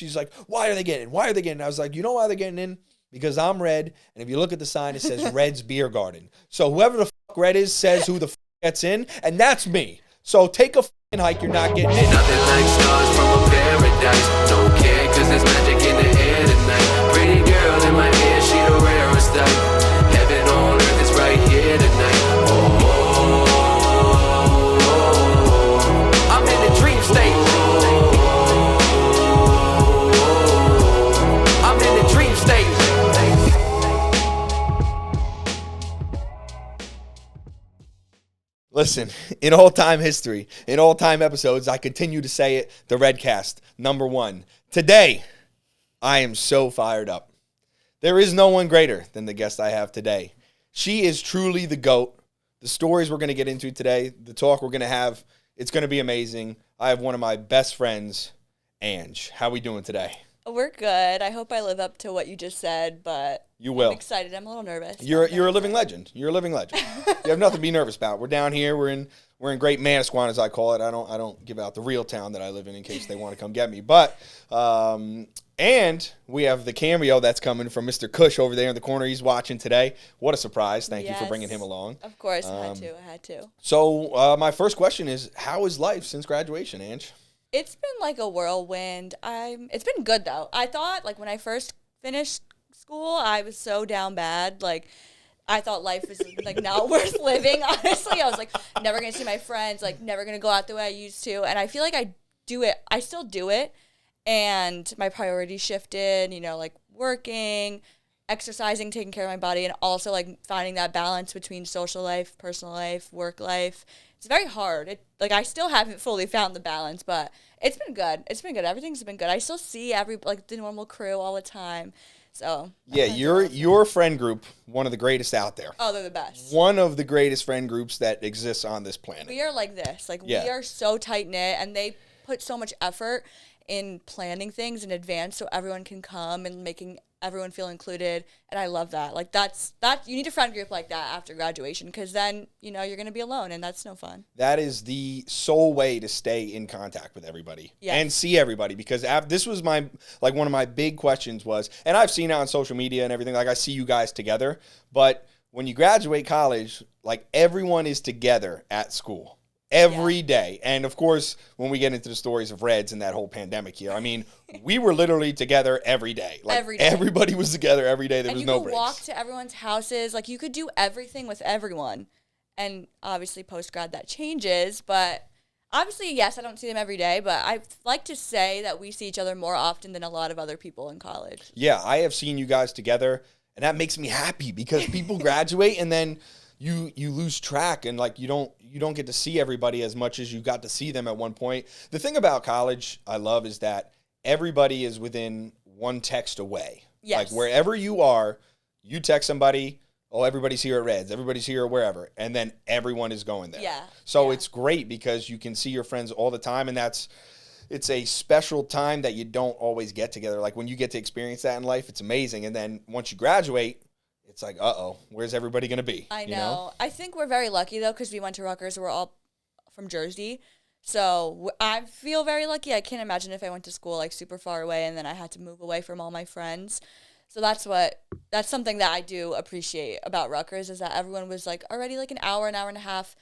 she's like, why are they getting in? Why are they getting in? I was like, you know why they're getting in? Because I'm red, and if you look at the sign, it says Red's Beer Garden. So whoever the fuck Red is says who the fuck gets in, and that's me. So take a fucking hike, you're not getting in. Nothing like stars from a paradise. Don't care, cause there's magic in the air tonight. Pretty girl in my ear, she the rarest type. Heaven on earth is right here tonight. I'm in the dream state. I'm in the dream state. Listen, in all-time history, in all-time episodes, I continue to say it, the Reddcast, number 1. Today, I am so fired up. There is no one greater than the guest I have today. She is truly the GOAT. The stories we're going to get into today, the talk we're going to have, it's going to be amazing. I have one of my best friends, Anj. How we doing today? We're good. I hope I live up to what you just said, but You will. I'm excited. I'm a little nervous. You're a living legend. You're a living legend. You have nothing to be nervous about. We're down here. We're in Great Manasquan, as I call it. I don't give out the real town that I live in case they want to come get me. But and we have the cameo that's coming from Mr. Cush over there in the corner. He's watching today. What a surprise! Thank you for bringing him along. Of course, I had to. So my first question is, how is life since graduation, Anj? It's been like a whirlwind. It's been good though. I thought like when I first finished school, I was so down bad. Like I thought life was like not worth living. Honestly, I was like never gonna see my friends, like never gonna go out the way I used to. And I feel like I still do it, and my priorities shifted. You know, like working, exercising, taking care of my body, and also like finding that balance between social life, personal life, work life. It's very hard. I still haven't fully found the balance, but it's been good. It's been good. Everything's been good. I still see the normal crew all the time. So yeah, your friend group, one of the greatest out there. Oh, they're the best. One of the greatest friend groups that exists on this planet. We are like this. We are so tight knit, and they put so much effort in planning things in advance so everyone can come and making everyone feel included, and I love that. Like that's you need a friend group like that after graduation, because then you're going to be alone, and that's no fun. That is the sole way to stay in contact with everybody and see everybody, because this was one of my big questions was, and I've seen it on social media and everything, like I see you guys together, but when you graduate college, like everyone is together at school. Every day. And, of course, when we get into the stories of Reds and that whole pandemic year, I mean, we were literally together every day. Like, every day. Everybody was together every day. There was no breaks. And you could walk to everyone's houses. Like, you could do everything with everyone. And, obviously, post-grad, that changes. But, obviously, yes, I don't see them every day. But I like to say that we see each other more often than a lot of other people in college. Yeah, I have seen you guys together. And that makes me happy because people graduate and then you lose track, and like you don't get to see everybody as much as you got to see them at one point. The thing about college I love is that everybody is within one text away. Yes. Like wherever you are, you text somebody, oh, everybody's here at Reds, everybody's here wherever, and then everyone is going there. Yeah. So it's great because you can see your friends all the time, and it's a special time that you don't always get together. Like when you get to experience that in life, it's amazing. And then once you graduate, it's like, where's everybody going to be? I know. I think we're very lucky, though, because we went to Rutgers. We're all from Jersey. So I feel very lucky. I can't imagine if I went to school, like, super far away, and then I had to move away from all my friends. So that's something that I do appreciate about Rutgers, is that everyone was, like, already, like, an hour and a half,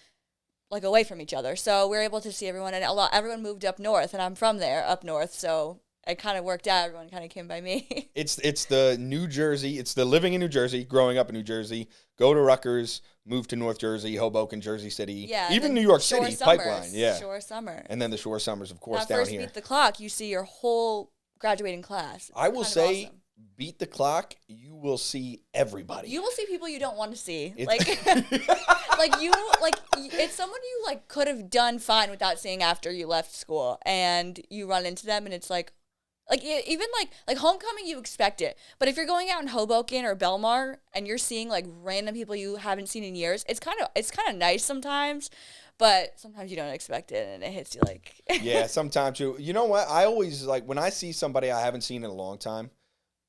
like, away from each other. So we're able to see everyone, and everyone moved up north, and I'm from there, up north, so it kind of worked out. Everyone kind of came by me. It's the New Jersey. It's the living in New Jersey, growing up in New Jersey, go to Rutgers, move to North Jersey, Hoboken, Jersey City, even New York City, Pipeline. Yeah. Shore Summer. And then the Shore Summers, of course, down first here. Beat the Clock, you see your whole graduating class. I will say, awesome. Beat the Clock, you will see everybody. You will see people you don't want to see. It's It's someone you like could have done fine without seeing after you left school, and you run into them, and it's like even like homecoming, you expect it, but if you're going out in Hoboken or Belmar and you're seeing like random people you haven't seen in years, it's kind of nice sometimes, but sometimes you don't expect it and it hits you like. Yeah, sometimes you know what, I always like when I see somebody I haven't seen in a long time,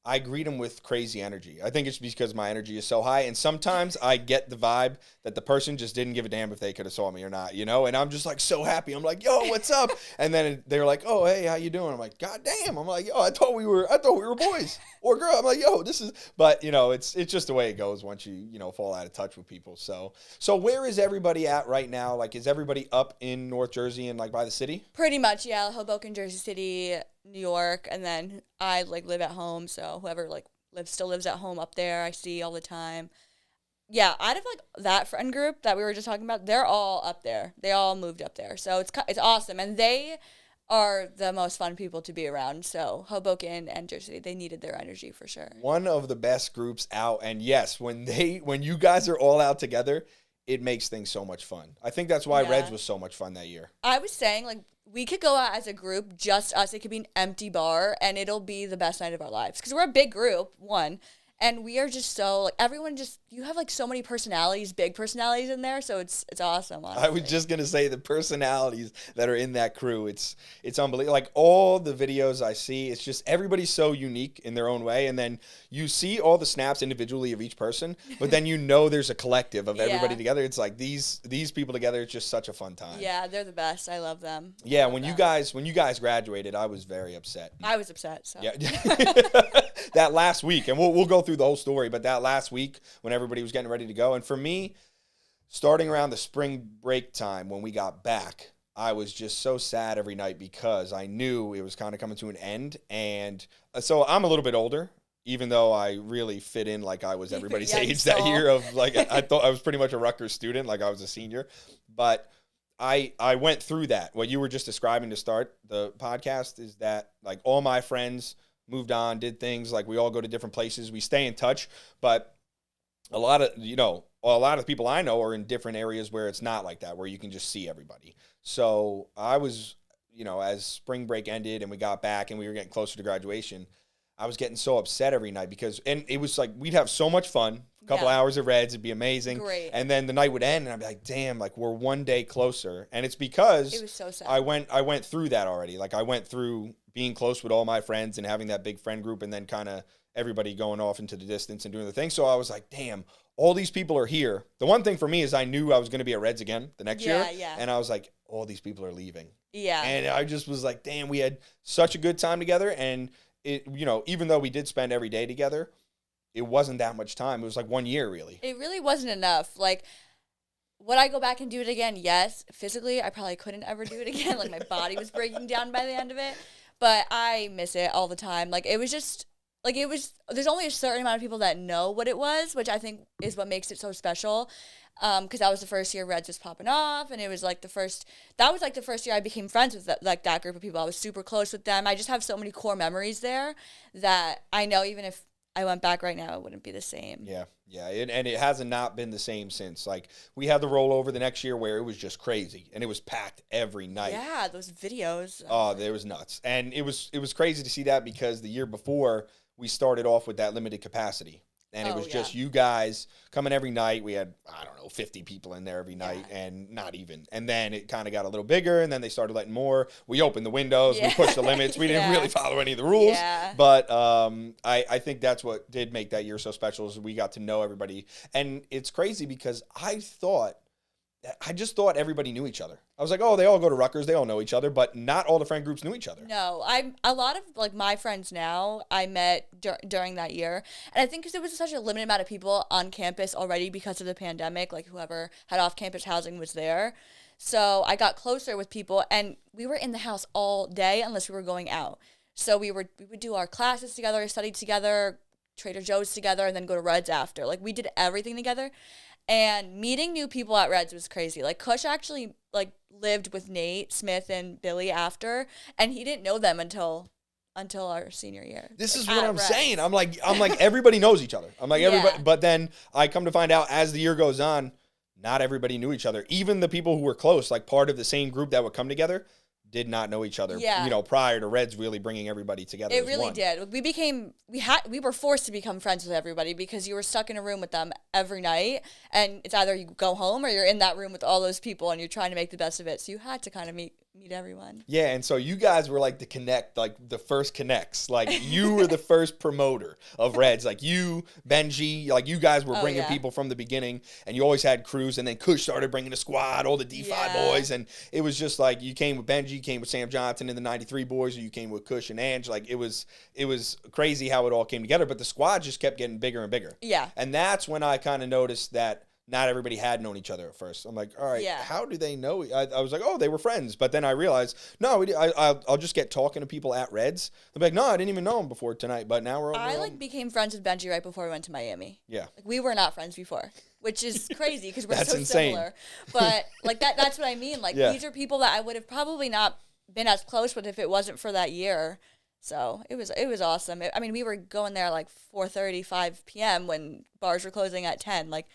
I greet them with crazy energy. I think it's because my energy is so high. And sometimes I get the vibe that the person just didn't give a damn if they could have saw me or not, you know? And I'm just like so happy. I'm like, yo, what's up? And then they're like, oh, hey, how you doing? I'm like, God damn. I'm like, yo, I thought we were boys or girl. I'm like, yo, this is, but you know, it's just the way it goes once you know, fall out of touch with people. So where is everybody at right now? Like, is everybody up in North Jersey and like by the city? Pretty much, yeah. Hoboken, Jersey City, New York, and then I like live at home, so whoever like still lives at home up there, I see all the time. Yeah, out of like that friend group that we were just talking about, they're all up there. They all moved up there, so it's awesome, and they are the most fun people to be around. So Hoboken and Jersey, they needed their energy for sure. One of the best groups out, and yes, when you guys are all out together, it makes things so much fun. I think that's why Reds was so much fun that year. I was saying, like, we could go out as a group, just us. It could be an empty bar, and it'll be the best night of our lives. Because we're a big group, one, and we are just so, like, everyone just, you have, like, so many personalities, big personalities in there, so it's awesome, honestly. I was just going to say the personalities that are in that crew, it's unbelievable. Like, all the videos I see, it's just everybody's so unique in their own way, and then you see all the snaps individually of each person, but then you know there's a collective of everybody together. It's like these people together, it's just such a fun time. Yeah, they're the best. I love them. Yeah, when you guys graduated, I was very upset. I was upset, so. Yeah. That last week, and we'll go through the whole story, but that last week when everybody was getting ready to go, and for me, starting around the spring break time when we got back, I was just so sad every night because I knew it was kind of coming to an end. And so I'm a little bit older, even though I really fit in like I was everybody's age that year of like, I thought I was pretty much a Rutgers student, like I was a senior. But I went through that. What you were just describing to start the podcast is that like all my friends moved on, did things, like we all go to different places. We stay in touch, but a lot of the people I know are in different areas where it's not like that, where you can just see everybody. So I was, as spring break ended and we got back and we were getting closer to graduation, I was getting so upset every night and it was like, we'd have so much fun, a couple hours of Reds, it'd be amazing. Great. And then the night would end and I'd be like, damn, like we're one day closer. And it's because it was so sad. I went through that already. Like I went through being close with all my friends and having that big friend group and then kind of everybody going off into the distance and doing the thing. So I was like, damn, all these people are here. The one thing for me is I knew I was going to be at Reds again the next year. Yeah. And I was like, all these people are leaving. Yeah. And I just was like, damn, we had such a good time together. And it, even though we did spend every day together, it wasn't that much time. It was like 1 year really. It really wasn't enough. Like, would I go back and do it again? Yes. Physically, I probably couldn't ever do it again. Like my body was breaking down by the end of it. But I miss it all the time. Like, it was just, like, there's only a certain amount of people that know what it was, which I think is what makes it so special. Because that was the first year Reds was popping off, and it was, like, the first year I became friends with, that group of people. I was super close with them. I just have so many core memories there that I know even if I went back right now, it wouldn't be the same. Yeah. And it hasn't not been the same since. Like, we had the rollover the next year where it was just crazy, and it was packed every night. Yeah, those videos. Oh, there was nuts. And it was crazy to see that because the year before, we started off with that limited capacity. And it was just you guys coming every night. We had, 50 people in there every night and not even. And then it kind of got a little bigger, and then they started letting more. We opened the windows. We pushed the limits. We didn't really follow any of the rules. Yeah. But I think that's what did make that year so special is we got to know everybody. And it's crazy because I just thought everybody knew each other. I was like, oh, they all go to Rutgers. They all know each other. But not all the friend groups knew each other. No, a lot of, like, my friends now I met during that year. And I think because there was such a limited amount of people on campus already because of the pandemic, like, whoever had off-campus housing was there. So I got closer with people, and we were in the house all day unless we were going out. So we would do our classes together, study together, Trader Joe's together, and then go to Reds after. Like, we did everything together. And meeting new people at Reds was crazy. Like, Kush actually, like, lived with Nate Smith and Billy after, and he didn't know them until our senior year. This is what I'm saying. I'm like everybody knows each other. I'm like everybody, but then I come to find out as the year goes on, not everybody knew each other. Even the people who were close, like part of the same group that would come together, did not know each other. Yeah. Prior to Reds really bringing everybody together. It really did. We were forced to become friends with everybody because you were stuck in a room with them every night, and it's either you go home or you're in that room with all those people and you're trying to make the best of it. So you had to kind of meet meet everyone. Yeah, and so you guys were like the first connects. Like you were the first promoter of Reds. Like you, Benji, like you guys were bringing people from the beginning, and you always had crews. And then Kush started bringing the squad, all the D5 boys, and it was just like you came with Benji, you came with Sam Johnson and the '93 boys, or you came with Kush and Anj. Like it was crazy how it all came together. But the squad just kept getting bigger and bigger. Yeah, and that's when I kind of noticed that not everybody had known each other at first. I'm like, all right, how do they know? I was like, oh, they were friends. But then I realized, no, I'll just get talking to people at Reds. They'll be like, no, I didn't even know him before tonight. But now we're became friends with Benji right before we went to Miami. Yeah. Like, we were not friends before, which is crazy because we're That's so insane. similar. But like that's what I mean. Like these are people that I would have probably not been as close with if it wasn't for that year. So it was awesome. I mean, we were going there like 4:30, 5 p.m. when bars were closing at 10. Like,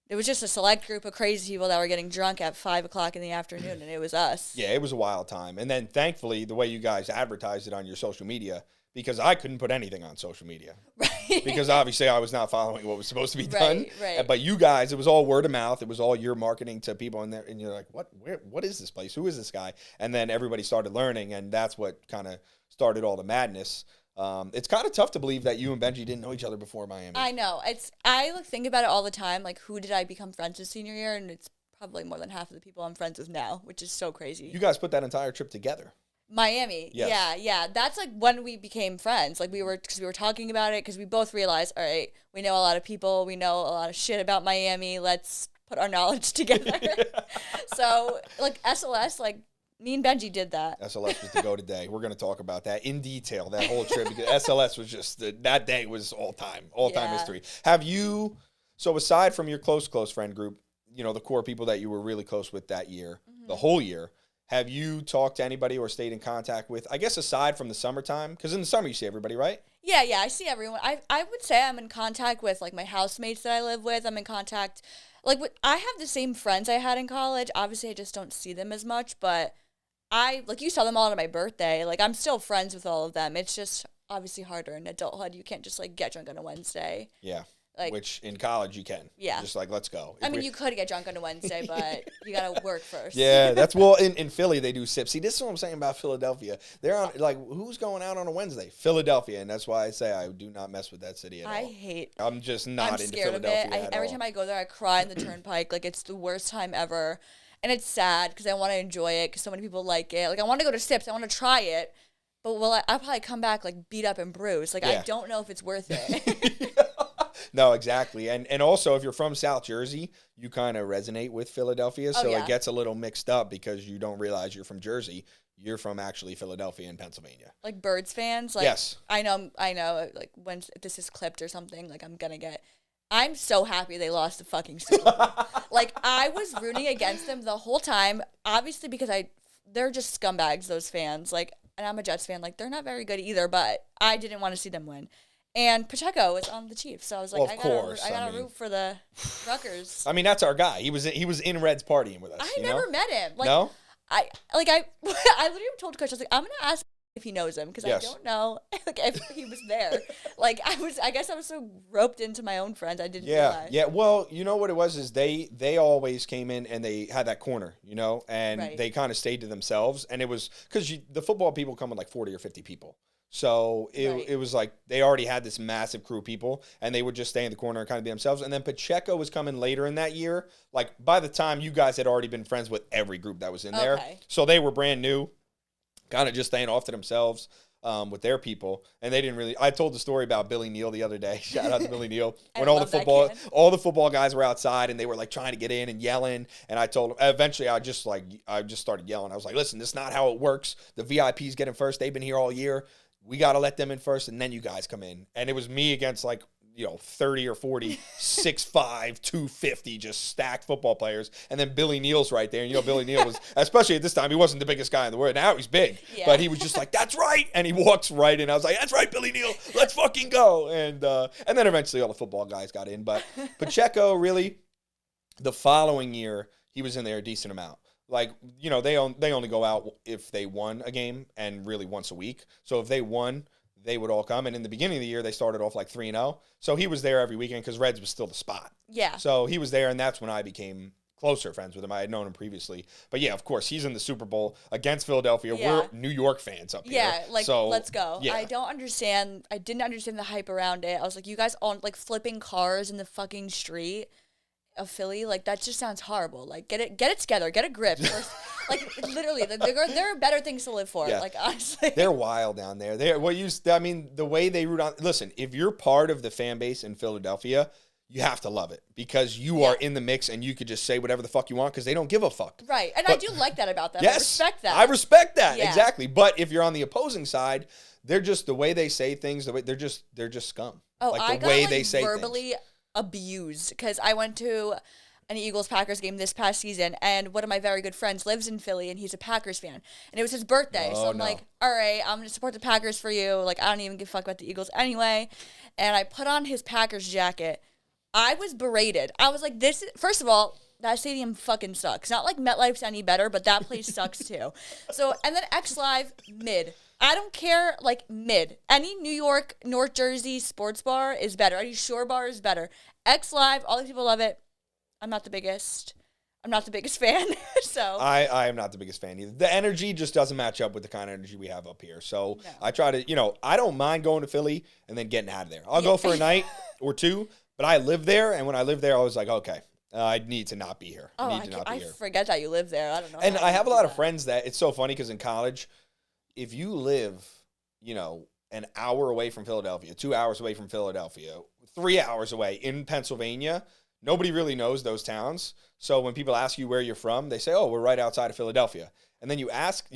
it was just a select group of crazy people that were getting drunk at 5 o'clock in the afternoon, and it was us. Yeah, it was a wild time. And then, thankfully, the way you guys advertised it on your social media, because I couldn't put anything on social media. Right. Because obviously I was not following what was supposed to be done. Right. But you guys, it was all word of mouth. It was all your marketing to people in there. And you're like, what is this place? Who is this guy? And then everybody started learning, and that's what kind of started all the madness. It's kind of tough to believe that you and Benji didn't know each other before Miami. I know. I think about it all the time. Like, who did I become friends with senior year? And it's probably more than half of the people I'm friends with now, which is so crazy. You guys put that entire trip together. Miami. Yes. Yeah. That's like when we became friends. Like because we were talking about it because we both realized, all right, we know a lot of people. We know a lot of shit about Miami. Let's put our knowledge together. So like SLS, like, me and Benji did that. SLS was the go today. We're going to talk about that in detail, that whole trip, because SLS was just, that day was all time history. Have you, so aside from your close friend group, you know, the core people that you were really close with that year, the whole year, have you talked to anybody or stayed in contact with, I guess aside from the summertime, because in the summer you see everybody, right? Yeah, I see everyone. I would say I'm in contact with, like, my housemates that I live with. I'm in contact, like, I have the same friends I had in college. Obviously, I just don't see them as much, but you saw them all on my birthday. Like, I'm still friends with all of them. It's just obviously harder in adulthood. You can't just, like, get drunk on a Wednesday. Yeah. Like, which in college you can. Yeah. Just like, let's go. I mean, you could get drunk on a Wednesday, but you got to work first. Yeah, that's, well, in Philly, they do sip. See, this is what I'm saying about Philadelphia. They're on, like, who's going out on a Wednesday? Philadelphia, and that's why I say I do not mess with that city at all. I'm just not into Philadelphia at all. Every time I go there, I cry in the turnpike. Like, it's the worst time ever. And it's sad because I want to enjoy it because so many people like it. Like, I want to go to Sips. I want to try it. But I'll probably come back, like, beat up and bruised. Like, I don't know if it's worth it. No, exactly. And also, if you're from South Jersey, you kind of resonate with Philadelphia. So it gets a little mixed up because you don't realize you're from Jersey. You're from actually Philadelphia and Pennsylvania. Like, Birds fans? Like, yes. I know. Like, if this is clipped or something, like, I'm so happy they lost the fucking Super Bowl. Like, I was rooting against them the whole time, obviously because they're just scumbags, those fans. Like, and I'm a Jets fan. Like, they're not very good either, but I didn't want to see them win. And Pacheco was on the Chiefs, so I was like, I gotta root for the Ruckers. I mean, that's our guy. He was in Reds partying with us. I never met him. Like, no? I literally told Coach, I was like, I'm gonna ask if he knows him because I don't know like if he was there. Like, I guess I was so roped into my own friends I didn't realize. Yeah. Well, you know what it was is they always came in and they had that corner, you know, and they kind of stayed to themselves, and it was because the football people come with like 40 or 50 people. So it was like they already had this massive crew of people, and they would just stay in the corner and kind of be themselves. And then Pacheco was coming later in that year. Like, by the time you guys had already been friends with every group that was in there. So they were brand new, kind of just staying off to themselves with their people. And they didn't really – I told the story about Billy Neal the other day. Shout out to Billy Neal. When all the football guys were outside and they were, like, trying to get in and yelling. And I told them – eventually I just started yelling. I was like, listen, this is not how it works. The VIPs get in first. They've been here all year. We got to let them in first, and then you guys come in. And it was me against, like, 30 or 40, 6'5", 250, just stacked football players. And then Billy Neal's right there. And, Billy Neal was, especially at this time, he wasn't the biggest guy in the world. Now he's big. Yeah. But he was just like, that's right. And he walks right in. I was like, that's right, Billy Neal. Let's fucking go. And then eventually all the football guys got in. But Pacheco, really, the following year, he was in there a decent amount. Like, they only go out if they won a game, and really once a week. So if they won, they would all come. And in the beginning of the year, they started off like 3-0. So he was there every weekend because Reds was still the spot. Yeah. So he was there, and that's when I became closer friends with him. I had known him previously. But yeah, of course, he's in the Super Bowl against Philadelphia. Yeah. We're New York fans up here. Yeah, like, so, let's go. Yeah. I didn't understand the hype around it. I was like, you guys all, like, flipping cars in the fucking street of Philly? Like, that just sounds horrible. Like, get it together. Get a grip. Like, literally, there are better things to live for. Yeah. Like, honestly. They're wild down there. The way they root on... Listen, if you're part of the fan base in Philadelphia... You have to love it because you are in the mix and you could just say whatever the fuck you want because they don't give a fuck. Right. And I do like that about them. Yes, I respect that. I respect that. Yeah. Exactly. But if you're on the opposing side, they're just the way they say things, they're just scum. Oh, like I the way got they say verbally things. Abused because I went to an Eagles-Packers game this past season, and one of my very good friends lives in Philly, and he's a Packers fan. And it was his birthday, so I'm like, all right, I'm going to support the Packers for you. Like, I don't even give a fuck about the Eagles anyway. And I put on his Packers jacket. I was berated. I was like, first of all, that stadium fucking sucks. Not like MetLife's any better, but that place sucks too. So, and then X Live, mid. I don't care, like, mid. Any New York, North Jersey sports bar is better. Any shore bar is better. X Live, all these people love it. I'm not the biggest fan. So I am not the biggest fan either. The energy just doesn't match up with the kind of energy we have up here. So I try to, I don't mind going to Philly and then getting out of there. I'll go for a night or two. But I live there, and when I lived there, I was like, okay, I need to not be here. I forget that you live there. I don't know. And I have a lot of friends that, it's so funny because in college, if you live, an hour away from Philadelphia, 2 hours away from Philadelphia, 3 hours away in Pennsylvania, nobody really knows those towns. So when people ask you where you're from, they say, oh, we're right outside of Philadelphia. And then you ask,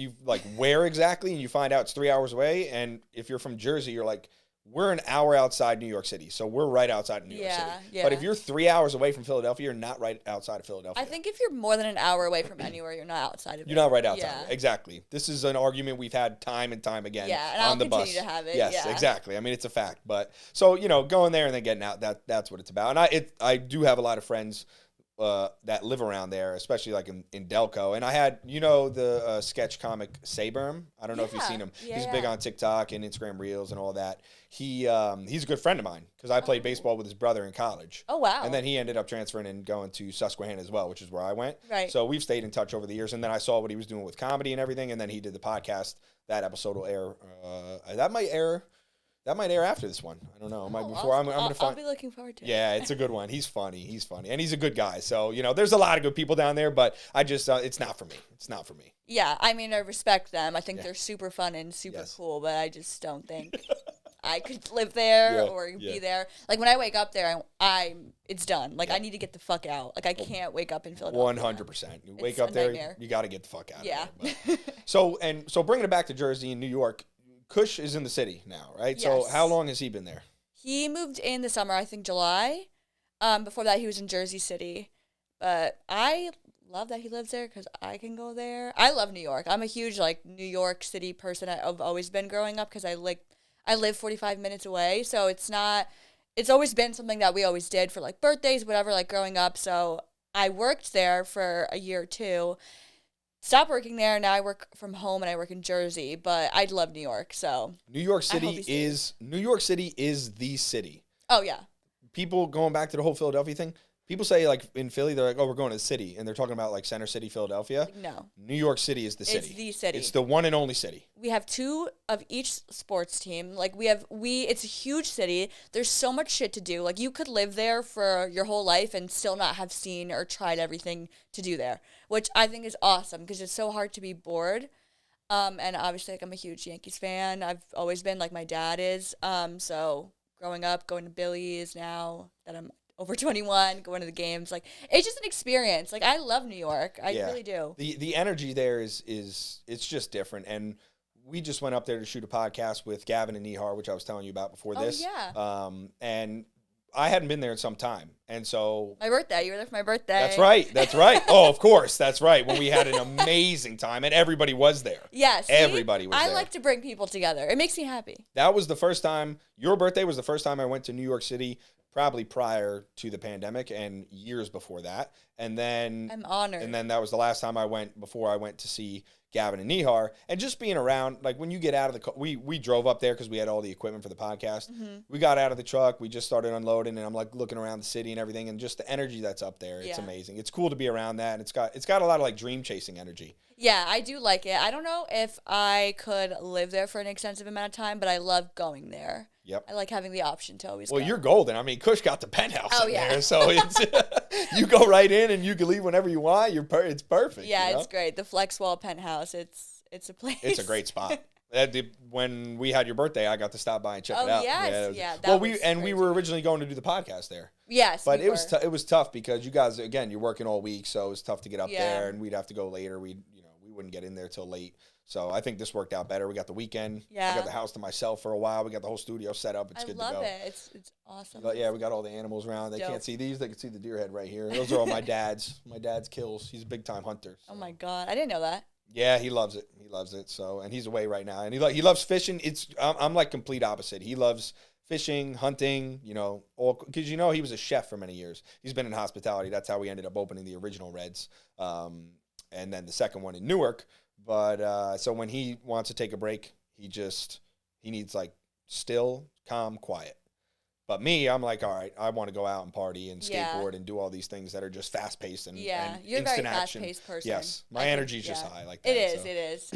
where exactly, and you find out it's 3 hours away. And if you're from Jersey, you're like, we're an hour outside New York City, so we're right outside of New York City. Yeah. But if you're 3 hours away from Philadelphia, you're not right outside of Philadelphia. I think if you're more than an hour away from anywhere, you're not outside of it. You're not right outside of it. Exactly. This is an argument we've had time and time again on the bus. Continue to have it. Yes, exactly. I mean, it's a fact. But so, going there and then getting out, that's what it's about. And I do have a lot of friends that live around there, especially like in Delco. And I had, the sketch comic Saberm. I don't know if you've seen him. He's big on TikTok and Instagram Reels and all that. He's a good friend of mine because I played baseball with his brother in college. Oh, wow. And then he ended up transferring and going to Susquehanna as well, which is where I went. Right. So we've stayed in touch over the years. And then I saw what he was doing with comedy and everything. And then he did the podcast. That episode will air. That might air after this one. I don't know. It might be before. I'll be looking forward to it. Yeah, it's a good one. He's funny. And he's a good guy. So, there's a lot of good people down there, but I just, it's not for me. It's not for me. Yeah, I mean, I respect them. I think they're super fun and super cool, but I just don't think I could live there or be there. Like, when I wake up there, it's done. Like, I need to get the fuck out. Like, I can't wake up in Philadelphia. 100%. You wake up there, nightmare. You got to get the fuck out of there. So bringing it back to Jersey and New York, Kush is in the city now, right? Yes. So how long has he been there? He moved in the summer, I think July. Before that, he was in Jersey City. But I love that he lives there because I can go there. I love New York. I'm a huge, New York City person. I've always been growing up because I live 45 minutes away. So it's always been something that we always did for, birthdays, whatever, growing up. So I worked there for a year or two. Stopped working there. Now I work from home and I work in Jersey, but I love New York. So New York City is the city. Oh yeah. People going back to the whole Philadelphia thing. People say in Philly they're like, oh, we're going to the city, and they're talking about Center City, Philadelphia. No. New York City is the city. It's the city. It's the one and only city. We have two of each sports team. It's a huge city. There's so much shit to do. You could live there for your whole life and still not have seen or tried everything to do there, which I think is awesome because it's so hard to be bored. And obviously, I'm a huge Yankees fan. I've always been, my dad is. So growing up, going to Billy's now that I'm over 21, going to the games, it's just an experience. I love New York. I really do. The energy there is it's just different. And we just went up there to shoot a podcast with Gavin and Nihar, which I was telling you about before this. Oh, yeah. And I hadn't been there in some time. And so... My birthday. You were there for my birthday. That's right. Oh, of course. That's right. When we had an amazing time and everybody was there. Yes. Everybody was there. I like to bring people together. It makes me happy. That was the first time... Your birthday was the first time I went to New York City, probably prior to the pandemic and years before that. And then... I'm honored. And then that was the last time I went before I went to see Gavin and Nihar, and just being around, like when you get out of the car, we drove up there because we had all the equipment for the podcast. We got out of the truck, we just started unloading, and I'm like looking around the city and everything, and just the energy that's up there, it's amazing. It's cool to be around that, and it's got a lot of like dream chasing energy. Yeah, I do like it. I don't know if I could live there for an extensive amount of time, but I love going there. Yep. I like having the option to always Well, go. you're golden. I mean, Kush got the penthouse in there, so it's you go right in and you can leave whenever you want. It's perfect. Yeah, it's great. The flex wall penthouse, it's a place. It's a great spot. When we had your birthday, I got to stop by and check it out. Yes. We were originally going to do the podcast there. Yes, but it was tough because you guys, again, you're working all week, so it was tough to get up there, and we'd have to go later. We wouldn't get in there till late. So I think this worked out better. We got the weekend. Yeah. I got the house to myself for a while. We got the whole studio set up. It's good to go. I love it. It's awesome. But yeah, we got all the animals around. They can't see these. They can see the deer head right here. Those are all my dad's. My dad's kills. He's a big time hunter. So. Oh my God, I didn't know that. Yeah, he loves it. He loves it. So, and he's away right now, and he loves fishing. I'm like complete opposite. He loves fishing, hunting. All because he was a chef for many years. He's been in hospitality. That's how we ended up opening the original Reds, and then the second one in Newark. But so when he wants to take a break, he needs like still, calm, quiet. But me, I'm like, all right, I want to go out and party and skateboard and do all these things that are just fast paced and you're a instant very action. fast paced person. Yes, my energy's just high like that. It is.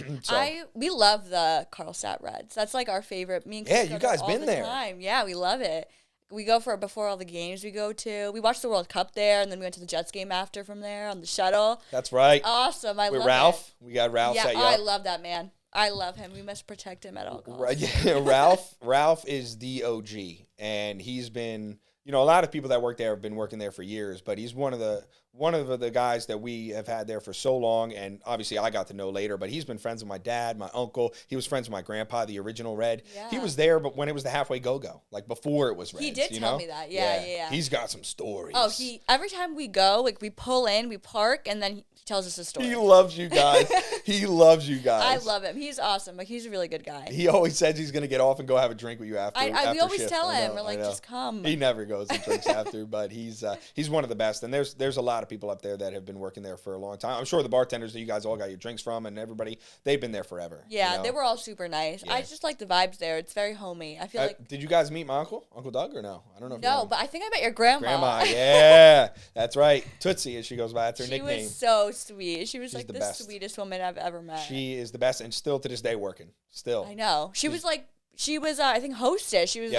We love the Carlstadt Reds. That's like our favorite. Me and Chris you guys all been the there? Time. Yeah, we love it. We go before all the games we go to. We watched the World Cup there, and then we went to the Jets game after from there on the shuttle. That's right. Awesome. I love Ralph. it. We got Ralph set you up. I love that man. I love him. We must protect him at all costs. Right. Yeah, Ralph is the OG, and he's been, a lot of people that work there have been working there for years, but he's one of the guys that we have had there for so long, and obviously I got to know later, but he's been friends with my dad, my uncle. He was friends with my grandpa, the original Red. Yeah. He was there, but when it was the halfway go, like before it was Reds. He did tell me that. Yeah. He's got some stories. Oh, every time we go, like we pull in, we park, and then he tells us a story. He loves you guys. He loves you guys. I love him. He's awesome. Like he's a really good guy. He always says he's gonna get off and go have a drink with you after. We always shift. tell him, we're like, just come. He never goes and drinks after, but he's one of the best. And there's a lot of people up there that have been working there for a long time. I'm sure the bartenders that you guys all got your drinks from and everybody, they've been there forever. Yeah, they were all super nice. Yeah. I just like the vibes there. It's very homey. I feel like. Did you guys meet my Uncle Doug, or no? I don't know. No, but I think I met your grandma. Grandma, yeah, that's right. Tootsie, as she goes by, that's her nickname. She was so sweet. She was She's like the sweetest woman I've ever met. She is the best, and still to this day working. Still. I know. She was I think hostess. She was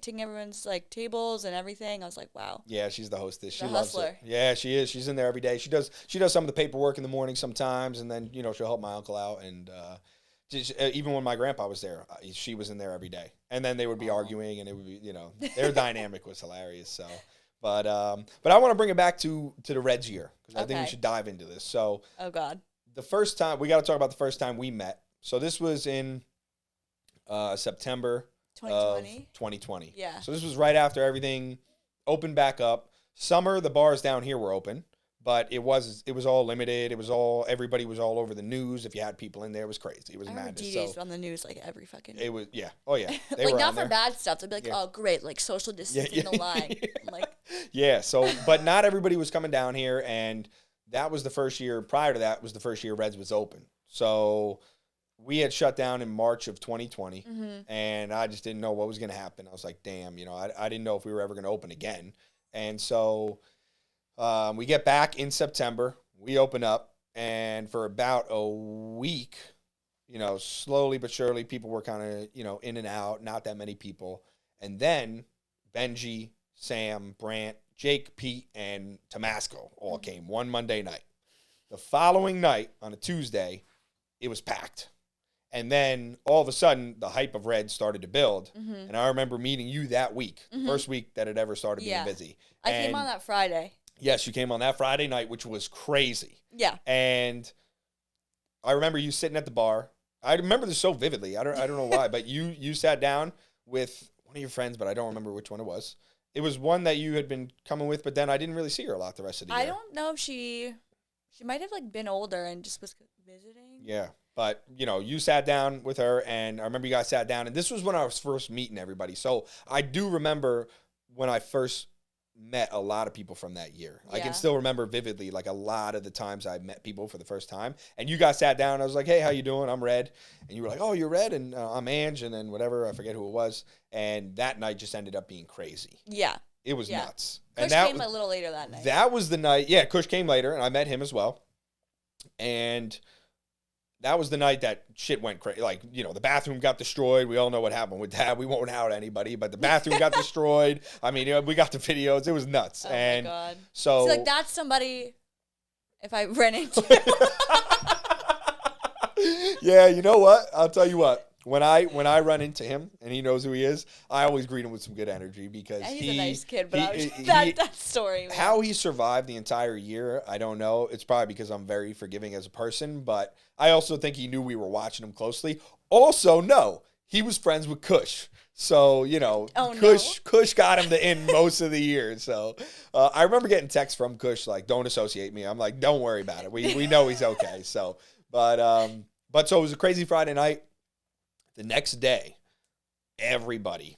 taking everyone's like tables and everything. I was like, wow. Yeah, she's the hostess. She loves it. Yeah, she is. She's in there every day. She does some of the paperwork in the morning sometimes, and then she'll help my uncle out. And even when my grandpa was there, she was in there every day. And then they would be arguing, and it would be their dynamic was hilarious. So, but I want to bring it back to the Reds year because I think we should dive into this. So, oh God, the first time we got to talk about the first time we met. So this was in September 2020. Of 2020. Yeah. So this was right after everything opened back up. Summer, the bars down here were open, but it was all limited. Everybody was all over the news. If you had people in there, it was crazy. It was madness. DJs on the news like every fucking. It was Oh yeah. They like were not for there. bad stuff. They'd be like, oh great, like social distancing the line. I'm like. Yeah. So, but not everybody was coming down here, and that was the first year. Prior to that was the first year Reds was open. So. We had shut down in March of 2020, and I just didn't know what was going to happen. I was like, damn, I didn't know if we were ever going to open again. And so we get back in September. We open up, and for about a week, slowly but surely, people were kind of, in and out, not that many people. And then Benji, Sam, Brant, Jake, Pete, and Tomasco all came one Monday night. The following night, on a Tuesday, it was packed. And then all of a sudden, the hype of Red started to build. And I remember meeting you that week, first week that it ever started being busy. I came on that Friday. Yes, you came on that Friday night, which was crazy. Yeah. And I remember you sitting at the bar. I remember this so vividly. I don't know why, but you sat down with one of your friends, but I don't remember which one it was. It was one that you had been coming with, but then I didn't really see her a lot the rest of the year. I don't know if she might have been older and just was visiting. Yeah. But, you sat down with her, and I remember you guys sat down, and this was when I was first meeting everybody. So I do remember when I first met a lot of people from that year. I can Yeah. still remember vividly, like, a lot of the times I met people for the first time. And you guys sat down, and I was like, hey, how you doing? I'm Red. And you were like, oh, you're Red? And I'm Anj, and then whatever, I forget who it was. And that night just ended up being crazy. Yeah. It was nuts. Kush and that came a little later that night. That was the night. Yeah, Kush came later, and I met him as well. And that was the night that shit went crazy. Like, you know, the bathroom got destroyed. We all know what happened with that. We won't out anybody, but the bathroom got destroyed. I mean, you know, we got the videos. It was nuts. Oh and my God. So, like, that's somebody, if I ran into. Yeah, you know what? I'll tell you what. When I run into him and he knows who he is, I always greet him with some good energy because he's a nice kid, but that story, man. How he survived the entire year, I don't know. It's probably because I'm very forgiving as a person, but I also think he knew we were watching him closely. Also, no, he was friends with Kush. So, you know, Kush got him to end most of the year. So I remember getting texts from Kush like, don't associate me. I'm like, don't worry about it. We know he's okay. So, but so it was a crazy Friday night. The next day, everybody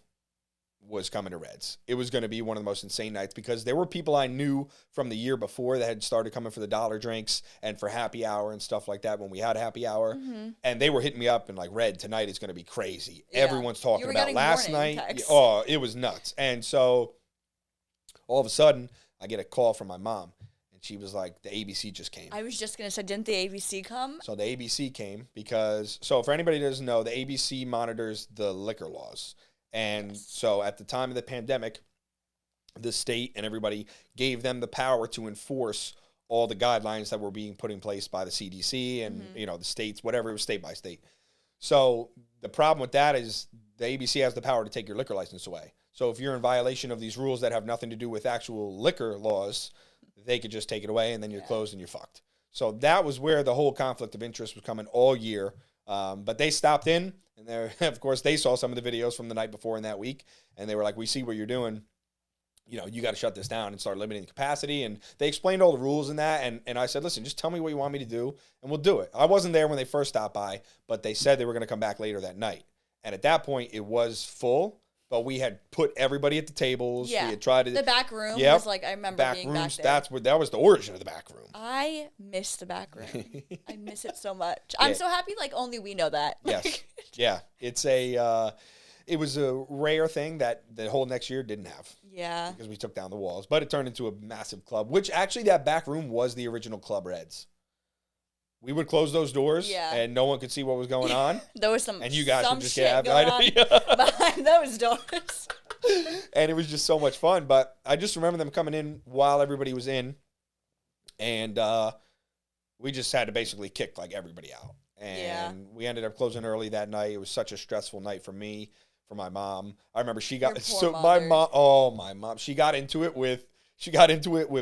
was coming to Reds. It was going to be one of the most insane nights because there were people I knew from the year before that had started coming for the dollar drinks and for happy hour and stuff like that when we had happy hour. Mm-hmm. And they were hitting me up and like, Red, tonight is going to be crazy. Yeah. Everyone's talking about last night. Texts. Oh, it was nuts. And so all of a sudden, I get a call from my mom. She was like, the ABC just came. I was just going to say, didn't the ABC come? So the ABC came because, so for anybody who doesn't know, the ABC monitors the liquor laws. And so at the time of the pandemic, the state and everybody gave them the power to enforce all the guidelines that were being put in place by the CDC and, you know, the states, whatever, it was state by state. So the problem with that is the ABC has the power to take your liquor license away. So if you're in violation of these rules that have nothing to do with actual liquor laws, they could just take it away and then you're closed and you're fucked. So that was where the whole conflict of interest was coming all year. But they stopped in and of course they saw some of the videos from the night before in that week. And they were like, we see what you're doing. You know, you got to shut this down and start limiting the capacity. And they explained all the rules in that. And I said, listen, just tell me what you want me to do and we'll do it. I wasn't there when they first stopped by, but they said they were going to come back later that night. And at that point it was full. But we had put everybody at the tables. Yeah. We had tried to. The back room was like, I remember being back there. That was the origin of the back room. I miss the back room. I miss it so much. Yeah. I'm so happy like only we know that. Yes. Yeah. It's it was a rare thing that the whole next year didn't have. Yeah. Because we took down the walls. But it turned into a massive club, which actually that back room was the original Club Reds. We would close those doors, and no one could see what was going on. There was some, and you guys would just get behind those doors. And it was just so much fun. But I just remember them coming in while everybody was in, and we just had to basically kick like everybody out. And we ended up closing early that night. It was such a stressful night for me, for my mom. I remember she got my mom. She got into it with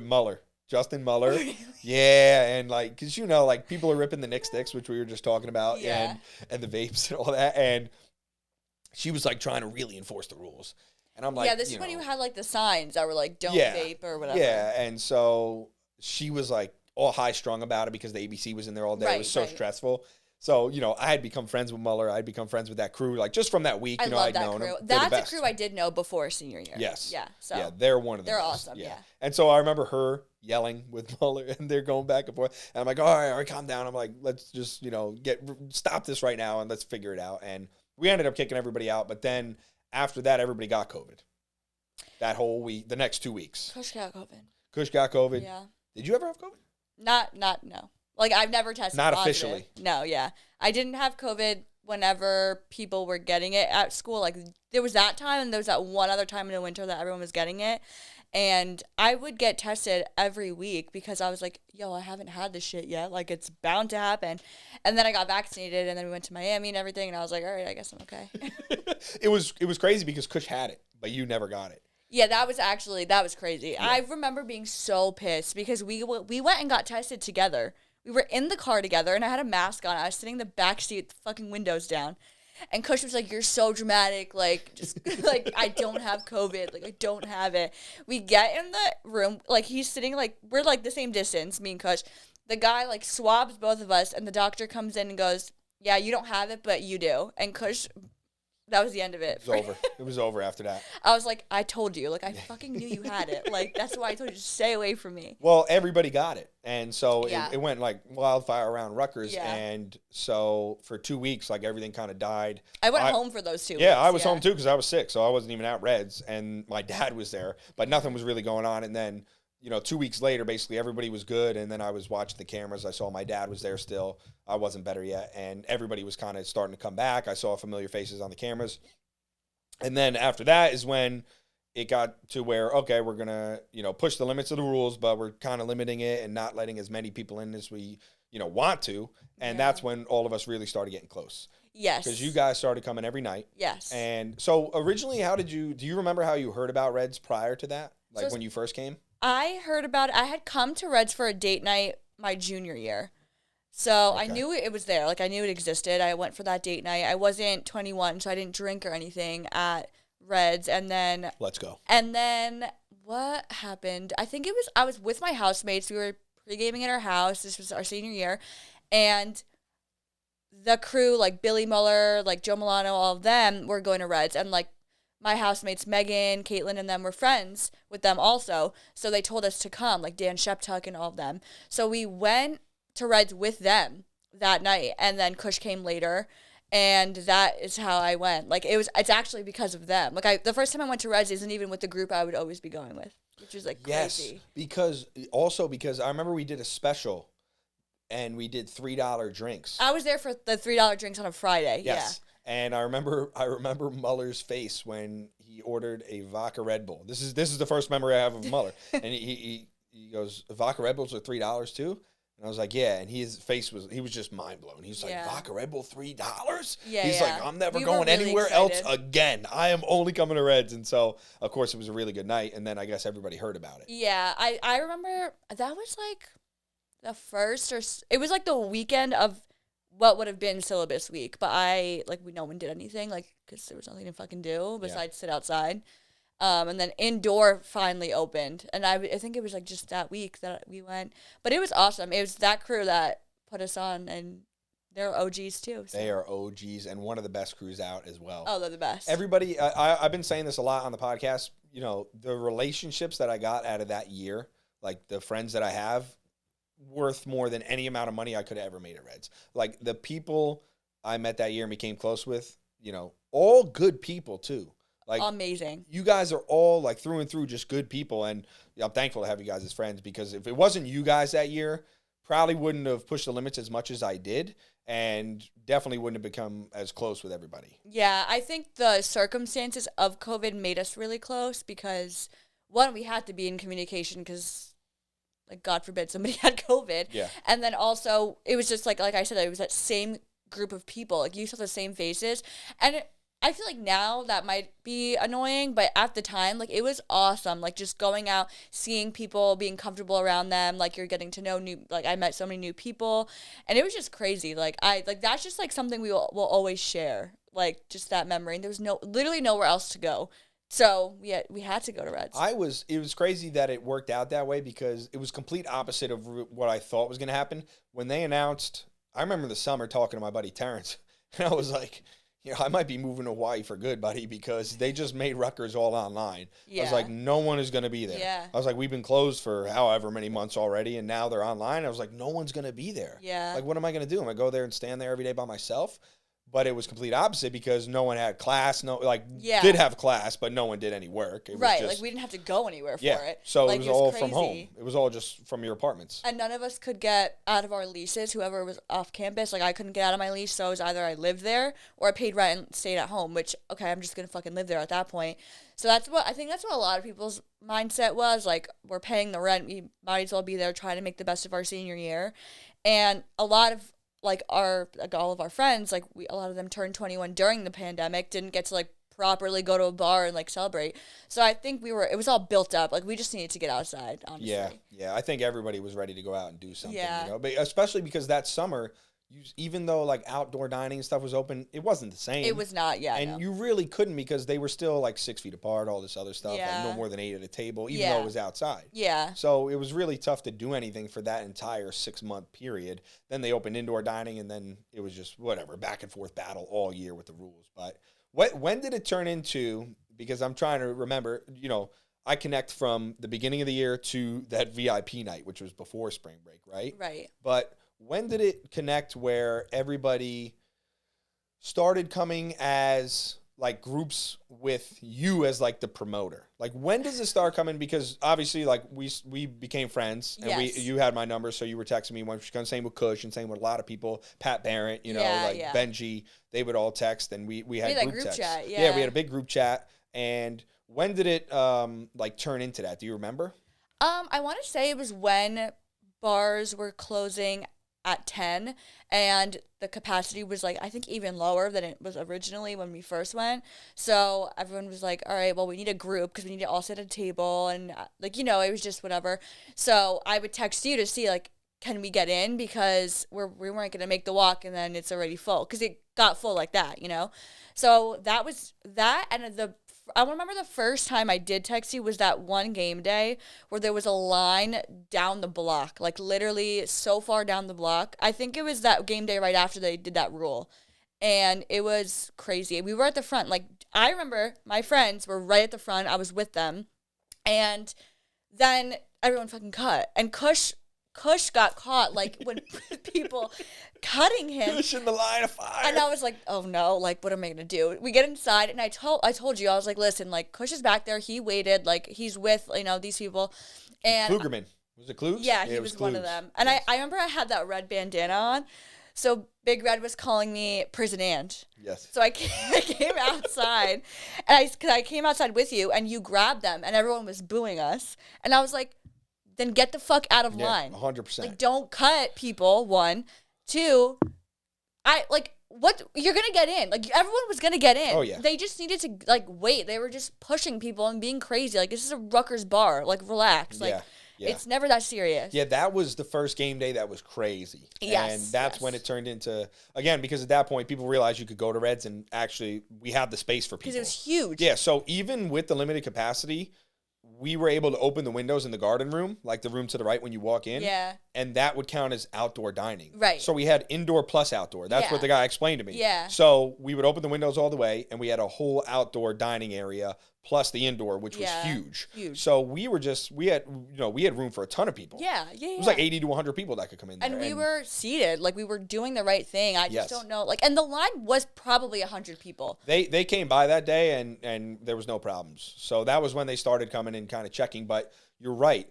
Mueller. Justin Mueller. Really? Yeah, and like, because, you know, like, people are ripping the Nick sticks, which we were just talking about, and the vapes and all that, and she was, like, trying to really enforce the rules. And I'm like, this is when you had, like, the signs that were, like, don't vape or whatever. Yeah, and so she was, like, all high-strung about it because the ABC was in there all day. It was so stressful. So, you know, I had become friends with Mueller. I had become friends with that crew, like, just from that week. I'd known them. That's a crew I did know before senior year. Yes. Yeah. So yeah, they're one of them. They're awesome. Yeah. And so I remember her yelling with Mueller, and they're going back and forth. And I'm like, all right, calm down. I'm like, let's just, you know, stop this right now and let's figure it out. And we ended up kicking everybody out. But then after that, everybody got COVID. That whole week, the next 2 weeks. Kush got COVID. Kush got COVID. Yeah. Did you ever have COVID? No. Like, I've never tested Not positive. Officially. No, yeah. I didn't have COVID whenever people were getting it at school. Like, there was that time, and there was that one other time in the winter that everyone was getting it. And I would get tested every week because I was like, yo, I haven't had this shit yet. Like, it's bound to happen. And then I got vaccinated, and then we went to Miami and everything, and I was like, all right, I guess I'm okay. It was crazy because Kush had it, but you never got it. Yeah, that was crazy. Yeah. I remember being so pissed because we went and got tested together. We were in the car together, and I had a mask on. I was sitting in the back seat with the fucking windows down. And Kush was like, you're so dramatic. Like, just, like, I don't have COVID. Like, I don't have it. We get in the room. Like, he's sitting, like, we're, like, the same distance, me and Kush. The guy, like, swabs both of us, and the doctor comes in and goes, yeah, you don't have it, but you do. And Kush that was the end of it. It was over. It was over after that. I was like, I told you. Like, I fucking knew you had it. Like, that's why I told you to stay away from me. Well, everybody got it. And so Yeah. it went like wildfire around Rutgers. Yeah. And so for 2 weeks, like everything kind of died. I went home for those 2 weeks. Yeah, I was home too because I was sick. So I wasn't even at Reds. And my dad was there. But nothing was really going on. And then, 2 weeks later, basically everybody was good. And then I was watching the cameras. I saw my dad was there still. I wasn't better yet. And everybody was kind of starting to come back. I saw familiar faces on the cameras. And then after that is when it got to where, okay, we're going to, push the limits of the rules, but we're kind of limiting it and not letting as many people in as we, want to. And that's when all of us really started getting close. Yes. Because you guys started coming every night. Yes. And so originally, do you remember how you heard about Reds prior to that? Like when you first came? I heard about it. I had come to Reds for a date night my junior year. So I knew it was there. Like, I knew it existed. I went for that date night. I wasn't 21, so I didn't drink or anything at Reds. And then... Let's go. And then what happened? I think I was with my housemates. We were pre-gaming at our house. This was our senior year. And the crew, like Billy Muller, like Joe Milano, all of them were going to Reds. And, like, my housemates, Megan, Caitlin, and them were friends with them also. So they told us to come, like Dan Sheptuck and all of them. So we went to Reds with them that night, and then Kush came later, and that is how I went. Like, it's actually because of them. Like, the first time I went to Reds isn't even with the group I would always be going with, which is like crazy. Yes, because I remember we did a special, and we did $3 drinks. I was there for the $3 drinks on a Friday. Yes. Yeah. And I remember Muller's face when he ordered a vodka Red Bull. This is the first memory I have of Muller, and he goes, vodka Red Bulls are $3 too. And I was like, yeah. And his face was just mind blown. He's like, vodka Red Bull, $3? Yeah. He's like, I'm never going anywhere else again. I am only coming to Reds. And so, of course, it was a really good night. And then I guess everybody heard about it. Yeah. I remember that was like the first it was like the weekend of what would have been syllabus week. But no one did anything, like, because there was nothing to fucking do besides sit outside. And then indoor finally opened, and I think it was like just that week that we went. But it was awesome. It was that crew that put us on, and they're OGs too. So. They are OGs, and one of the best crews out as well. Oh, they're the best. Everybody, I've been saying this a lot on the podcast. The relationships that I got out of that year, like the friends that I have, worth more than any amount of money I could have ever made at Reds. Like the people I met that year and became close with, all good people too. Like, amazing. You guys are all like through and through just good people, and I'm thankful to have you guys as friends, because if it wasn't you guys that year, probably wouldn't have pushed the limits as much as I did, and definitely wouldn't have become as close with everybody. Yeah, I think the circumstances of COVID made us really close because, one, we had to be in communication because, like, God forbid somebody had COVID. Yeah. And then also, it was just like I said, it was that same group of people. Like, you saw the same faces, and I feel like now that might be annoying, but at the time, like, it was awesome. Like, just going out, seeing people, being comfortable around them. Like, you're getting to know I met so many new people, and it was just crazy. That's just, like, something will always share. Like, just that memory. And there was literally nowhere else to go. So, we had to go to Reds. It was crazy that it worked out that way, because it was complete opposite of what I thought was going to happen. When they announced, I remember in the summer talking to my buddy Terrence, and I was like, I might be moving to Hawaii for good, buddy, because they just made Rutgers all online. Yeah. I was like, no one is going to be there. Yeah. I was like, we've been closed for however many months already, and now they're online. I was like, no one's going to be there. Yeah. Like, what am I going to do? Am I go there and stand there every day by myself? But it was complete opposite, because no one had class. Did have class, but no one did any work. It was just, we didn't have to go anywhere for it. So it was all from home. It was all just from your apartments. And none of us could get out of our leases, whoever was off campus. Like, I couldn't get out of my lease, so it was either I lived there or I paid rent and stayed at home, which, okay, I'm just going to fucking live there at that point. So I think that's what a lot of people's mindset was. Like, we're paying the rent. We might as well be there trying to make the best of our senior year. And a lot of all of our friends, a lot of them turned 21 during the pandemic, didn't get to properly go to a bar and celebrate. So I think it was all built up. We just needed to get outside, honestly. Yeah. I think everybody was ready to go out and do something. Yeah. But especially because that summer, even though outdoor dining and stuff was open, it wasn't the same. It was not, yeah. And you really couldn't, because they were still 6 feet apart, all this other stuff, no more than 8 at a table, even though it was outside. Yeah. So it was really tough to do anything for that entire 6-month period. Then they opened indoor dining, and then it was just whatever, back and forth battle all year with the rules. But when did it turn into, because I'm trying to remember, I connect from the beginning of the year to that VIP night, which was before spring break, right? Right. But when did it connect where everybody started coming as like groups with you as like the promoter? Like, when does it start coming? Because obviously, like, we became friends, and you had my number, so you were texting me when she same with Kush and same with a lot of people, Pat Barrett, Benji, they would all text, and we had group text. Chat, yeah, we had a big group chat. And when did it like turn into that? Do you remember? I want to say it was when bars were closing at 10 and the capacity was like, I think even lower than it was originally when we first went. So everyone was like, all right, well, we need a group because we need to all sit at a table, and like, it was just whatever. So I would text you to see like, can we get in, because we weren't going to make the walk and then it's already full, because it got full like that, So that was that. And I remember the first time I did text you was that one game day where there was a line down the block, like literally so far down the block. I think it was that game day right after they did that rule. And it was crazy. We were at the front. Like, I remember my friends were right at the front. I was with them. And then everyone fucking cut. And Kush got caught, like, when people cutting him. Kush in the line of fire. And I was like, oh no, like, what am I gonna do? We get inside, and I told you, I was like, listen, like, Kush is back there. He waited, like, he's with, these people. And Klugerman. Was it Kluge? Yeah, he was one of them. And yes. I remember I had that red bandana on. So Big Red was calling me Prison Anj. Yes. So I came outside, and I came outside with you, and you grabbed them, and everyone was booing us. And I was like, then get the fuck out of line. 100%. Like, don't cut people, one. Two, what? You're going to get in. Like, everyone was going to get in. Oh, yeah. They just needed to, like, wait. They were just pushing people and being crazy. Like, this is a Rutgers bar. Like, relax. Like, it's never that serious. Yeah, that was the first game day that was crazy. Yes. And that's when it turned into, again, because at that point, people realized you could go to Reds, and actually, we had the space for people. Because it was huge. Yeah, so even with the limited capacity, we were able to open the windows in the garden room, like the room to the right when you walk in. Yeah. And that would count as outdoor dining. Right. So we had indoor plus outdoor. That's what the guy explained to me. Yeah. So we would open the windows all the way, and we had a whole outdoor dining area plus the indoor, which was huge. Huge. So we had room for a ton of people. Yeah. It was like 80 to 100 people that could come in there. And we were seated. Like, we were doing the right thing. I just don't know. Like, and the line was probably 100 people. They came by that day, and there was no problems. So that was when they started coming and kind of checking. But you're right.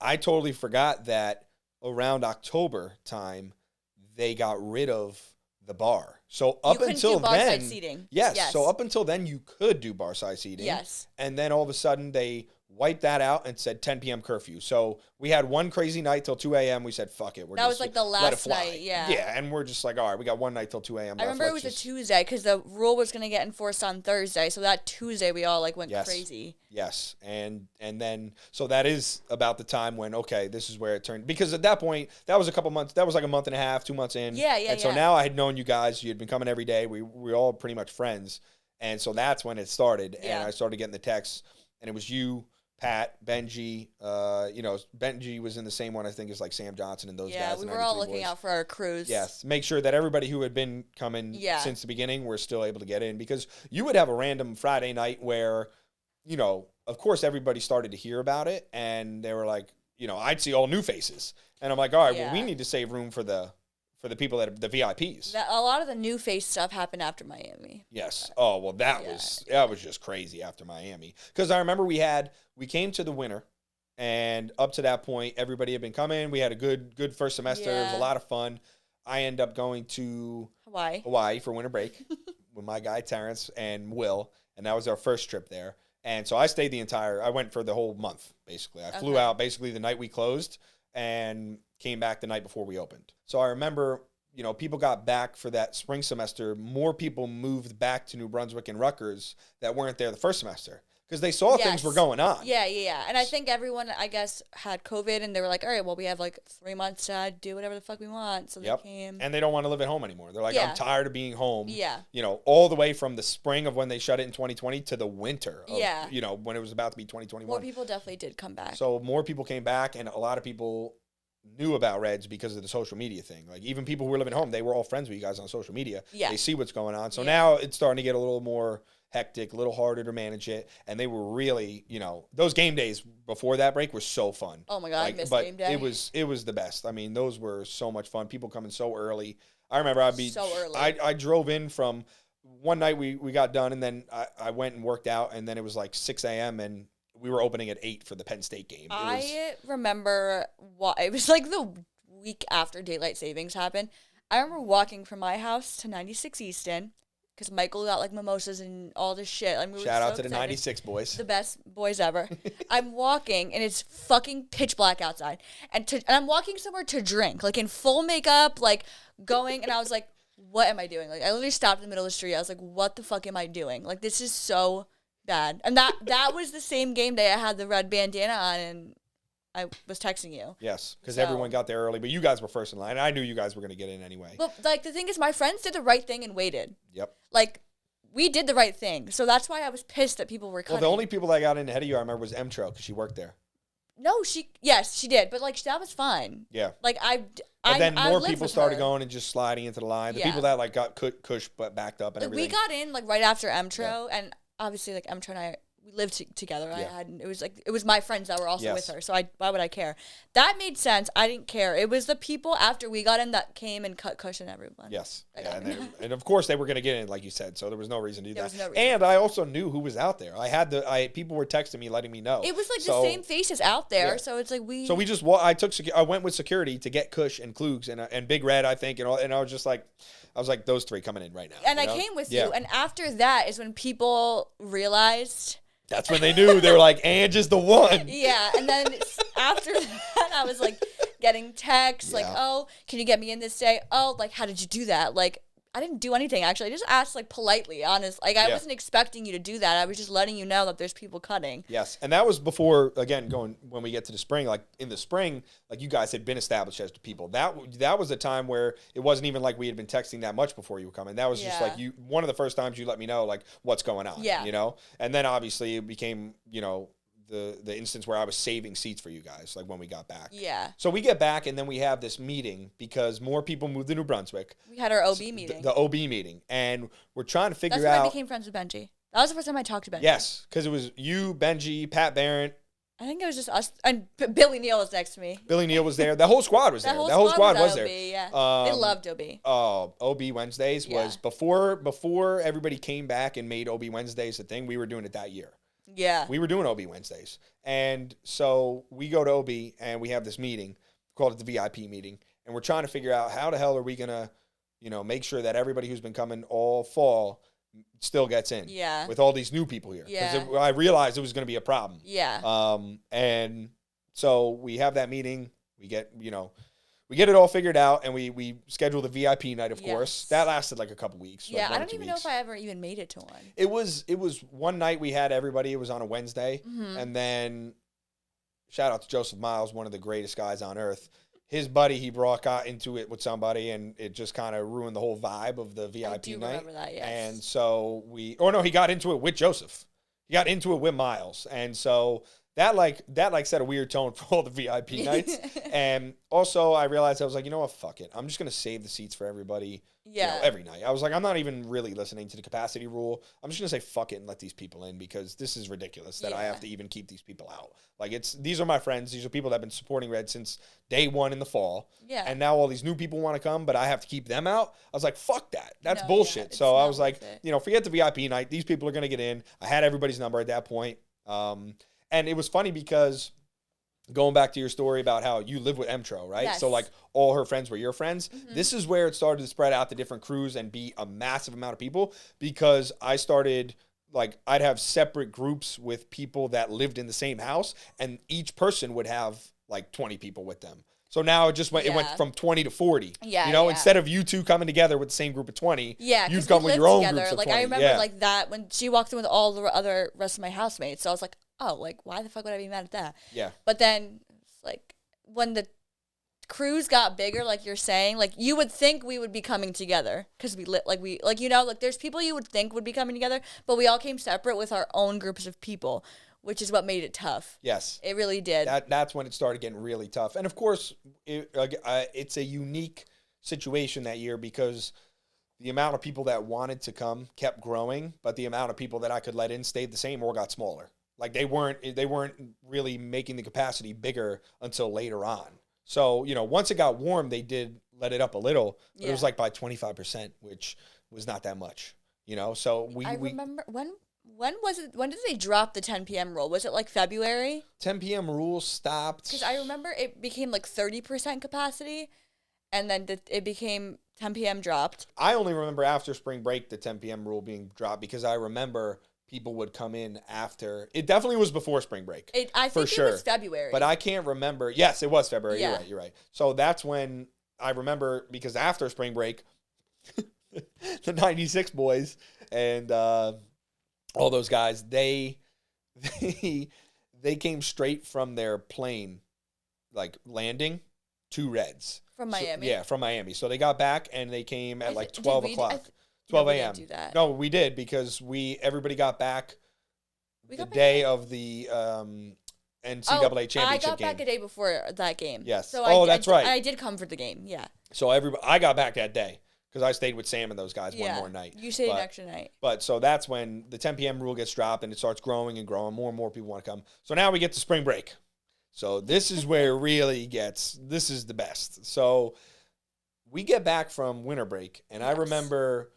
I totally forgot that around October time, they got rid of the bar. So up until then, seating. Yes. So up until then, you could do bar side seating. Yes. And then all of a sudden, they wiped that out and said 10 p.m. curfew. So we had one crazy night till 2 a.m. We said, fuck it. That was like the last night, yeah. Yeah, and we're just like, all right, we got one night till 2 a.m. I remember it was a Tuesday because the rule was going to get enforced on Thursday. So that Tuesday, we all like went crazy. Yes, and then, so that is about the time when, okay, this is where it turned. Because at that point, that was a couple months, that was like a month and a half, 2 months in. Yeah. And so now I had known you guys. You had been coming every day. We were all pretty much friends. And so that's when it started. And I started getting the texts. And it was you, Pat, Benji, Benji was in the same one, I think, as like Sam Johnson and those guys. Yeah, we were all looking out for our crews. Yes, make sure that everybody who had been coming since the beginning were still able to get in, because you would have a random Friday night where, of course, everybody started to hear about it, and they were like, I'd see all new faces. And I'm like, all right, well, we need to save room for the people that are the VIPs. A lot of the new face stuff happened after Miami. Yes. Oh, well, that was just crazy after Miami. Because I remember we came to the winter, and up to that point, everybody had been coming. We had a good first semester. It was a lot of fun. I ended up going to Hawaii for winter break with my guy Terrence and Will, and that was our first trip there. And so I stayed I went for the whole month, basically. I flew out basically the night we closed and came back the night before we opened. So I remember, people got back for that spring semester. More people moved back to New Brunswick and Rutgers that weren't there the first semester because they saw things were going on. Yeah. And I think everyone, I guess, had COVID, and they were like, all right, well, we have like 3 months to do whatever the fuck we want. So they came. And they don't want to live at home anymore. They're like, I'm tired of being home. Yeah. All the way from the spring of when they shut it in 2020 to the winter of, when it was about to be 2021. More people definitely did come back. So more people came back, and a lot of people, knew about Reds because of the social media thing. Like even people who were living at home, they were all friends with you guys on social media. Yeah. They see what's going on. So now it's starting to get a little more hectic, a little harder to manage it. And they were really, those game days before that break were so fun. Oh my God, I missed game day. It was the best. I mean, those were so much fun. People coming so early. I remember so early. I drove in from one night we got done, and then I went and worked out, and then it was like 6 a.m. and we were opening at 8 for the Penn State game. I remember it was like the week after daylight savings happened. I remember walking from my house to 96 Easton because Michael got like mimosas and all this shit. Like, Shout out to the 96 boys. The best boys ever. I'm walking and it's fucking pitch black outside. And I'm walking somewhere to drink, like in full makeup, like going. And I was like, what am I doing? Like I literally stopped in the middle of the street. I was like, what the fuck am I doing? Like this is so bad. And that was the same game day I had the red bandana on and I was texting you. Yes, because everyone got there early, but you guys were first in line. I knew you guys were going to get in anyway. But like the thing is, my friends did the right thing and waited. Yep. Like we did the right thing, so that's why I was pissed that people were cutting. Well, the only people that got in ahead of you, I remember, was Emtro because she worked there. No, she did, but like that was fine. Yeah. Like But then more people started going and just sliding into the line. The Yeah. people that like got cush but backed up and Like, everything. we got in like right after Emtro, and obviously like Emtro and I. We lived together. Yeah. It was my friends that were also Yes. with her. So why would I care? That made sense. I didn't care. It was the people after we got in that came and cut cushion everyone. Yes. Yeah, and of course they were going to get in, like you said. So there was no reason to do There that. was no reason. And I also knew who was out there. People were texting me, letting me know. It was like the same faces out there. Yeah. So it's like So we just I went with security to get Kush and Klugs and Big Red, I think, and I was just like, those three coming in right now. And I came with you. And after that is when people realized. That's when they knew. They were like, Anj is the one. Yeah, and then after that, I was like getting texts like, oh, can you get me in this day? Oh, like, how did you do that? Like, I didn't do anything, actually. I just asked, like, politely, honest. Like, I wasn't expecting you to do that. I was just letting you know that there's people cutting. Yes, and that was before, again, when we get to the spring. Like, in the spring, like, you guys had been established as the people. That was a time where it wasn't even like we had been texting that much before you were coming. That was just, like, one of the first times you let me know, like, what's going on, And then, obviously, it became, the instance where I was saving seats for you guys, like when we got back. Yeah. So we get back and then we have this meeting because more people moved to New Brunswick. We had our OB meeting. The OB meeting. And we're trying to figure out. That's when I became friends with Benji. That was the first time I talked to Benji. Yes, because it was you, Benji, Pat Barrett. I think it was just us. And Billy Neal was next to me. Billy Neal was there. The whole squad was there. The whole squad was there. Yeah. They loved OB. Oh, OB Wednesdays was before everybody came back and made OB Wednesdays a thing. We were doing it that year. Yeah. We were doing OB Wednesdays. And so we go to OB and we have this meeting, called it the VIP meeting. And we're trying to figure out how the hell are we going to, make sure that everybody who's been coming all fall still gets in. Yeah. With all these new people here. Yeah. Because I realized it was going to be a problem. Yeah. And so we have that meeting. We get it all figured out, and we schedule the VIP night, of course. That lasted like a couple weeks. Yeah, like I don't even know if I ever even made it to one. It was one night we had everybody. It was on a Wednesday, Mm-hmm. and then shout out to Joseph Miles, one of the greatest guys on earth. His buddy he got into it with somebody, and it just kind of ruined the whole vibe of the VIP I do night. remember that, yes. And so he got into it with Joseph. He got into it with Miles, and so. That set a weird tone for all the VIP nights. And also I realized I was like, you know what, fuck it. I'm just going to save the seats for everybody every night. I was like, I'm not even really listening to the capacity rule. I'm just going to say fuck it and let these people in because this is ridiculous that I have to even keep these people out. Like these are my friends. These are people that have been supporting Red since day one in the fall. Yeah. And now all these new people want to come, but I have to keep them out. I was like, fuck that. That's bullshit. So I was like, forget the VIP night. These people are going to get in. I had everybody's number at that point. And it was funny because going back to your story about how you live with Emtro, right? Yes. So like all her friends were your friends. Mm-hmm. This is where it started to spread out to different crews and be a massive amount of people because I started like I'd have separate groups with people that lived in the same house and each person would have like 20 people with them. So now it went from 20 to 40. Yeah. Instead of you two coming together with the same group of 20, yeah, you'd come with your own together. groups of like 20. I remember like that when she walked in with all the other rest of my housemates. So I was like, oh, like why the fuck would I be mad at that? Yeah. But then it's like when the crews got bigger, like you're saying, like you would think we would be coming together because there's people you would think would be coming together, but we all came separate with our own groups of people, which is what made it tough. Yes. It really did. That's when it started getting really tough. And of course, it's a unique situation that year because the amount of people that wanted to come kept growing, but the amount of people that I could let in stayed the same or got smaller. Like they weren't really making the capacity bigger until later on. So, once it got warm, they did let it up a little, but it was like by 25%, which was not that much, So I remember when was it? When did they drop the 10 p.m. rule? Was it like February? 10 p.m. rule stopped. Because I remember it became like 30% capacity, and then it became 10 p.m. dropped. I only remember after spring break the 10 p.m. rule being dropped because I remember people would come in after. It definitely was before spring break. I think it was February. But I can't remember. Yes, it was February. Yeah. You're right. So that's when I remember, because after spring break, the 96 boys and all those guys, they came straight from their plane, like landing, to Reds. From Miami? Yeah, from Miami. So they got back and they came at like 12 o'clock. 12 a.m. do that. No, we did because everybody got back the day of the NCAA championship game. I got back a day before that game. Yes. So that's right. I did come for the game. Yeah. So I got back that day because I stayed with Sam and those guys one more night. You stayed an extra night. But so that's when the 10 p.m. rule gets dropped and it starts growing and growing. More and more people want to come. So now we get to spring break. So this is where it really this is the best. So we get back from winter break and I remember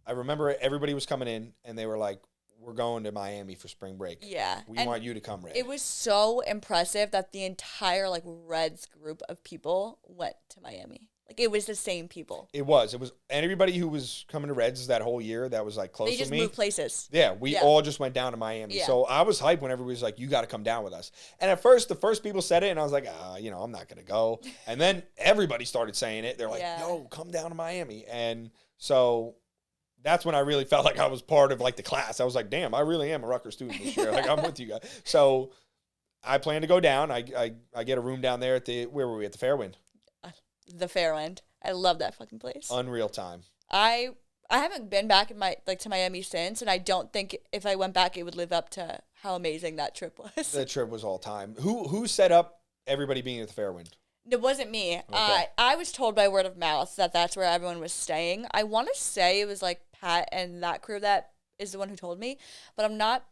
everybody was coming in and they were like, we're going to Miami for spring break. Yeah. We want you to come, Red. It was so impressive that the entire Reds group of people went to Miami. Like it was the same people. It was. And everybody who was coming to Reds that whole year that was like close to me. They just moved places. Yeah, we all just went down to Miami. Yeah. So I was hyped when everybody was like, you got to come down with us. And at first, the first people said it, and I was like, I'm not going to go. And then everybody started saying it. They're like, yo, come down to Miami. And so that's when I really felt like I was part of the class. I was like, damn, I really am a Rutgers student this year. I'm with you guys. So I plan to go down. I get a room down there where were we? At the Fairwind. The Fairwind. I love that fucking place. Unreal time. I haven't been back to Miami since, and I don't think if I went back it would live up to how amazing that trip was. That trip was all time. Who set up everybody being at the Fairwind? It wasn't me. Okay. I was told by word of mouth that that's where everyone was staying. I want to say it was Pat and that crew that is the one who told me, but I'm not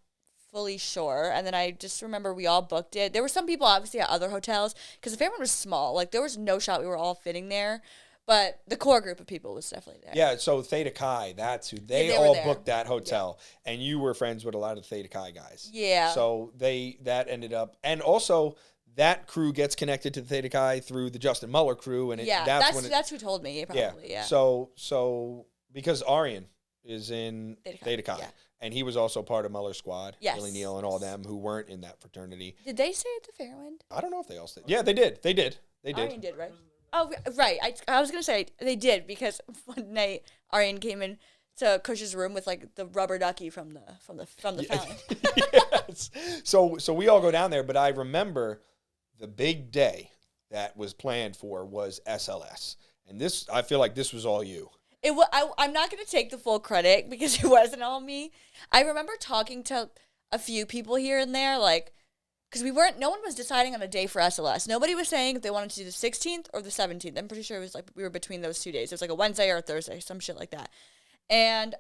fully sure. And then I just remember we all booked it. There were some people obviously at other hotels because the Fairwind was small. There was no shot we were all fitting there, but the core group of people was definitely there. Yeah, so Theta Chi, that's who they all booked that hotel, and you were friends with a lot of the Theta Chi guys. Yeah. So that ended up, and also that crew gets connected to the Theta Chi through the Justin Muller crew, and that's who told me probably. Yeah. So because Arian is in Theta Chi. Yeah. And he was also part of Muller's squad, yes. Billy Neal and all them who weren't in that fraternity. Did they stay at the Fairwind? I don't know if they all stayed. Yeah, they did. Arian did, right? Oh, right. I was going to say they did because one night Arian came in to Cush's room with the rubber ducky from the fountain. Yes. So we all go down there, but I remember the big day that was planned for was SLS. And I feel like this was all you. I'm not going to take the full credit because it wasn't all me. I remember talking to a few people here and there, because no one was deciding on a day for SLS. Nobody was saying if they wanted to do the 16th or the 17th. I'm pretty sure it was we were between those 2 days. It was a Wednesday or a Thursday, some shit like that. And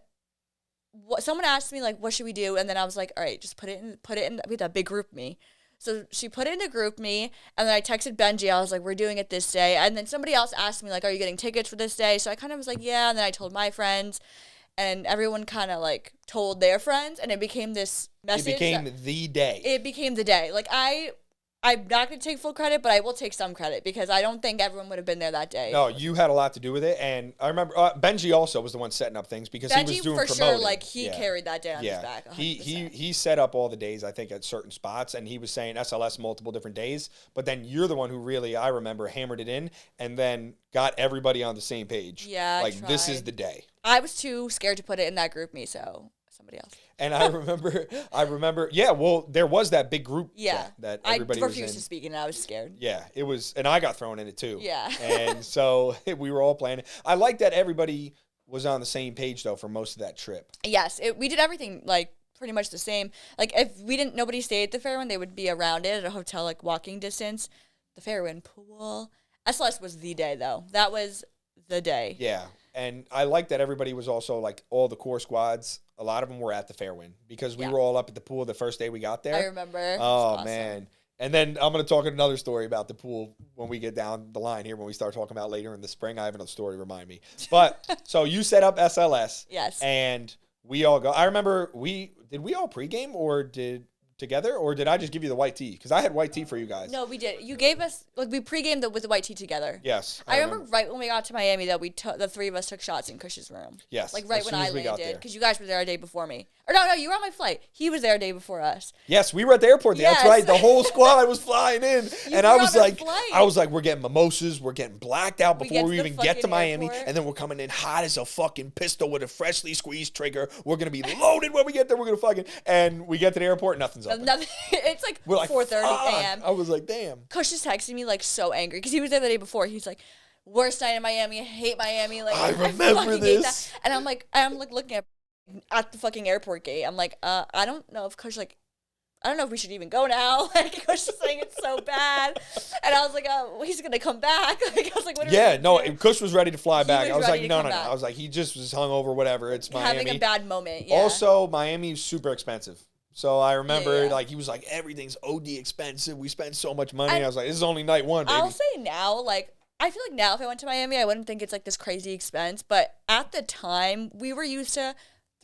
someone asked me, what should we do? And then I was like, all right, just put it in, we had that big group me. So she put it in a group me, and then I texted Benji. I was like, we're doing it this day. And then somebody else asked me, are you getting tickets for this day? So I kind of was like, yeah. And then I told my friends, and everyone kind of told their friends, and it became this message. It became the day. It became the day. I'm not going to take full credit, but I will take some credit because I don't think everyone would have been there that day. No, you had a lot to do with it. And I remember Benji also was the one setting up things because he was doing for promoting. sure, he carried that day on his back. 100%. He set up all the days, I think, at certain spots, and he was saying SLS multiple different days. But then you're the one who really, I remember, hammered it in and then got everybody on the same page. Yeah, this is the day. I was too scared to put it in that group me, so nobody else. And I remember, yeah, well, there was that big group that everybody was in. I refused to speak and I was scared. Yeah, it was, and I got thrown in it too. Yeah. And so we were all playing. I like that everybody was on the same page though for most of that trip. Yes, we did everything like pretty much the same. Like if nobody stayed at the Fairwind, they would be around it at a hotel like walking distance. The Fairwind pool. SLS was the day though. That was the day. Yeah. And I like that everybody was also like all the core squads. A lot of them were at the Fairwind because we were all up at the pool the first day we got there. I remember. Oh, awesome. Man. And then I'm going to talk another story about the pool when we get down the line here, when we start talking about later in the spring. I have another story to remind me. But so you set up SLS. Yes. And we all go. I remember did we all pregame or together, or did I just give you the white tea? Because I had white tea for you guys. No, we did. You gave us, like, we pre-gamed with the white tea together. Yes. I remember right when we got to Miami that the three of us took shots in Cush's room. Yes. Like, right when I landed. Because you guys were there a day before me. Or no, you were on my flight. He was there a day before us. Yes, we were at the airport. Yes. That's right. The whole squad was flying in. And I was like, we're getting mimosas. We're getting blacked out before we even get to Miami. Airport. And then we're coming in hot as a fucking pistol with a freshly squeezed trigger. We're going to be loaded when we get there. We're going to fucking, and we get to the airport, nothing's open. It's like 4:30 a.m. I was like, damn. Kush is texting me like so angry because he was there the day before. He's like, worst night in Miami. I hate Miami. Like I remember this. And I'm like looking at the fucking airport gate. I'm like, I don't know if Kush I don't know if we should even go now. Like Kush is saying it's so bad, and I was like, oh, he's gonna come back. Like I was like, what? Kush was ready to fly back. I was like, no. I was like, he just was hungover, whatever. It's Miami. Having a bad moment. Yeah. Also, Miami's super expensive. So I remember, like, he was like, everything's OD expensive. We spend so much money. I was like, this is only night one, baby. I'll say now, like, I feel like now if I went to Miami, I wouldn't think it's, like, this crazy expense. But at the time, we were used to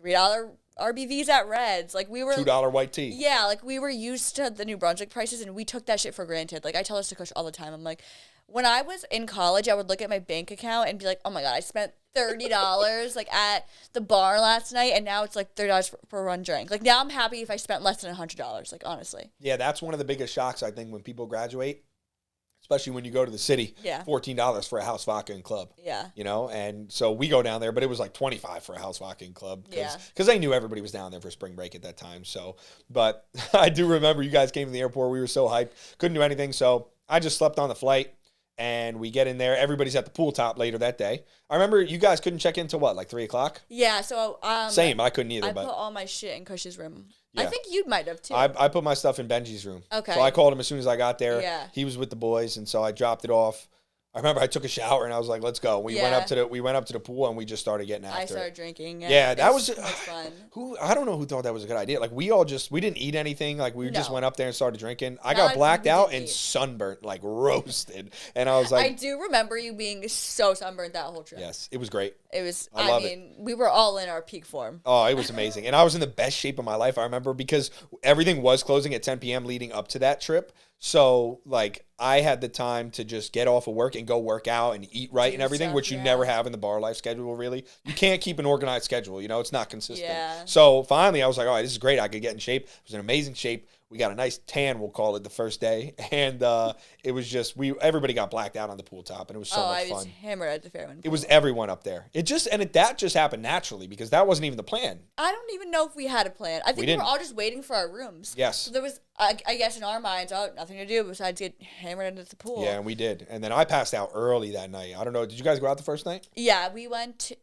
$3 RBVs at Reds. Like, we were... $2 white tea. Yeah, like, we were used to the New Brunswick prices, and we took that shit for granted. Like, I tell this to Kush all the time. I'm like, when I was in college, I would look at my bank account and be like, oh, my God, I spent $30 like at the bar last night, and now it's like $30 for one drink. Like now I'm happy if I spent less than $100, like honestly. Yeah, that's one of the biggest shocks I think when people graduate, especially when you go to the city. Yeah. $14 for a house vodka and club. Yeah. You know, and so we go down there, but it was like $25 for a house vodka and club because yeah. They knew everybody was down there for spring break at that time. So, but I do remember you guys came to the airport. We were so hyped, couldn't do anything. So I just slept on the flight. And we get in there. Everybody's at the pool top later that day. I remember you guys couldn't check in until what, like 3 o'clock? Yeah, so... Same, I couldn't either. I put all my shit in Kush's room. Yeah. I think you might have, too. I put my stuff in Benji's room. Okay. So I called him as soon as I got there. Yeah. He was with the boys, and so I dropped it off. I remember I took a shower, and I was like, let's go. We went up to the pool, and we just started getting after it. I started drinking. Yeah, that was so much fun. I don't know who thought that was a good idea. Like, we didn't eat anything. Like, we just went up there and started drinking. I got blacked out and sunburnt, like roasted. And I was like... I do remember you being so sunburnt that whole trip. Yes, it was great. It was, I mean, we were all in our peak form. Oh, it was amazing. And I was in the best shape of my life, I remember, because everything was closing at 10 p.m. leading up to that trip. So, like, I had the time to just get off of work and go work out and eat right and everything, which you never have in the bar life schedule, really. You can't keep an organized schedule, you know? It's not consistent. Yeah. So, finally, I was like, all right, this is great. I could get in shape. It was in amazing shape. We got a nice tan, we'll call it, the first day. And it was just, everybody got blacked out on the pool top, and it was so much fun. I was hammered at the Fairwind pool. It was everyone up there. That just happened naturally because that wasn't even the plan. I don't even know if we had a plan. I think we were all just waiting for our rooms. Yes. So there was, I guess in our minds, nothing to do besides get hammered into the pool. Yeah, and we did. And then I passed out early that night. I don't know. Did you guys go out the first night? Yeah, we went to...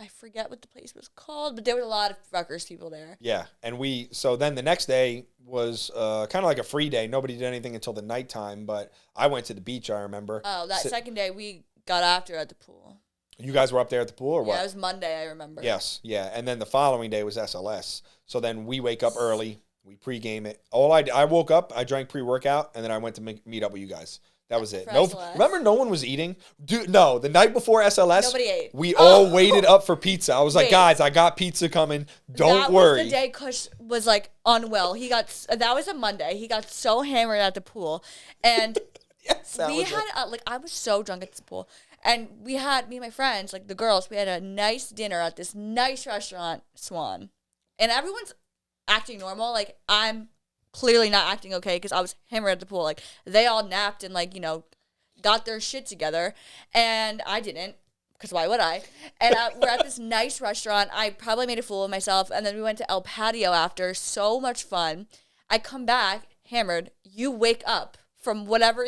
I forget what the place was called, but there were a lot of Rutgers people there. Yeah, and so then the next day was kind of like a free day. Nobody did anything until the nighttime, but I went to the beach, I remember. Oh, that second day we got after at the pool. You guys were up there at the pool or what? Yeah, it was Monday, I remember. Yes, yeah, and then the following day was SLS. So then we wake up early, we pregame it. I woke up, I drank pre-workout, and then I went to meet up with you guys. That was it. Remember, no one was eating. Dude, no, the night before SLS, nobody ate. We all waited up for pizza. I was like, guys, I got pizza coming. Don't worry. That was the day Kush was like unwell. That was a Monday. He got so hammered at the pool, and yes, I was so drunk at the pool, and me and my friends, like the girls, we had a nice dinner at this nice restaurant, Swan, and everyone's acting normal. Like I'm clearly not acting okay because I was hammered at the pool. Like they all napped and got their shit together, and I didn't. because why would I? And we're at this nice restaurant. I probably made a fool of myself. And then we went to El Patio after. So much fun. I come back hammered. You wake up from whatever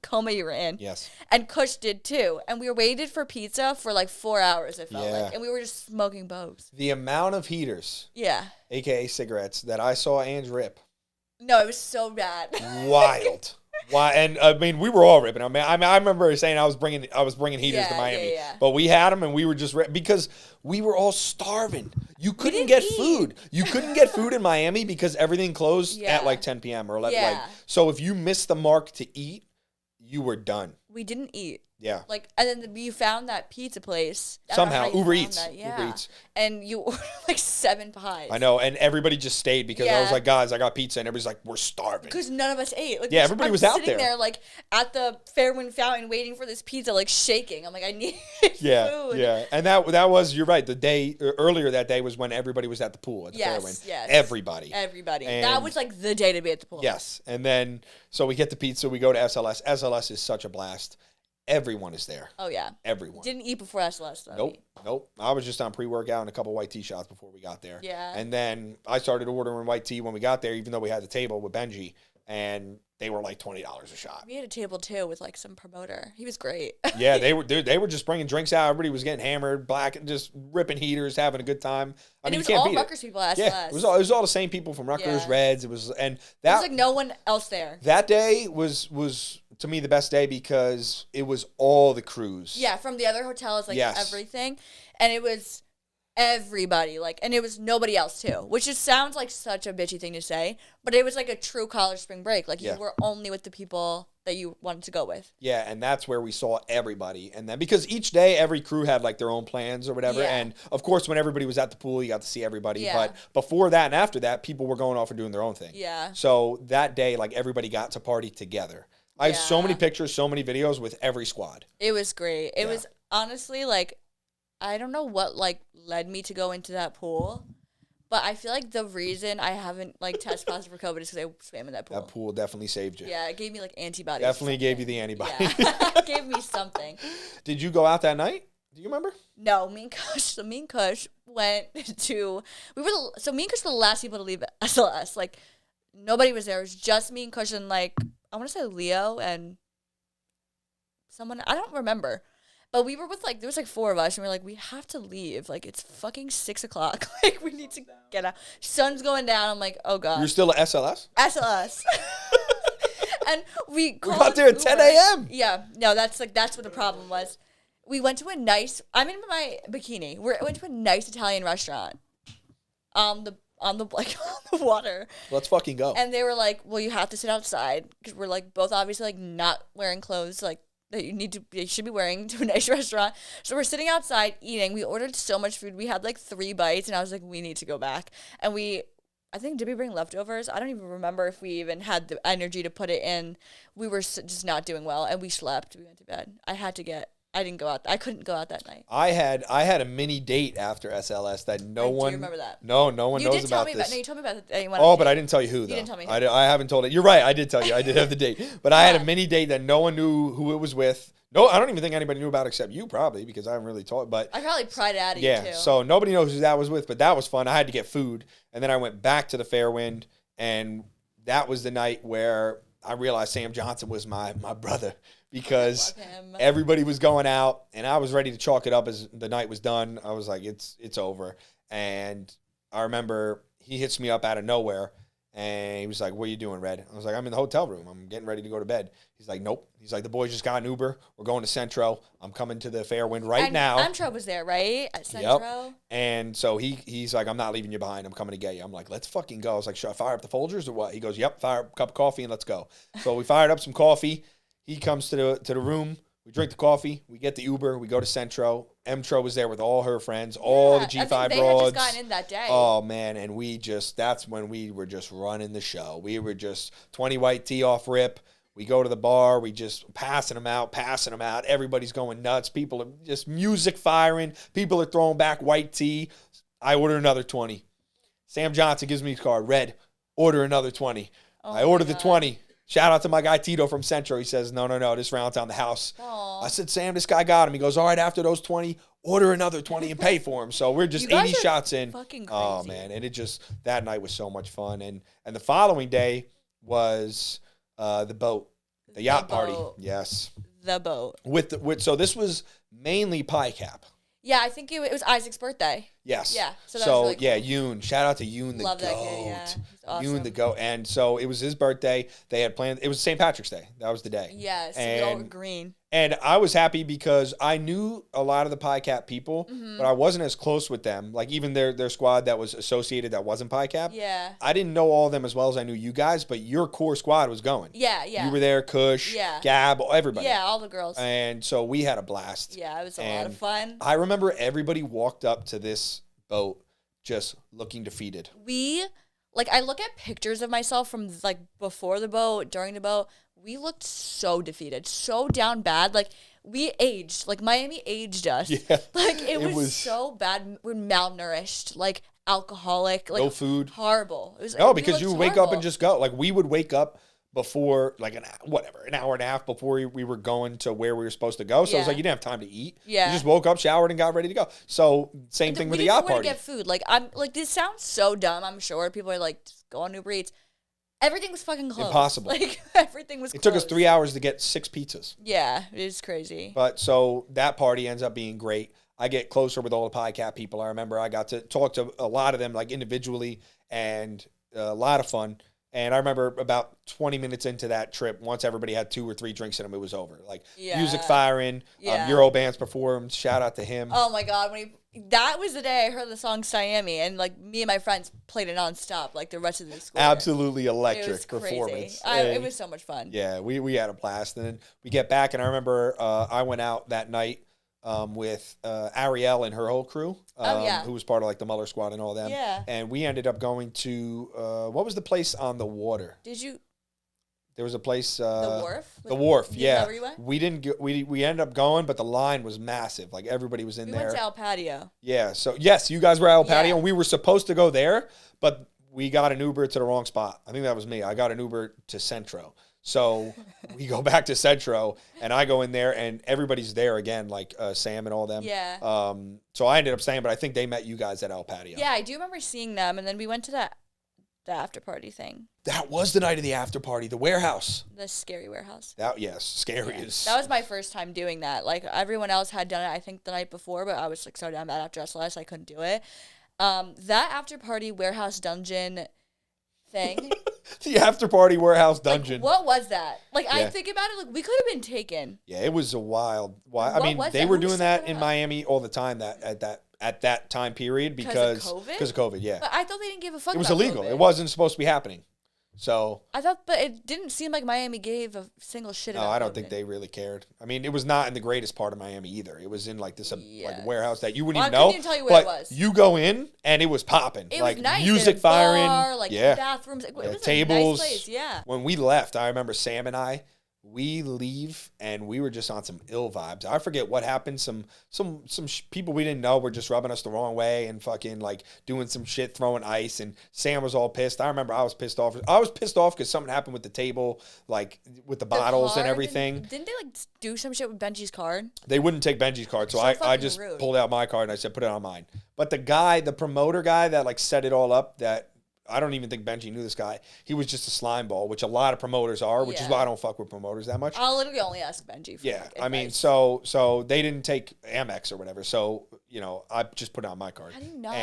coma you were in. Yes. And Kush did too. And we waited for pizza for like 4 hours, it felt Yeah. like. And we were just smoking bogues. The amount of heaters, Yeah. aka cigarettes, that I saw Ange rip. No, it was so bad. Wild. Why? And I mean, we were all ripping. I remember saying I was bringing heaters to Miami, but we had them and we were just because we were all starving. You couldn't get food. You couldn't get food in Miami because everything closed at like 10 p.m. or 11. Yeah. So if you missed the mark to eat, you were done. We didn't eat. Yeah. Like, and then you found that pizza place. Somehow. Uber Eats. Yeah. Uber Eats. And you ordered like 7 pies. I know. And everybody just stayed because I was like, guys, I got pizza. And everybody's like, we're starving. Because none of us ate. Like, yeah, everybody was out there. sitting there like at the Fairwind Fountain waiting for this pizza, like shaking. I'm like, I need food. Yeah. And that was, you're right. The day earlier that day was when everybody was at the pool at the Fairwind. Yes. Everybody. And that was like the day to be at the pool. Yes. And then, so we get the pizza. We go to SLS. SLS is such a blast. Everyone is there. Oh, yeah. Everyone. Didn't eat before SLS, though. Nope. I was just on pre-workout and a couple white tea shots before we got there. Yeah. And then I started ordering white tea when we got there, even though we had the table with Benji, and they were like $20 a shot. We had a table, too, with like some promoter. He was great. Yeah, they were just bringing drinks out. Everybody was getting hammered, black, and just ripping heaters, having a good time. And it was all Rutgers people at SLS. Yeah, it was all the same people from Rutgers, Reds. It was like no one else there. That day was to me the best day because it was all the crews. Yeah, from the other hotels, like everything. And it was everybody, like, and it was nobody else too, which just sounds like such a bitchy thing to say, but it was like a true college spring break. Like you were only with the people that you wanted to go with. Yeah, and that's where we saw everybody. And then because each day every crew had like their own plans or whatever. Yeah. And of course when everybody was at the pool, you got to see everybody. Yeah. But before that and after that, people were going off and doing their own thing. Yeah. So that day, like everybody got to party together. I have so many pictures, so many videos with every squad. It was great. It was honestly like, I don't know what like led me to go into that pool, but I feel like the reason I haven't like tested positive for COVID is because I swam in that pool. That pool definitely saved you. Yeah, it gave me like antibodies. Definitely gave you the antibodies. Yeah. It gave me something. Did you go out that night? Do you remember? No, me and Kush went to. Me and Kush were the last people to leave SLS. Like nobody was there. It was just me and Kush and like I want to say Leo and someone. I don't remember. But we were with, like, there was, like, 4 of us, and we were like, we have to leave. Like, it's fucking 6 o'clock. Like, we need to get out. Sun's going down. I'm like, oh, God. You're still at SLS? SLS. And we got there at 10 a.m. Yeah. No, that's what the problem was. We went to a nice, I'm in my bikini. We went to a nice Italian restaurant on the water. Let's fucking go. And they were like, well, you have to sit outside, because we're, like, both obviously, like, not wearing clothes, like, that you should be wearing to a nice restaurant. So we're sitting outside eating. We ordered so much food. We had like 3 bites, and I was like, we need to go back. And I think, did we bring leftovers? I don't even remember if we even had the energy to put it in. We were just not doing well, and we slept. We went to bed. I didn't go out. I couldn't go out that night. I had a mini date after SLS that no one. Do you remember that? No one knows about this. No, you told me about it. But I didn't tell you who, though. You didn't tell me who. I haven't told it. You're right. I did tell you. I did have the date. But I had a mini date that no one knew who it was with. No, I don't even think anybody knew about it except you, probably, because I haven't really told. But I probably pried it out of you, too. Yeah, so nobody knows who that was with, but that was fun. I had to get food, and then I went back to the Fairwind, and that was the night where I realized Sam Johnson was my brother, because everybody was going out, and I was ready to chalk it up as the night was done. I was like, it's over. And I remember he hits me up out of nowhere, and he was like, what are you doing, Red? I was like, I'm in the hotel room. I'm getting ready to go to bed. He's like, nope. He's like, the boys just got an Uber. We're going to Centro. I'm coming to the Fairwind now. Centro was there, right? At Centro? Yep. And so he's like, I'm not leaving you behind. I'm coming to get you. I'm like, let's fucking go. I was like, should I fire up the Folgers or what? He goes, yep, fire up a cup of coffee and let's go. So we fired up some coffee. He comes to the room. We drink the coffee. We get the Uber. We go to Centro. Emtro was there with all her friends, all the G5 broads. They had just gotten in that day. Oh, man. And that's when we were just running the show. We were just 20 white tea off rip. We go to the bar. We just passing them out. Everybody's going nuts. People are just music firing. People are throwing back white tea. I order another 20. Sam Johnson gives me his card. Red, order another 20. I order the 20. Shout out to my guy Tito from Centro. He says, no, this round's on the house. Aww. I said, Sam, this guy got him. He goes, all right, after those 20, order another 20 and pay for him. So we're just 80 shots in. Fucking crazy. Oh, man. And that night was so much fun. And the following day was the boat, the yacht party. Yes. The boat. So this was mainly pie cap. Yeah, I think it was Isaac's birthday. Yes. Yeah. So that was really cool. Yeah, Yoon. Shout out to Yoon the Love goat. that kid, yeah. He's awesome. Yoon the goat. And so it was his birthday. They had planned. It was St. Patrick's Day. That was the day. Yes. We all were green. And I was happy because I knew a lot of the pie cap people, but I wasn't as close with them. Like even their squad that was associated that wasn't pie cap. Yeah. I didn't know all of them as well as I knew you guys, but your core squad was going. Yeah. You were there, Kush, Gab, everybody. Yeah, all the girls. And so we had a blast. Yeah, it was a lot of fun. I remember everybody walked up to this boat just looking defeated. I look at pictures of myself from like before the boat, during the boat. We looked so defeated, so down bad. Like we aged, like Miami aged us. Yeah, like it was so bad. We're malnourished, like alcoholic, like no food, horrible. It was because you would wake up and just go. Like we would wake up before like an hour and a half before we were going to where we were supposed to go. So it was like you didn't have time to eat. Yeah. You just woke up, showered, and got ready to go. So same thing with the yacht party. We didn't get food. Like I'm like this sounds so dumb. I'm sure people are like just go on Uber Eats. Everything was fucking closed. Impossible. Like everything was. It took us 3 hours to get 6 pizzas. Yeah, it is crazy. But so that party ends up being great. I get closer with all the pie cap people. I remember I got to talk to a lot of them like individually and a lot of fun. And I remember about 20 minutes into that trip, once everybody had 2 or 3 drinks in them, it was over. Like music firing, Eurobands performed. Shout out to him. Oh my God, that was the day I heard the song Siami, and like me and my friends played it nonstop, like the rest of the school. Absolutely electric it was performance. It was so much fun. Yeah, we had a blast, and then we get back, and I remember I went out that night with Ariel and her whole crew, who was part of like the Muller squad and all them. Yeah. And we ended up going to what was the place on the water? There was a place. The Wharf. The Wharf. Yeah. Where you went? We didn't. We ended up going, but the line was massive. Like everybody was in there. We went to El Patio. Yeah. So yes, you guys were at El Patio, and we were supposed to go there, but we got an Uber to the wrong spot. I think that was me. I got an Uber to Centro. So we go back to Centro, and I go in there, and everybody's there again, like Sam and all them. Yeah. So I ended up staying, but I think they met you guys at El Patio. Yeah, I do remember seeing them, and then we went to the after party thing. That was the night of the after party, the warehouse. The scary warehouse. Scary is. That was my first time doing that. Like everyone else had done it, I think the night before, but I was like so down bad after SLS, I couldn't do it. That after party warehouse dungeon thing. The after party warehouse dungeon. Like, what was that? Like I think about it, like we could have been taken. Yeah, it was a wild. I mean, they were doing that in Miami all the time. At that time period because of COVID. Yeah. But I thought they didn't give a fuck. It was about illegal. COVID. It wasn't supposed to be happening. So I thought, but it didn't seem like Miami gave a single shit about. No, I don't COVID. think they really cared. I mean, it was not in the greatest part of Miami either. It was in like this like warehouse that you wouldn't even know. I couldn't even tell you where it was. You go in and it was popping. It like was nice. music Bar, firing, like bathrooms, it was tables. A nice place. Yeah. When we left, I remember Sam and we leave and we were just on some ill vibes. I forget what happened. Some people we didn't know were just rubbing us the wrong way and fucking like doing some shit, throwing ice. And Sam was all pissed. I remember I was pissed off. I was pissed off because something happened with the table, like with the bottles and everything. Didn't they like do some shit with Benji's card? They wouldn't take Benji's card, so I just pulled out my card and I said, put it on mine. But the promoter guy that like set it all up, that I don't even think Benji knew this guy. He was just a slime ball, which a lot of promoters are, which is why I don't fuck with promoters that much. I'll literally only ask Benji for I mean, so they didn't take Amex or whatever. So, I just put it on my card. How do you not?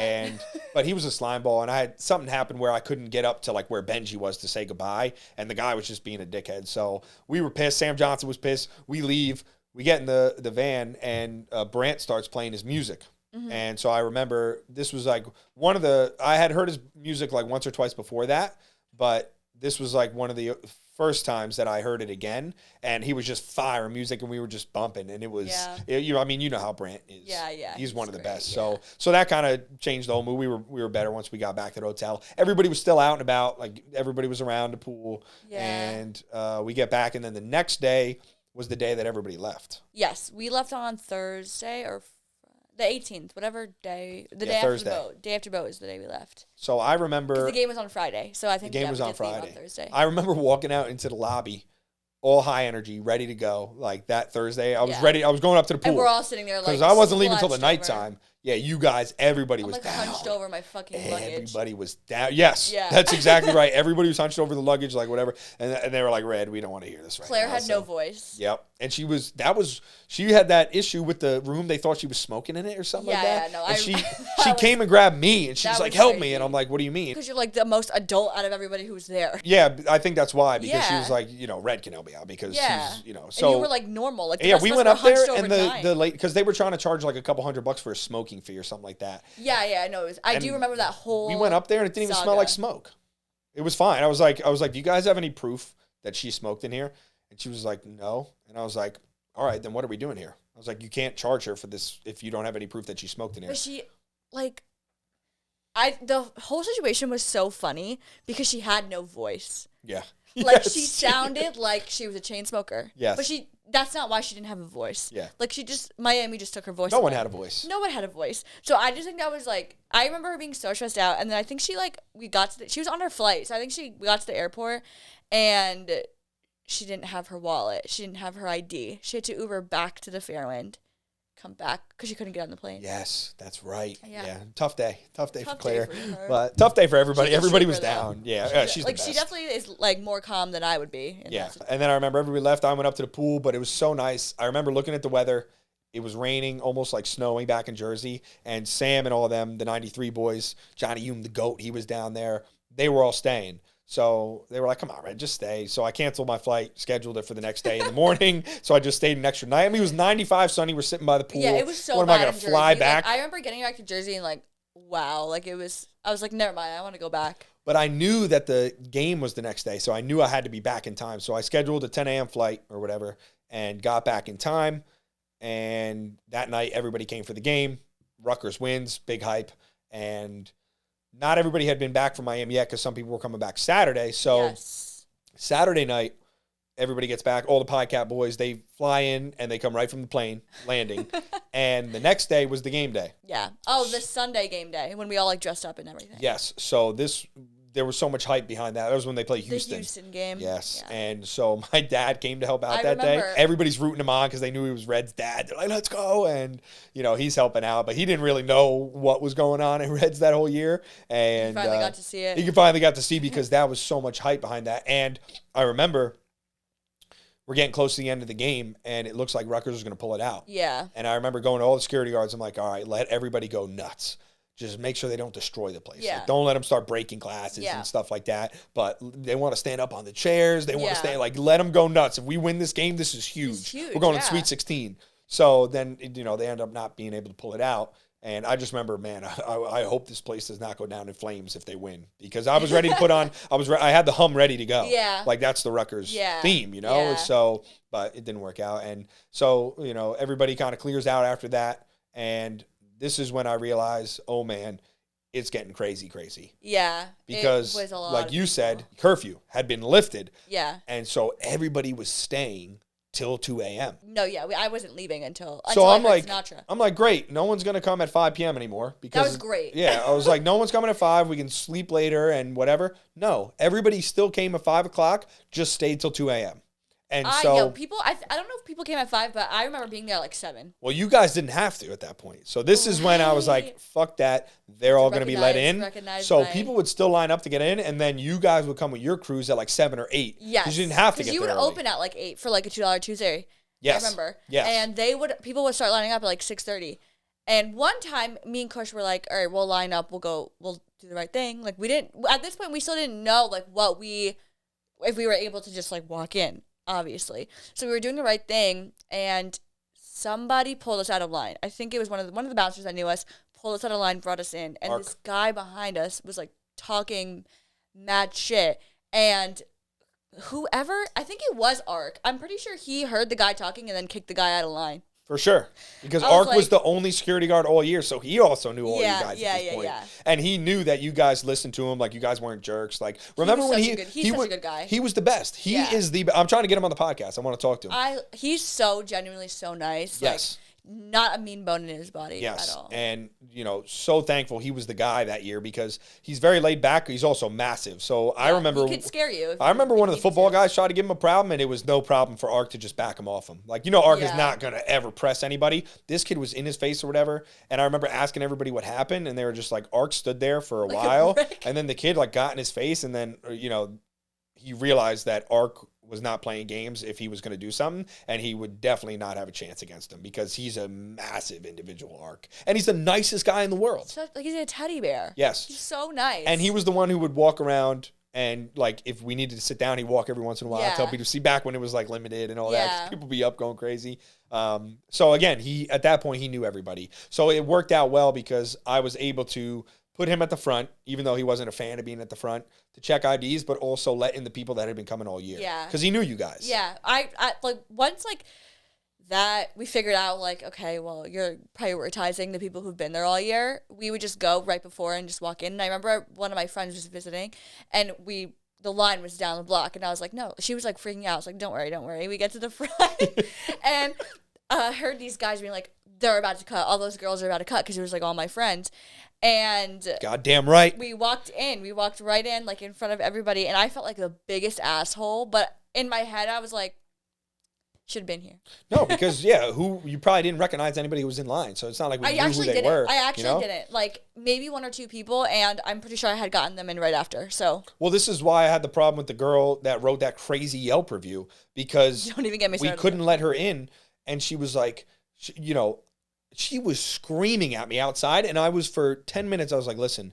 But he was a slime ball, and I had something happen where I couldn't get up to like where Benji was to say goodbye, and the guy was just being a dickhead. So we were pissed. Sam Johnson was pissed. We leave. We get in the van, and Brant starts playing his music. Mm-hmm. And so I remember this was like I had heard his music like once or twice before that, but this was like one of the first times that I heard it again, and he was just fire music and we were just bumping, and it was, I mean, you know how Brant is. Yeah. He's one of the best. Yeah. So that kind of changed the whole mood. We were better once we got back to the hotel. Everybody was still out and about, like everybody was around the pool, and we get back, and then the next day was the day that everybody left. Yes, we left on Thursday or The 18th, whatever day. The day Thursday. after the boat. Day after boat is the day we left. So I remember the game was on Friday. So I think the game was we on did leave Friday. on Thursday. I remember walking out into the lobby, all high energy, ready to go. Like that Thursday, I was ready. I was going up to the pool. And we're all sitting there like because I wasn't leaving until the slunched nighttime. Yeah, you guys, everybody was down. Hunched over my fucking luggage. Everybody was down. Yes, Yeah. that's exactly right. Everybody was hunched over the luggage, like whatever. And they were like, Red, we don't want to hear this right Claire now. had no voice. Yep. And she had that issue with the room. They thought she was smoking in it or something like that. Yeah, no. And she came and grabbed me and she's like, help me. crazy. And I'm like, what do you mean? Because you're like the most adult out of everybody who was there. Yeah, I think that's why. Because she Yeah. was like, Red can help me out because she's, so. And you were like normal. Like, the yeah, rest we of us went were up there hunched and over the late, because they were trying to charge like a couple $100 for a smoking fee or something like that. Yeah, I know. I do remember that whole. We went up there and it didn't even smell like smoke. It was fine. I was like, do you guys have any proof that she smoked in here? And she was like, no. And I was like, all right, then what are we doing here? I was like, you can't charge her for this if you don't have any proof that she smoked in here. But she, like, the whole situation was so funny because she had no voice. Yeah. Like, Yes. she sounded like she was a chain smoker. Yes. But that's not why she didn't have a voice. Yeah. Like, Miami just took her voice No one away. had a voice. No one had a voice. So I just think that was like, I remember her being so stressed out. And then I think she was on her flight. So I think we got to the airport and she didn't have her wallet. She didn't have her ID. She had to Uber back to the Fairwind, come back because she couldn't get on the plane. Yes, that's right. Yeah. Tough day for Claire. for her. But tough day for everybody. She's a Everybody was trooper, though. down. Yeah, she's like, the best. she definitely is like more calm than I would be. Yeah. And then I remember after we left, I went up to the pool, but it was so nice. I remember looking at the weather. It was raining, almost like snowing back in Jersey. And Sam and all of them, the 93 boys, Johnny Hume, the GOAT, he was down there. They were all staying. So they were like, come on, Red, just stay. So I canceled my flight, scheduled it for the next day in the morning. So I just stayed an extra night. I mean, it was 95 sunny. We're sitting by the pool. Yeah, it was so What, bad am I going to fly back? Like, I remember getting back to Jersey and like, wow. Like, I was like, never mind. I want to go back. But I knew that the game was the next day. So I knew I had to be back in time. So I scheduled a 10 a.m. flight or whatever and got back in time. And that night, everybody came for the game. Rutgers wins, big hype. And not everybody had been back from Miami yet because some people were coming back Saturday. So Saturday night, everybody gets back. All the Podcat boys, they fly in and they come right from the plane, landing. And the next day was the game day. Yeah. Oh, the Sunday game day when we all like dressed up and everything. Yes. So there was so much hype behind that. That was when they played Houston. The Houston game. Yes. Yeah. And so my dad came to help out I that day. remember. Everybody's rooting him on because they knew he was Red's dad. They're like, let's go. And, he's helping out. But he didn't really know what was going on in Reds that whole year. And he finally got to see it. He finally got to see because that was so much hype behind that. And I remember we're getting close to the end of the game, and it looks like Rutgers was going to pull it out. Yeah. And I remember going to all the security guards. I'm like, all right, let everybody go nuts. Just make sure they don't destroy the place. Yeah. Like, don't let them start breaking glasses and stuff like that. But they want to stand up on the chairs. They want to stay, let them go nuts. If we win this game, this is huge. It's huge, We're going to Sweet 16. So then, they end up not being able to pull it out. And I just remember, man, I hope this place does not go down in flames if they win. Because I was ready to put on, I had the hum ready to go. Yeah. Like, that's the Rutgers theme, Yeah. So, but it didn't work out. And so, everybody kind of clears out after that. And this is when I realized, oh, man, it's getting crazy. Yeah. Because, it was a lot like of you people. said, curfew had been lifted. Yeah. And so everybody was staying till 2 a.m. No, yeah. I wasn't leaving until So I I'm heard like, Sinatra. Great. No one's going to come at 5 p.m. anymore. Because That was great. Yeah. I was like, no one's coming at 5. We can sleep later and whatever. No. Everybody still came at 5 o'clock, just stayed till 2 a.m. And so people, I don't know if people came at 5, but I remember being there at like 7. Well, you guys didn't have to at that point. So this is when I was like, fuck that. They're all going to be let in. So people would still line up to get in, and then you guys would come with your crews at like 7 or 8. Yes. Because you didn't have to get there you would early. open at like 8 for like a $2 Tuesday. Yes. I remember. Yes. And people would start lining up at like 6:30. And one time, me and Kush were like, all right, we'll line up. We'll do the right thing. Like, at this point, we still didn't know like if we were able to just like walk in. Obviously. So we were doing the right thing, and somebody pulled us out of line. I think it was one of the bouncers that knew us, pulled us out of line, brought us in, and this guy behind us was like talking mad shit. And I think it was Ark. I'm pretty sure he heard the guy talking and then kicked the guy out of line. For sure. Because I was Ark was like- the only security guard all year, so he also knew all Yeah, you guys yeah, at this yeah, point. yeah. And he knew that you guys listened to him, like you guys weren't jerks. Like, remember when he's such a good guy. He was the best. He Yeah. is I'm trying to get him on the podcast. I want to talk to him. He's so genuinely so nice. Yes. not a mean bone in his body at all. And, so thankful he was the guy that year because he's very laid back. He's also massive. So I remember. He could scare you. I remember one of the football guys tried to give him a problem, and it was no problem for Ark to just back him off him. Like, Ark is not going to ever press anybody. This kid was in his face or whatever. And I remember asking everybody what happened, and they were just like, Ark stood there for a while. And then the kid, got in his face, and then, he realized that Ark was not playing games if he was going to do something, and he would definitely not have a chance against him because he's a massive individual, Ark. And he's the nicest guy in the world. He's a teddy bear. Yes. He's so nice. And he was the one who would walk around and, if we needed to sit down, he'd walk every once in a while, tell people to see back when it was, limited and all that. 'Cause people be up going crazy. So, again, at that point, he knew everybody. So it worked out well because I was able to put him at the front, even though he wasn't a fan of being at the front, to check IDs, but also let in the people that had been coming all year. Yeah. Because he knew you guys. Yeah. I once, that we figured out, okay, well, you're prioritizing the people who've been there all year. We would just go right before and just walk in. And I remember one of my friends was visiting, and the line was down the block, and I was like, no. She was, freaking out. I was like, don't worry. We get to the front, and I heard these guys being like, they're about to cut. All those girls are about to cut because it was, all my friends. And goddamn right. We walked right in, in front of everybody, and I felt like the biggest asshole. But in my head, I was like, should have been here. No, because you probably didn't recognize anybody who was in line, so it's not like we knew who they were. I actually didn't. Maybe one or two people, and I'm pretty sure I had gotten them in right after. So. Well, this is why I had the problem with the girl that wrote that crazy Yelp review because don't even get me started. We couldn't let her in, and she was like, she was screaming at me outside, and I was for 10 minutes. I was like, listen.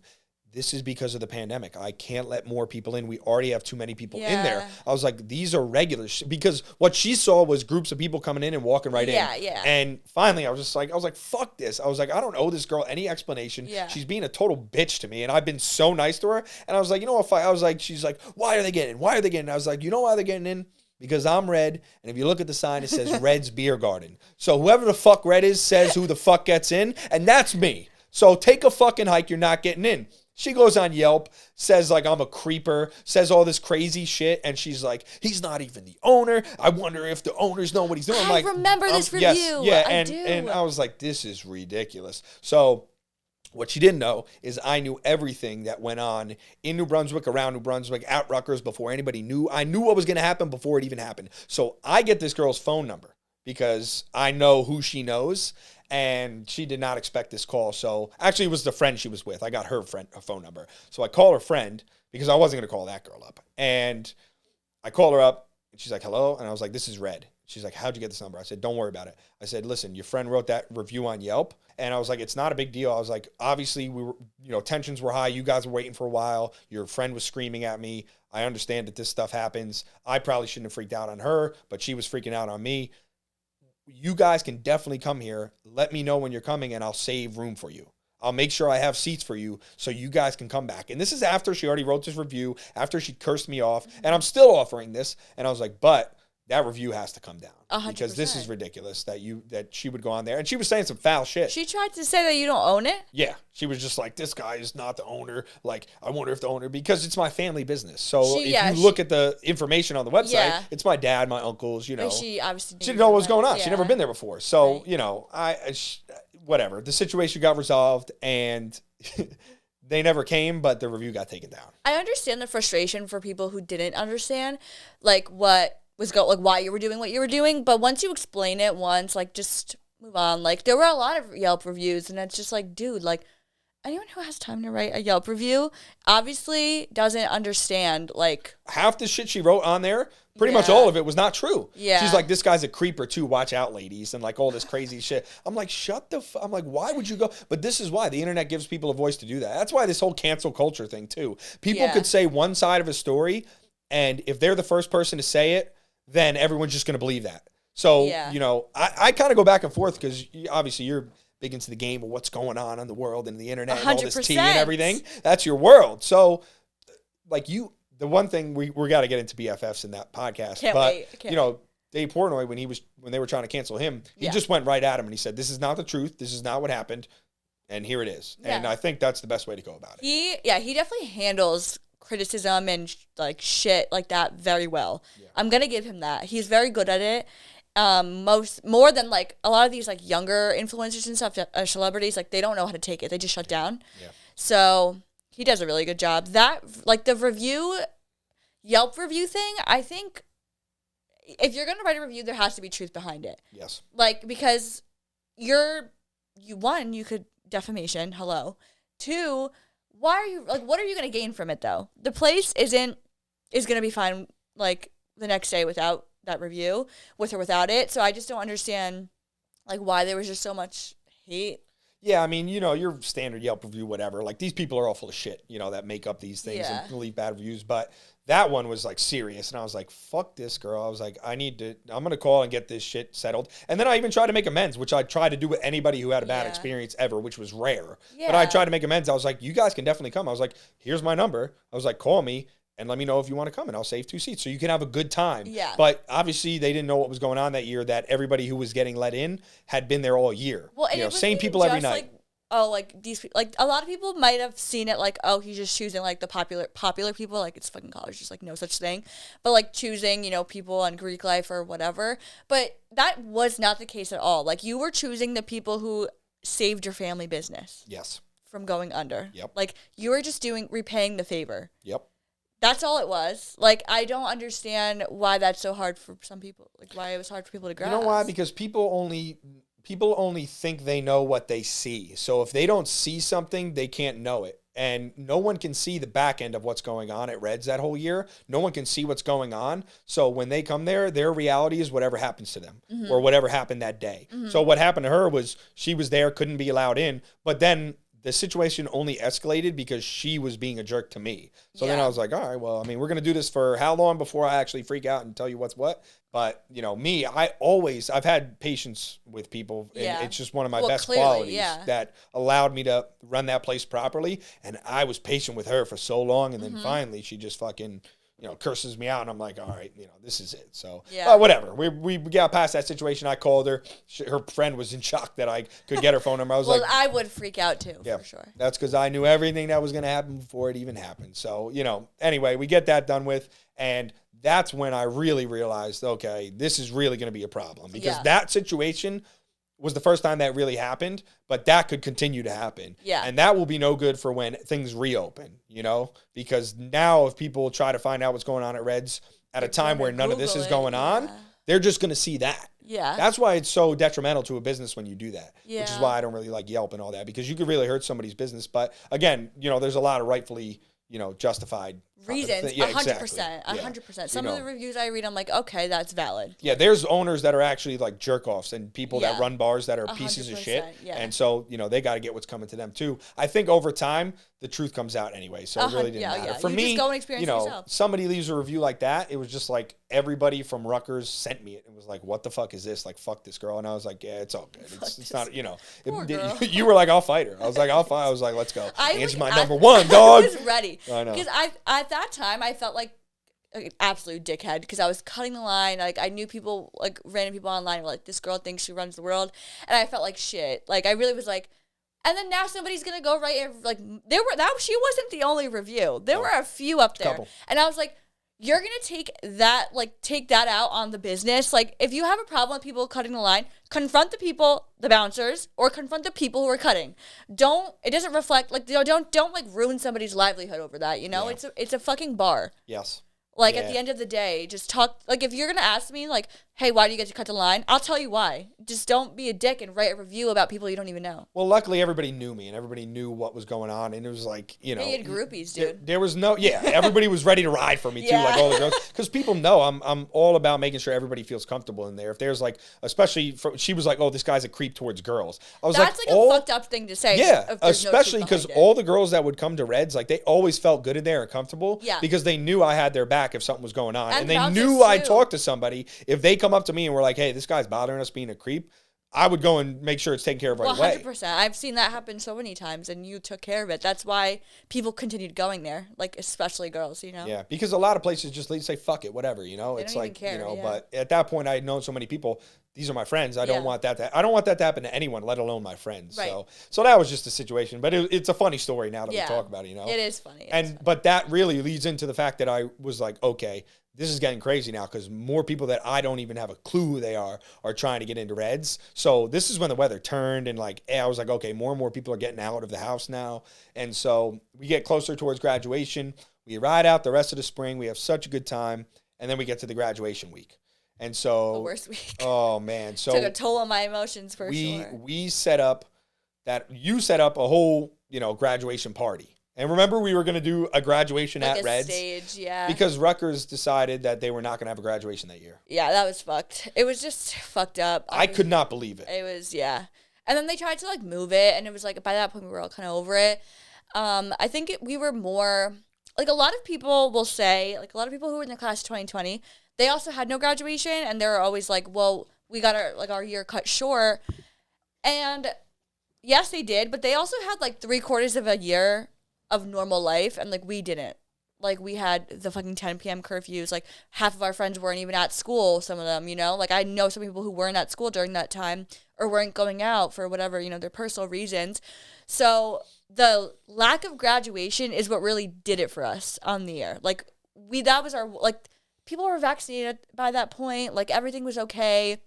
This is because of the pandemic. I can't let more people in. We already have too many people in there. I was like, these are regulars. Because what she saw was groups of people coming in and walking right in. Yeah. And finally, I was like, fuck this. I was like, I don't owe this girl any explanation. Yeah. She's being a total bitch to me. And I've been so nice to her. And I was like, what? She's like, why are they getting in? Why are they getting in? I was like, you know why they're getting in? Because I'm Red, and if you look at the sign, it says Red's Beer Garden. So whoever the fuck Red is says who the fuck gets in, and that's me. So take a fucking hike, you're not getting in. She goes on Yelp, says I'm a creeper, says all this crazy shit, and she's like, he's not even the owner. I wonder if the owners know what he's doing. I remember this review. Yes, I do. And I was like, this is ridiculous. So what she didn't know is I knew everything that went on in New Brunswick, around New Brunswick, at Rutgers before anybody knew. I knew what was going to happen before it even happened. So I get this girl's phone number because I know who she knows. And she did not expect this call. So actually, it was the friend she was with. I got her phone number. So I call her friend because I wasn't going to call that girl up. And I called her up, and she's like, hello. And I was like, this is Red. She's like, how'd you get this number? I said, don't worry about it. I said, listen, your friend wrote that review on Yelp. And I was like, it's not a big deal. I was like, obviously, we were, tensions were high. You guys were waiting for a while. Your friend was screaming at me. I understand that this stuff happens. I probably shouldn't have freaked out on her, but she was freaking out on me. You guys can definitely come here. Let me know when you're coming, and I'll save room for you. I'll make sure I have seats for you so you guys can come back. And this is after she already wrote this review, after she cursed me off, and I'm still offering this. And I was like, but that review has to come down 100%. Because this is ridiculous that she would go on there. And she was saying some foul shit. She tried to say that you don't own it? Yeah. She was just like, this guy is not the owner. Like, I wonder if the owner, because it's my family business. So if you look at the information on the website, it's my dad, my uncles, And she obviously didn't know what was going on. Yeah. She'd never been there before. So, whatever. The situation got resolved, and they never came, but the review got taken down. I understand the frustration for people who didn't understand, what was why you were doing what you were doing. But once you explain it once, just move on. There were a lot of Yelp reviews, and it's just dude, anyone who has time to write a Yelp review obviously doesn't understand, half the shit she wrote on there, pretty much all of it was not true. Yeah. She's like, this guy's a creeper too, watch out, ladies, and all this crazy shit. I'm like, shut the I'm like, why would you go? But this is why the internet gives people a voice to do that. That's why this whole cancel culture thing too. People could say one side of a story, and if they're the first person to say it, then everyone's just going to believe that. So, I kind of go back and forth because obviously you're big into the game of what's going on in the world and the internet 100%. And all this tea and everything. That's your world. So, the one thing we got to get into BFFs in that podcast. Can't wait. Dave Portnoy, when they were trying to cancel him, he just went right at him and he said, this is not the truth. This is not what happened. And here it is. Yeah. And I think that's the best way to go about it. He definitely handles criticism and shit like that very well. Yeah. I'm going to give him that. He's very good at it. more than like a lot of these like younger influencers and stuff, celebrities, like they don't know how to take it. They just shut down. Yeah. So he does a really good job. That like the Yelp review thing, I think if you're gonna write a review, there has to be truth behind it. Yes. Like because you could defamation. Hello. 2, why are you like? What are you gonna gain from it though? The place is gonna be fine like the next day without that review, with or without it. So I just don't understand like why there was just so much hate. Yeah, I mean, your standard Yelp review, whatever. Like, these people are all full of shit, that make up these things and leave bad reviews. But that one was, like, serious. And I was like, fuck this girl. I was like, I'm going to call and get this shit settled. And then I even tried to make amends, which I tried to do with anybody who had a bad experience ever, which was rare. Yeah. But I tried to make amends. I was like, you guys can definitely come. I was like, here's my number. I was like, call me and let me know if you want to come, and I'll save 2 seats so you can have a good time. Yeah. But obviously they didn't know what was going on that year, that everybody who was getting let in had been there all year. Well, and same people every night. These people, like a lot of people might have seen it like, oh, he's just choosing like the popular people, like it's fucking college, just like no such thing. But like choosing, people on Greek life or whatever. But that was not the case at all. Like you were choosing the people who saved your family business. Yes. From going under. Yep. Like you were just repaying the favor. Yep. That's all it was. Like, I don't understand why that's so hard for some people. Like, why it was hard for people to grasp. You know why? Because people only think they know what they see. So if they don't see something, they can't know it. And no one can see the back end of what's going on at Reds that whole year. No one can see what's going on. So when they come there, their reality is whatever happens to them or whatever happened that day. So what happened to her was she was there, couldn't be allowed in, but then the situation only escalated because she was being a jerk to me. So then I was like, all right, well, I mean, we're going to do this for how long before I actually freak out and tell you what's what? But, me, I've had patience with people. And it's just one of my best qualities that allowed me to run that place properly. And I was patient with her for so long. And then finally she just fucking, curses me out. And I'm like, all right, this is it. So whatever. We got past that situation. I called her. Her friend was in shock that I could get her phone number. I was I would freak out too, for sure. That's because I knew everything that was going to happen before it even happened. So, anyway, we get that done with. And that's when I really realized, okay, this is really going to be a problem. Because that situation was the first time that really happened, but that could continue to happen. Yeah. And that will be no good for when things reopen, because now if people try to find out what's going on at Reds at a time where none of this is going on, they're just going to see that. Yeah. That's why it's so detrimental to a business when you do that, which is why I don't really like Yelp and all that, because you could really hurt somebody's business. But again, there's a lot of rightfully justified reasons. 100%. 100%. Some of the reviews I read, I'm like, okay, that's valid. Yeah, there's owners that are actually like jerk offs and people that run bars that are pieces of shit. Yeah. And so, they got to get what's coming to them too. I think over time, the truth comes out anyway. So it really didn't matter. Yeah. For me, just go and experience yourself. Somebody leaves a review like that, it was just like everybody from Rutgers sent me it and was like, what the fuck is this? Like, fuck this girl. And I was like, yeah, it's all good. It's not, you were like, I'll fight her. I was like, I'll fight. I was like, let's go. It's my number one, dog. I was ready. I know. Because at that time, I felt like an absolute dickhead because I was cutting the line. Like, I knew people, like random people online were like, this girl thinks she runs the world. And I felt like shit. Like, I really was like, and then now somebody's going to go right, like, she wasn't the only review. There were a few up there. And I was like, you're going to take that out on the business. Like, if you have a problem with people cutting the line, confront the people, the bouncers, or confront the people who are cutting. It doesn't reflect, like, don't like ruin somebody's livelihood over that, It's a fucking bar. Yes. Like, at the end of the day, just talk. Like, if you're going to ask me, like, hey, why do you get to cut the line? I'll tell you why. Just don't be a dick and write a review about people you don't even know. Well, luckily, everybody knew me, and everybody knew what was going on, and it was like, They had groupies, dude. There was no, everybody was ready to ride for me, too, like all the girls. Because people know I'm all about making sure everybody feels comfortable in there. If there's, like, especially, she was like, oh, this guy's a creep towards girls. I was That's like a fucked up thing to say. Yeah, especially because all the girls that would come to Reds, like, they always felt good in there and comfortable. Yeah. Because they knew I had their back if something was going on. And they knew I'd talk to somebody. If they come up to me and were like, hey, this guy's bothering us being a creep, I would go and make sure it's taken care of right away. 100%. I've seen that happen so many times, and you took care of it. That's why people continued going there, like, especially girls, Yeah, because a lot of places just say, fuck it, whatever, It's like, but at that point, I had known so many people. these are my friends. I don't want that to happen to anyone, let alone my friends. Right. So that was just a situation. But it's a funny story now that we talk about it, you know? It is funny. But that really leads into the fact that I was like, okay, this is getting crazy now because more people that I don't even have a clue who they are trying to get into Reds. So this is when the weather turned and like, I was like, okay, more and more people are getting out of the house now. And so we get closer towards graduation. We ride out the rest of the spring. We have such a good time. And then we get to the graduation week. And so the worst week. Oh man. So took a toll on my emotions for sure. You set up a whole, graduation party. And remember, we were going to do a graduation like at a Reds. Stage, yeah. Because Rutgers decided that they were not going to have a graduation that year. Yeah, that was fucked. It was just fucked up. I could not believe it. It was, yeah. And then they tried to, like, move it, and it was, like, by that point, we were all kind of over it. I think we were more, like, a lot of people will say, like, a lot of people who were in the class of 2020, they also had no graduation, and they were always like, well, we got our year cut short. And, yes, they did, but they also had, like, 3/4 of a year of normal life, and like we didn't. Like we had the fucking 10 p.m. curfews. Like half of our friends weren't even at school, some of them, like I know some people who weren't at school during that time or weren't going out for whatever, their personal reasons. So the lack of graduation is what really did it for us on the year. Like that was our, like people were vaccinated by that point. Like everything was okay.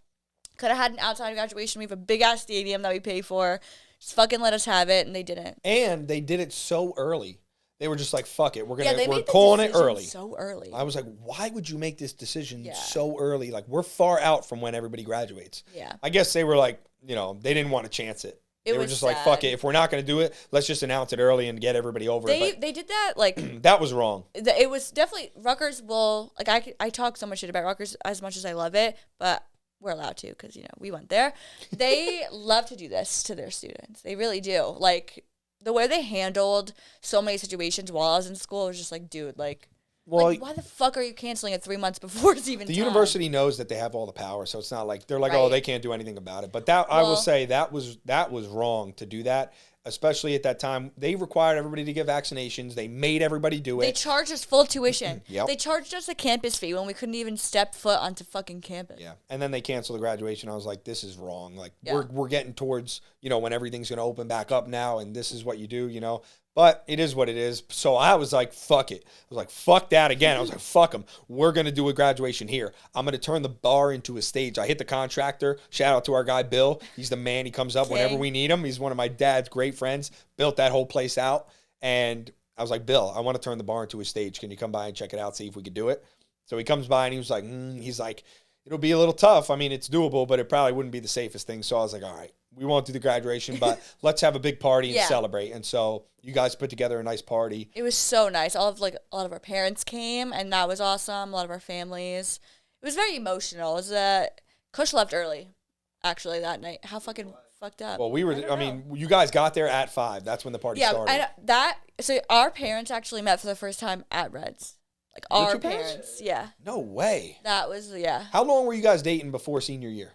Could have had an outside graduation. We have a big ass stadium that we pay for. Just fucking let us have it, and they didn't. And they did it so early. They were just like, "Fuck it, we're calling it early." So early. I was like, "Why would you make this decision so early? Like, we're far out from when everybody graduates." Yeah. I guess they were like, they didn't want to chance it. They were just sad. Like, "Fuck it, if we're not going to do it, let's just announce it early and get everybody over it." They did that like that was wrong. It was definitely Rutgers will like I talk so much shit about Rutgers as much as I love it, but we're allowed to because, we went there. They love to do this to their students. They really do. Like, the way they handled so many situations while I was in school was just like, dude, like, why the fuck are you canceling it 3 months before it's even The time? university knows that they have all the power, so it's not like they're like, oh, they can't do anything about it. But I will say that was wrong to do that. Especially at that time, they required everybody to get vaccinations. They made everybody do it. They charged us full tuition. Yep. They charged us a campus fee when we couldn't even step foot onto fucking campus. Yeah, and then they canceled the graduation. I was like, this is wrong. Like, we're getting towards, when everything's going to open back up now, and this is what you do, But it is what it is. So I was like, fuck it. I was like, fuck that again. I was like, fuck them. We're going to do a graduation here. I'm going to turn the bar into a stage. I hit the contractor. Shout out to our guy, Bill. He's the man. He comes up whenever we need him. He's one of my dad's great friends. Built that whole place out. And I was like, Bill, I want to turn the bar into a stage. Can you come by and check it out, see if we could do it? So he comes by and he was like, it'll be a little tough. I mean, it's doable, but it probably wouldn't be the safest thing. So I was like, all right, we won't do the graduation, but let's have a big party and celebrate. And so you guys put together a nice party. It was so nice. A lot of our parents came, and that was awesome. A lot of our families. It was very emotional. It was Kush left early, actually, that night. How fucking fucked up. Well, you guys got there at 5. That's when the party started. So our parents actually met for the first time at Reds. Like our parents, yeah. No way. That was, How long were you guys dating before senior year?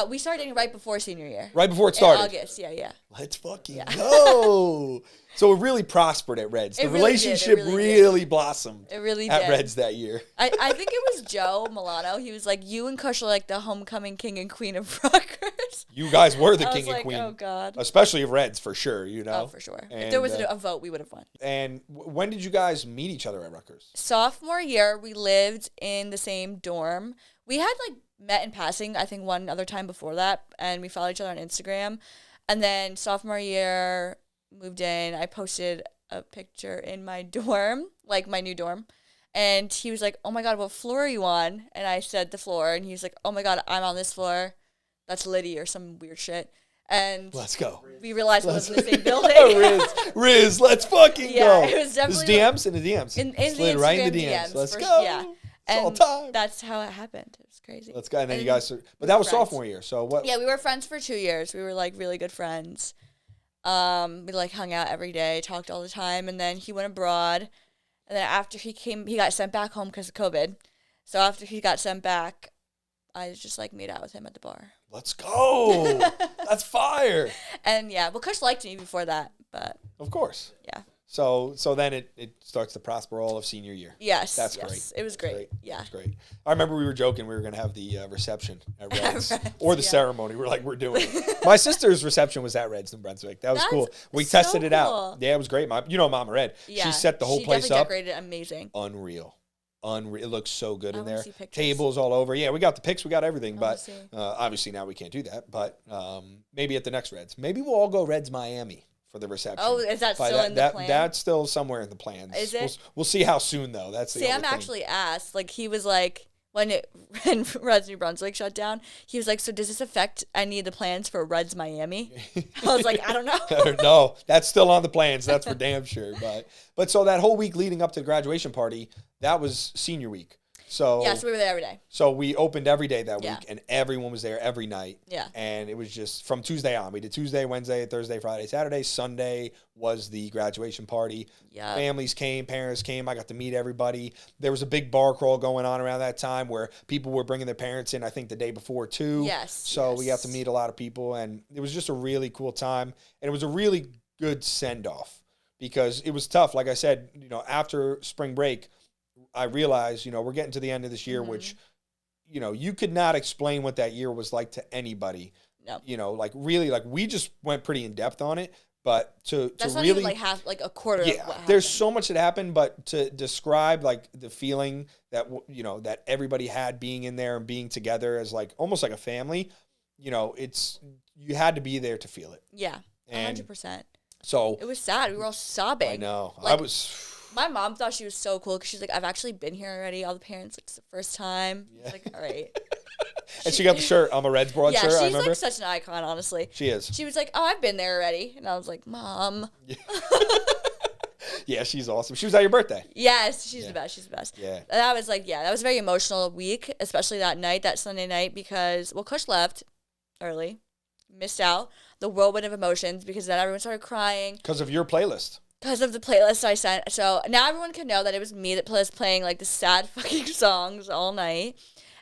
We started dating right before senior year. Right before it started? In August, yeah. Let's fucking go. So it really prospered at Reds. The relationship really blossomed. It really at did. Reds that year. I think it was Joe Milano. He was like, you and Kush are like the homecoming king and queen of Rutgers. You guys were the king and like, queen. Oh, God. Especially of Reds, for sure, Oh, for sure. If there was a vote, we would have won. And when did you guys meet each other at Rutgers? Sophomore year, we lived in the same dorm. We had, met in passing, I think, one other time before that, and we followed each other on Instagram. And then sophomore year, moved in. I posted a picture in my dorm, my new dorm. And he was like, oh, my God, what floor are you on? And I said the floor. And he was like, oh, my God, I'm on this floor. That's Liddy or some weird shit. And let's go. We realized we lived in the same building. Riz, let's fucking go. It was definitely DMs in the DMs. In the Instagram right in the DMs. Let's go. Yeah. It's all time. That's how it happened. It was crazy. Let's go. And then you guys, but that was sophomore year. So what? Yeah, we were friends for 2 years. We were really good friends. We hung out every day, talked all the time, and then he went abroad. And then after he came, he got sent back home because of COVID. So after he got sent back, I just made out with him at the bar. Let's go. That's fire. And Kush liked me before that, but of course. Yeah. So then it starts to prosper all of senior year. Yes. That's great. It was great. Yeah. It's great. I remember we were joking we were going to have the reception at Reds or the ceremony. We're doing it. My sister's reception was at Reds, New Brunswick. That was cool. We tested it out. Yeah, it was great. Mama Red. Yeah. She set the whole place up. She decorated it amazing. Unreal. It looks so good in there. Tables all over. Yeah, we got the pics. We got everything. But obviously now we can't do that. But maybe at the next Reds. Maybe we'll all go Reds Miami for the reception. Oh, is that still in the plan? That's still somewhere in the plans. Is it? We'll see how soon, though. That's the Sam actually asked. Like, he was like, when Reds New Brunswick shut down, he was like, so does this affect any of the plans for Reds Miami? I was like, I don't know. No, that's still on the plans. That's for damn sure. But so that whole week leading up to the graduation party, that was senior week. So we were there every day. So we opened every day that week, and everyone was there every night. Yeah. And it was just from Tuesday on. We did Tuesday, Wednesday, Thursday, Friday, Saturday. Sunday was the graduation party. Yeah. Families came, parents came. I got to meet everybody. There was a big bar crawl going on around that time where people were bringing their parents in, I think, the day before, too. Yes. So we got to meet a lot of people, and it was just a really cool time. And it was a really good send-off because it was tough. Like I said, after spring break, I realized, we're getting to the end of this year, which, you could not explain what that year was like to anybody. No. Really, we just went pretty in depth on it. But that's not really, even half, a quarter of what happened. There's so much that happened, but to describe the feeling that, that everybody had being in there and being together as almost like a family, you had to be there to feel it. Yeah, 100%. So it was sad. We were all sobbing. I know. My mom thought she was so cool because she's like, I've actually been here already. All the parents, it's the first time. Yeah. Like, all right. And she got the shirt. I'm a Reds broad shirt. Yeah, I remember. She's such an icon, honestly. She is. She was like, oh, I've been there already. And I was like, Mom. Yeah, yeah, she's awesome. She was at your birthday. Yes, she's the best. She's the best. Yeah. And that was that was a very emotional week, especially that night, that Sunday night, because, Kush left early, missed out, the whirlwind of emotions, because then everyone started crying. Because of your playlist. Because of the playlist I sent. So now everyone can know that it was me that was playing the sad fucking songs all night.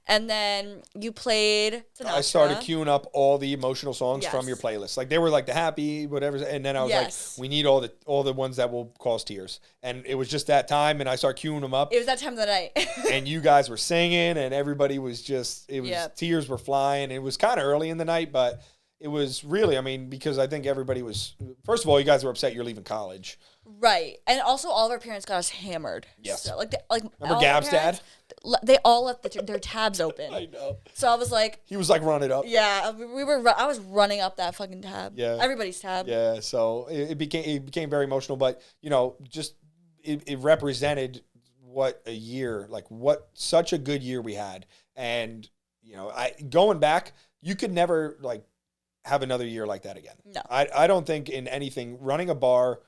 And then you played Sinatra. I started queuing up all the emotional songs from your playlist. They were the happy, whatever. And then I was like, we need all the ones that will cause tears. And it was just that time, and I started queuing them up. It was that time of the night. And you guys were singing, and everybody was just, tears were flying. It was kind of early in the night, but it was really, because I think everybody was, first of all, you guys were upset you're leaving college. Right. And also all of our parents got us hammered. Yes. So, remember Gab's dad? They all left their tabs open. I know. So I was like. He was running up. Yeah. I was running up that fucking tab. Yeah. Everybody's tab. Yeah. So it became very emotional, but, just it represented what a year, what such a good year we had. And, going back, you could never, have another year like that again. No. I don't think in anything, running a bar,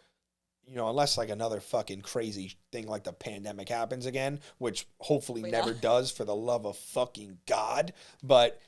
unless another fucking crazy thing like the pandemic happens again, which hopefully never does, for the love of fucking God. But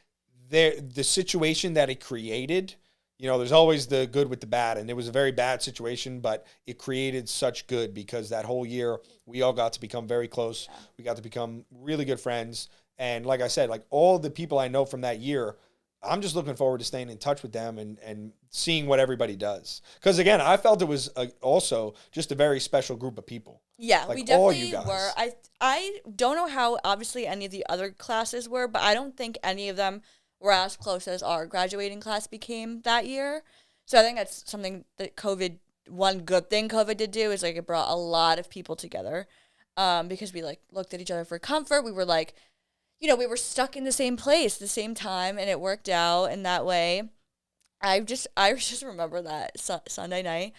the situation that it created, there's always the good with the bad, and it was a very bad situation, but it created such good because that whole year we all got to become very close. Yeah. We got to become really good friends. And like I said, all the people I know from that year, I'm just looking forward to staying in touch with them and seeing what everybody does. Because, again, I felt it was also just a very special group of people. Yeah, we definitely were. I don't know how, obviously, any of the other classes were, but I don't think any of them were as close as our graduating class became that year. So I think that's something that one good thing COVID did do is, it brought a lot of people together because we, looked at each other for comfort. We were, we were stuck in the same place at the same time, and it worked out in that way. I just remember that Sunday night.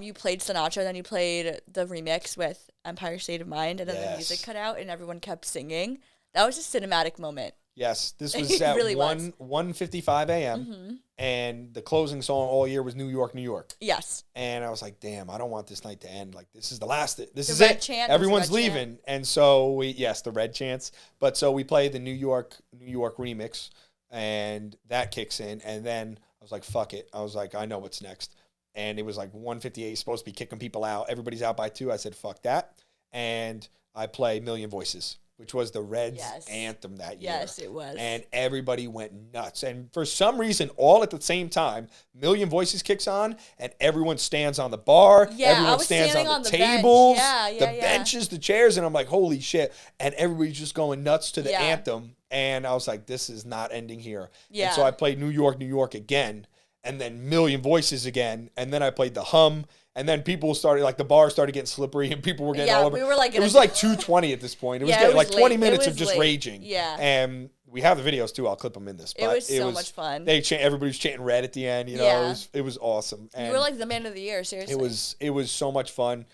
You played Sinatra, then you played the remix with Empire State of Mind, and then the music cut out, and everyone kept singing. That was a cinematic moment. Yes, this was at really 1:55 a.m., and the closing song all year was New York, New York. Yes. And I was like, damn, I don't want this night to end. This is the last. This is it. Everyone's leaving. Chant. And so the red chants. But so we played the New York remix, and that kicks in. And then I was like, fuck it. I was like, I know what's next. And it was 1:58, supposed to be kicking people out. Everybody's out by 2. I said, fuck that. And I play Million Voices. which was the Reds Yes. anthem that year. Yes, it was. And everybody went nuts. And for some reason, all at the same time, Million Voices kicks on, and everyone stands on the bar. Yeah, everyone I was stands standing on the bench. tables, Yeah, the benches, the chairs, and I'm like, holy shit. And everybody's just going nuts to the anthem. And I was like, this is not ending here. Yeah. And so I played New York, New York again, and then Million Voices again, and then I played the Hum. And then people started, like, the bar started getting slippery and people were getting all over. We were like, it was like 2:20 at this point. It was getting like 20 minutes of just raging. Yeah. And we have the videos too. I'll clip them in this. But it was so much fun. Everybody was chanting Red at the end. You know, it was awesome. And you were like the man of the year, seriously. It was so much fun.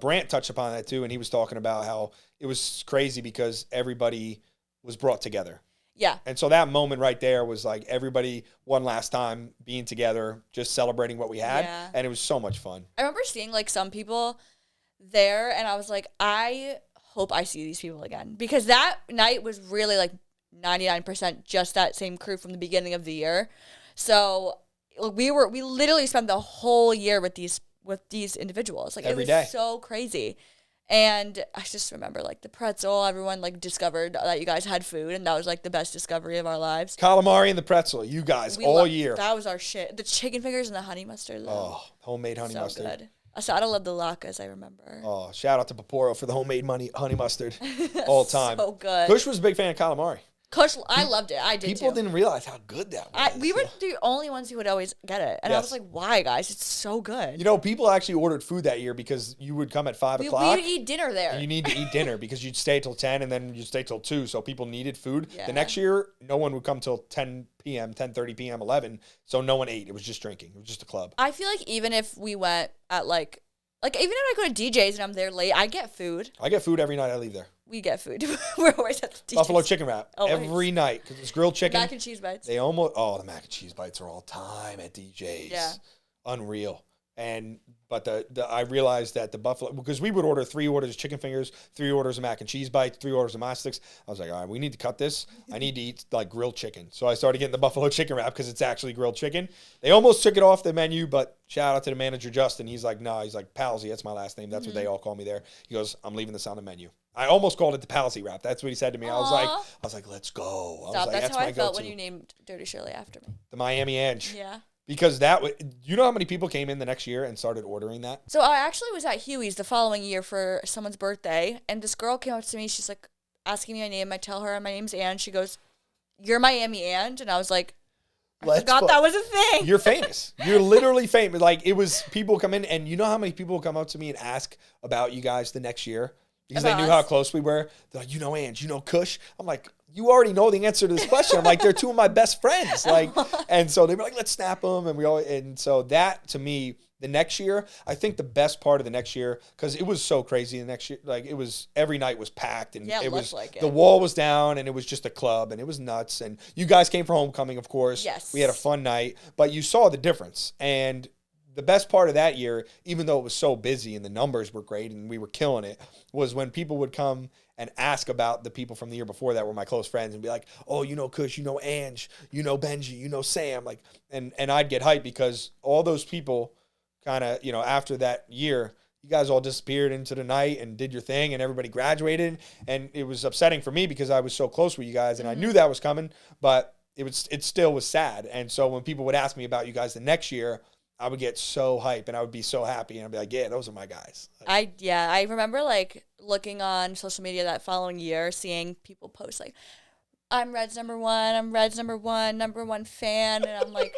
Brant touched upon that too, and he was talking about how it was crazy because everybody was brought together. Yeah. And so that moment right there was like everybody one last time being together, just celebrating what we had. Yeah. And it was so much fun. I remember seeing like some people there and I was like, I hope I see these people again. Because that night was really like 99% just that same crew from the beginning of the year. So we literally spent the whole year with these individuals. Like Every it was day. so crazy. And I just remember, like, the pretzel, everyone, like, discovered that you guys had food, and that was, like, the best discovery of our lives. Calamari and the pretzel, you guys, all year. That was our shit. The chicken fingers and the honey mustard, though. Oh, homemade honey mustard. So good. Asada loved the latkes, I remember. Oh, shout out to Paporo for the homemade honey mustard all time. So good. Kush was a big fan of calamari. Kush, I loved it. I did People too. didn't realize how good that was. We were the only ones who would always get it. And I was like, why, guys? It's so good. You know, people actually ordered food that year because you would come at 5 o'clock. We would eat dinner there. And you need to eat dinner because you'd stay till 10 and then you'd stay till 2. So people needed food. Yeah. The next year, no one would come till 10 p.m., 10:30 p.m., 11. So no one ate. It was just drinking. It was just a club. I feel like even if we went at like even if I go to DJ's and I'm there late, I get food. I get food every night I leave there. We get food. We're always at the DJ's. Buffalo chicken wrap. Always. Every night because it's grilled chicken. Mac and cheese bites. The mac and cheese bites are all time at DJ's. Yeah. Unreal. But I realized that the Buffalo, because we would order 3 orders of chicken fingers, 3 orders of mac and cheese bites, 3 orders of my sticks. I was like, all right, we need to cut this. I need to eat like grilled chicken. So I started getting the Buffalo chicken wrap because it's actually grilled chicken. They almost took it off the menu, but shout out to the manager, Justin. He's like, no, he's like, Palsy, that's my last name. That's what they all call me there. He goes, I'm leaving this on the menu. I almost called it the Palsy wrap. That's what he said to me. I was like, let's go. Stop. Like, That's how I felt go-to. when you named Dirty Shirley after me. The Miami Anj. Yeah. Because you know how many people came in the next year and started ordering that? So I actually was at Huey's the following year for someone's birthday, and this girl came up to me. She's like asking me my name. I tell her my name's Ann. She goes, "You're Miami Ann," and I was like, I forgot that was a thing. You're famous. You're literally famous. Like, it was people come in, and you know how many people come up to me and ask about you guys the next year? Because they knew how close we were. They're like, you know Ange, you know Kush? I'm like, you already know the answer to this question. I'm like, they're 2 of my best friends. Like, and so they were like, let's snap them. And so that, to me, the next year, I think the best part of the next year, because it was so crazy the next year, like, it was, every night was packed. And it was, like it. The wall was down, and it was just a club, and it was nuts. And you guys came for homecoming, of course. Yes. We had a fun night, but you saw the difference. And the best part of that year, even though it was so busy and the numbers were great and we were killing it, was when people would come and ask about the people from the year before that were my close friends and be like, oh, you know Kush, you know Ange, you know Benji, you know Sam. Like, and I'd get hyped because all those people kind of, you know, after that year, you guys all disappeared into the night and did your thing and everybody graduated. And it was upsetting for me because I was so close with you guys and I knew that was coming, but it still was sad. And so when people would ask me about you guys the next year, I would get so hype and I would be so happy and I'd be like, yeah, those are my guys. I remember like looking on social media that following year, seeing people post like, I'm Red's number one fan, and I'm like,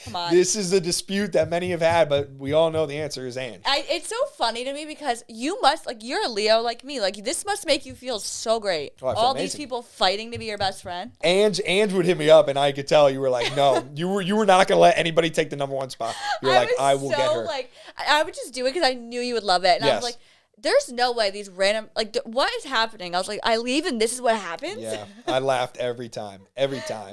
come on. This is a dispute that many have had, but we all know the answer is Ange. It's so funny to me because you must, like, you're a Leo like me. Like, this must make you feel so great. Oh, I feel all amazing. these people fighting to be your best friend. Ange would hit me up, and I could tell you were like, no, you were not going to let anybody take the number 1 spot. You're like, I will get her. Like, I would just do it because I knew you would love it. And I was like, there's no way these random, like, what is happening? I was like, I leave and this is what happens? Yeah, I laughed every time,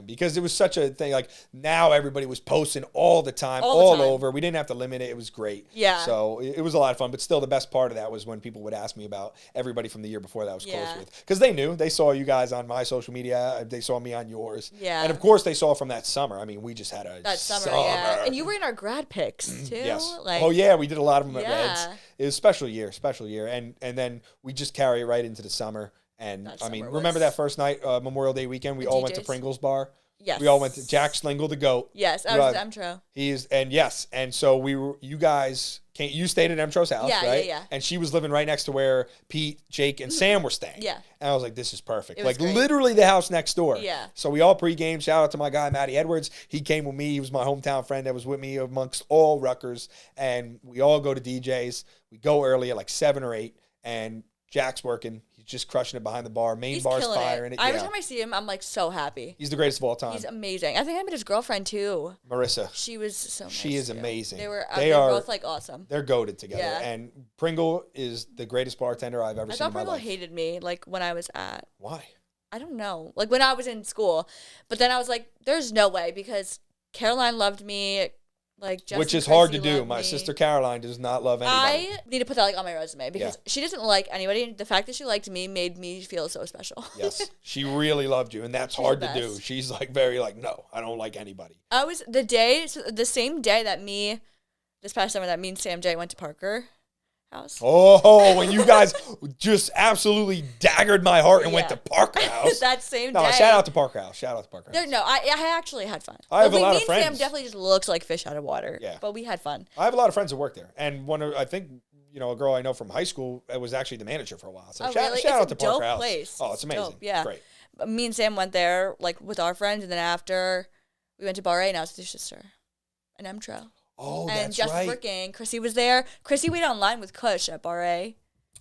because it was such a thing. Like, now everybody was posting all the time, all over. We didn't have to limit it. It was great. Yeah. So it was a lot of fun, but still the best part of that was when people would ask me about everybody from the year before that I was close with. Because they knew. They saw you guys on my social media. They saw me on yours. Yeah. And, of course, they saw from that summer. I mean, we just had that summer. Yeah. And you were in our grad picks, too. Yes. Like, oh, yeah. We did a lot of them at Reds. It was a special year. And then we just carry it right into the summer. And That I mean, summer remember was- that first night, Memorial Day weekend, we all went to DJs? Pringles Bar. Yes. We all went to Jack Schlingle, the goat. Yes, I was at Emtro. And so you guys came, you stayed at Emtro's house, Yeah, right? yeah. And she was living right next to where Pete, Jake, and Sam were staying. Yeah. And I was like, this is perfect. It was Like great. literally the house next door. Yeah. So we all pregame. Shout out to my guy, Matty Edwards. He came with me. He was my hometown friend that was with me amongst all Rutgers. And we all go to DJs. We go early at like 7 or 8. And Jack's working. He's just crushing it behind the bar. Main He's bar's killing firing it. Every time I see him, I'm like so happy. He's the greatest of all time. He's amazing. I think I met his girlfriend too. Marissa. She was so nice. She is too. amazing. They were They are both like awesome. They're goated together. Yeah. And Pringle is the greatest bartender I've ever I seen thought in my Pringle life. hated me like when I was at, Why? I don't know, like when I was in school. But then I was like, there's no way because Caroline loved me. Like Justin Which is hard to Christie do. loved My me. sister Caroline does not love anybody. I need to put that like on my resume because she doesn't like anybody. The fact that she liked me made me feel so special. Yes. She really loved you, and that's She's hard the to do. best. She's like very like, no, I don't like anybody. I was the same day that this past summer that me and Sam J went to Parker House. Oh, when you guys just absolutely daggered my heart and went Yeah. to Parker House. That same No, day. shout out to Parker House. Shout out to Parker House. No, I actually had fun. I have a lot me of and friends. Sam definitely just looked like fish out of water. Yeah. But we had fun. I have a lot of friends that work there, and I think a girl I know from high school was actually the manager for a while. So Oh, shout really? out It's to a dope Parker House. place. Oh, it's amazing. dope, yeah. Great. But me and Sam went there like with our friends, and then after we went to Bar A, and I was with your sister, and Emtro. Oh, And that's Jess right. was working. Chrissy was there. Chrissy waited online with Kush at Bar A.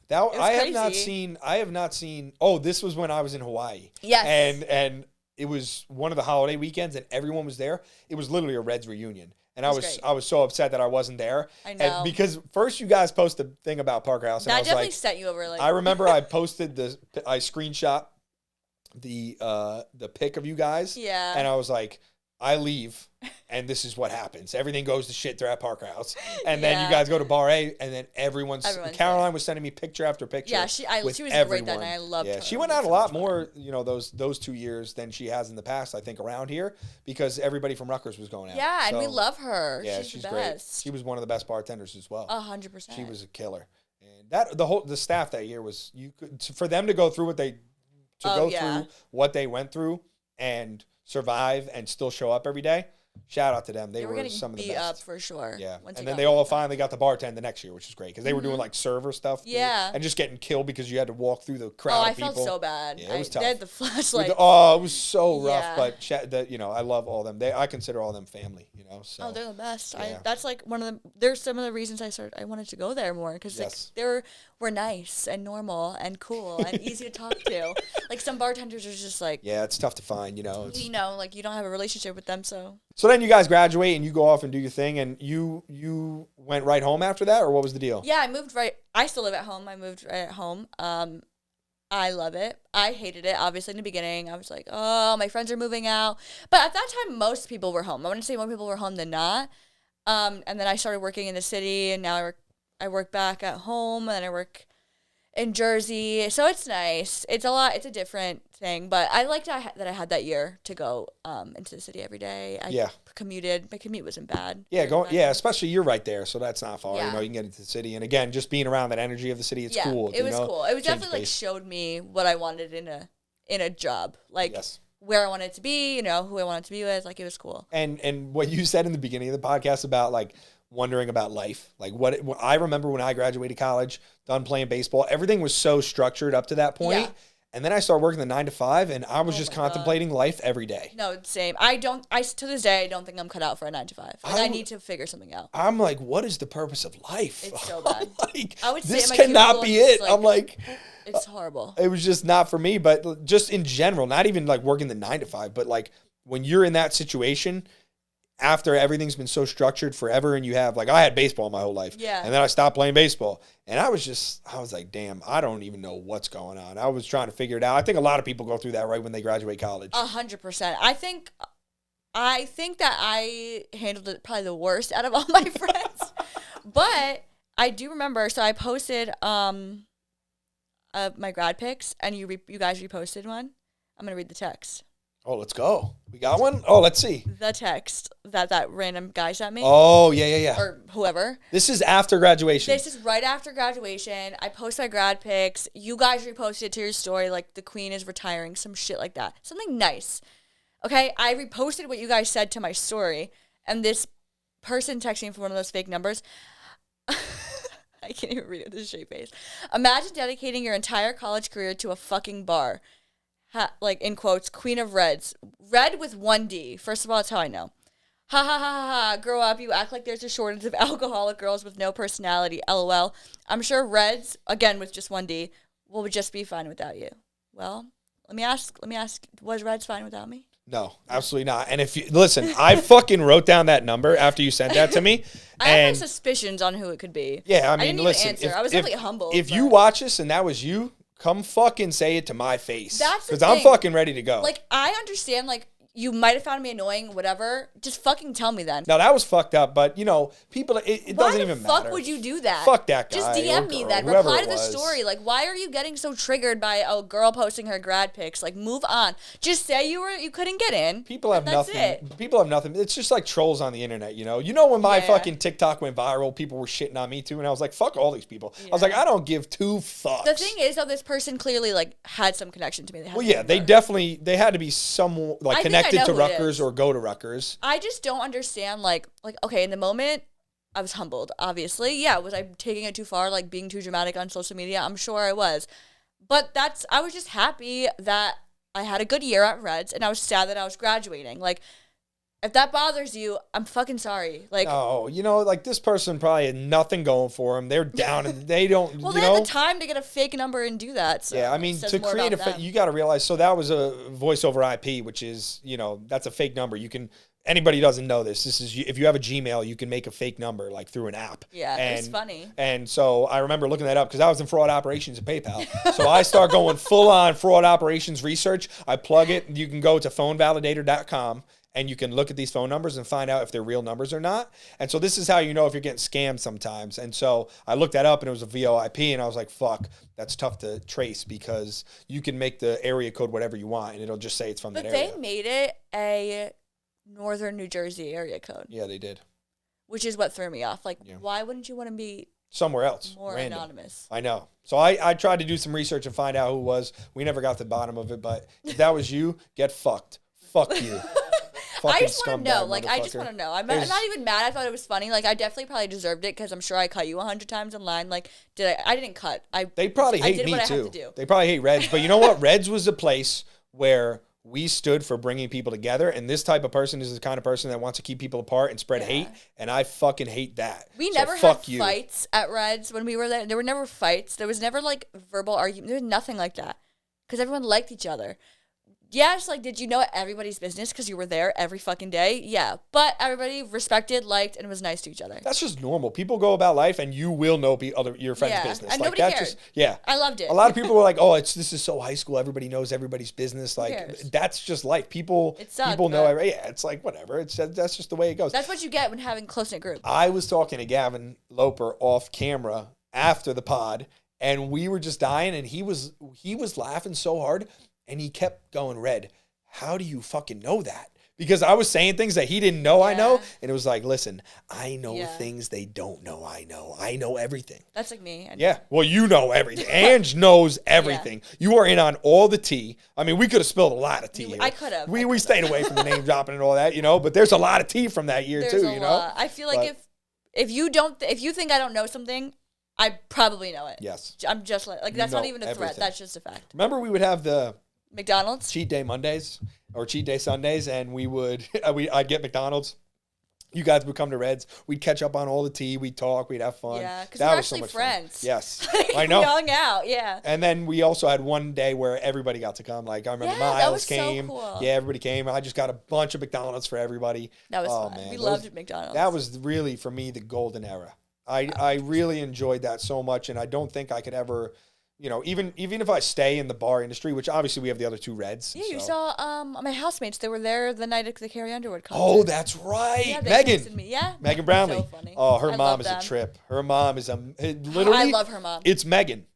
That was I have not seen. Oh, this was when I was in Hawaii. Yes. And it was one of the holiday weekends, and everyone was there. It was literally a Reds reunion, and I great. was so upset that I wasn't there. I know. And because first you guys posted the thing about Parker House, and I That was definitely like, set you over. Like I remember I posted I screenshot the pic of you guys. Yeah. And I was like, I leave, and this is what happens. Everything goes to shit there at Parker House. And then you Yeah. guys go to Bar A, and then Everyone's Caroline there. was sending me picture after picture. Yeah, she was with great that everyone. night. I loved Yeah, her. she It went was out a so lot much more, those 2 years than she has in the past, I think, around here, because everybody from Rutgers was going out. Yeah, and we So, love her. Yeah, she's she's the great. best. She was one of the best bartenders as well. 100%. She was a killer. And the staff that year was, for them to go through through what they went through and survive and still show up every day. Shout out to them. They were were getting some of the beat best. up for sure. Yeah. once And you then got they all like that. finally got the bartend the next year, which is great because they were doing like server stuff. Yeah. And just getting killed because you had to walk through the Oh, crowd I of people. felt so bad. Yeah, it was tough. They had the flashlight. It was so rough, Yeah. but I love all them. I consider all them family, so. Oh, they're the best. Yeah. That's like one of the. There's some of the reasons I wanted to go there more because Yes. like were nice and normal and cool and easy to talk to. Like some bartenders are just like Yeah, it's tough to find, it's, like you don't have a relationship with them, so. So then you guys graduate and you go off and do your thing, and you went right home after that, or what was the deal? Yeah, I moved right. I still live at home. I moved right at home. I love it. I hated it. Obviously, in the beginning, I was like, "Oh, my friends are moving out." But at that time, most people were home. I want to say more people were home than not. And then I started working in the city, and now I work back at home, and then I work in Jersey. So it's nice. It's a lot. It's a different thing, but I liked that I had that year to go into the city every day. I commuted. My commute wasn't bad. Yeah, especially you're right there, so that's not far. Yeah. You can get into the city, and again, just being around that energy of the city, it's cool. It was cool. It was Change definitely like pace. showed me what I wanted in a job, like Yes. where I wanted to be, who I wanted to be with. Like it was cool. And what you said in the beginning of the podcast about like wondering about life, like what I remember when I graduated college, done playing baseball, everything was so structured up to that point. Yeah. And then I started working the 9 to 5, and I was just my God. contemplating life every day. No, same. To this day, I don't think I'm cut out for a 9 to 5. Like, I need to figure something out. I'm like, what is the purpose of life? It's so bad. Like, I would sit this in my cannot cubicle be and it. just, I'm like, It's horrible. it was just not for me. But just in general, not even like working the 9 to 5, but like when you're in that situation, after everything's been so structured forever, and you have like, I had baseball my whole life, Yeah. and then I stopped playing baseball, and I was like, damn, I don't even know what's going on. I was trying to figure it out. I think a lot of people go through that right when they graduate college. 100%. I think that I handled it probably the worst out of all my friends. But I do remember, so I posted my grad pics, and you guys reposted one. I'm going to read the text. Oh, let's go. We got one? Oh, let's see. The text that random guy sent me. Oh, yeah. Or whoever. This is after graduation. This is right after graduation. I post my grad pics. You guys reposted it to your story like the queen is retiring, some shit like that. Something nice. Okay, I reposted what you guys said to my story, and this person texting me from one of those fake numbers. I can't even read it with this straight face. Imagine dedicating your entire college career to a fucking bar. Like, in quotes, Queen of Reds. Red with 1D. First of all, that's how I know. Ha ha ha ha ha. Grow up. You act like there's a shortage of alcoholic girls with no personality. LOL. I'm sure Reds, again with just 1D, will just be fine without you. Well, let me ask, was Reds fine without me? No, absolutely not. And if you listen, I fucking wrote down that number after you sent that to me. I had my suspicions on who it could be. Yeah, I mean, didn't listen. even answer. I was definitely humble. If you watch this and that was you, come fucking say it to my face. That's because I'm fucking ready to go. Like, I understand, like, you might have found me annoying, whatever. Just fucking tell me then. Now, that was fucked up, but, you know, people, it doesn't even matter. Why the fuck would you do that? Fuck that guy. Just DM me then. Reply to the story. Like, why are you getting so triggered by a girl posting her grad pics? Like, move on. Just say you couldn't get in. People have nothing. It. People have nothing. It's just like trolls on the internet, you know? You know when my fucking TikTok went viral, people were shitting on me too, and I was like, fuck all these people. Yeah. I was like, I don't give two fucks. The thing is, though, this person clearly, like, had some connection to me. They had to be some, like, connected to Rutgers or go to Rutgers. I just don't understand, like, okay, in the moment, I was humbled, obviously. Yeah, was I taking it too far, like, being too dramatic on social media? I'm sure I was. But I was just happy that I had a good year at Reds, and I was sad that I was graduating. Like, if that bothers you, I'm fucking sorry. Like, no, you know, like, this person probably had nothing going for them. They're down and they don't, well, they had the time to get a fake number and do that. So yeah, I mean, to create you got to realize, so that was a voice over IP, which is, you know, that's a fake number. You can, anybody doesn't know this. This is, if you have a Gmail, you can make a fake number, like, through an app. Yeah, it's funny. And so I remember looking that up because I was in fraud operations at PayPal. So I start going full on fraud operations research. I plug it. You can go to phonevalidator.com. And you can look at these phone numbers and find out if they're real numbers or not. And so this is how you know if you're getting scammed sometimes. And so I looked that up and it was a VoIP and I was like, fuck, that's tough to trace because you can make the area code whatever you want and it'll just say it's from that area. But they made it a northern New Jersey area code. Yeah, they did. Which is what threw me off. Like, why wouldn't you want to be somewhere else? More random. Anonymous. I know. So I tried to do some research and find out who it was. We never got to the bottom of it, but if that was you, get fucked. Fuck you. I just want to know. Like, I just want to know. I'm not even mad. I thought it was funny. Like, I definitely probably deserved it because I'm sure I cut you 100 times in line. Like, I didn't cut. They probably hate me too. They probably hate Reds. But you know what? Reds was a place where we stood for bringing people together. And this type of person is the kind of person that wants to keep people apart and spread hate. And I fucking hate that. We never had fights at Reds when we were there. There were never fights. There was never, like, verbal argument. There was nothing like that because everyone liked each other. Yes, like, did you know everybody's business because you were there every fucking day? Yeah. But everybody respected, liked, and was nice to each other. That's just normal. People go about life and you will know your friend's business. And like, nobody cared. I loved it. A lot of people were like, oh, this is so high school. Everybody knows everybody's business. Like, that's just life. People know. It's like, whatever. That's just the way it goes. That's what you get when having a close-knit group. I was talking to Gavin Loper off camera after the pod, and we were just dying, and he was laughing so hard. And he kept going, Red, how do you fucking know that? Because I was saying things that he didn't know I know. And it was like, listen, I know things they don't know I know. I know everything. That's like me. Yeah. Well, you know everything. Anj knows everything. You are in on all the tea. I mean, we could have spilled a lot of tea. I could have. We stayed away from the name dropping and all that, you know. But there's a lot of tea from that year too, you know. I feel like if you think I don't know something, I probably know it. Yes. I'm just like that's not even a threat. That's just a fact. Remember we would have the McDonald's cheat day Mondays or cheat day Sundays, and I'd get McDonald's. You guys would come to Reds. We'd catch up on all the tea. We'd talk. We'd have fun. Yeah, because we're actually friends. Fun. Yes, I know. We hung out. Yeah. And then we also had one day where everybody got to come. Like I remember Miles came. So cool. Yeah, everybody came. I just got a bunch of McDonald's for everybody. That was fun. Man. We loved McDonald's. That was really for me the golden era. I really enjoyed that so much, and I don't think I could ever. You know, even if I stay in the bar industry, which obviously we have the other two Reds. Yeah, you saw my housemates. They were there the night of the Carrie Underwood concert. Oh, that's right. Yeah, Megan. Megan Brownlee. So funny. Oh, her mom is a trip. Her mom is literally. I love her mom. It's Megan.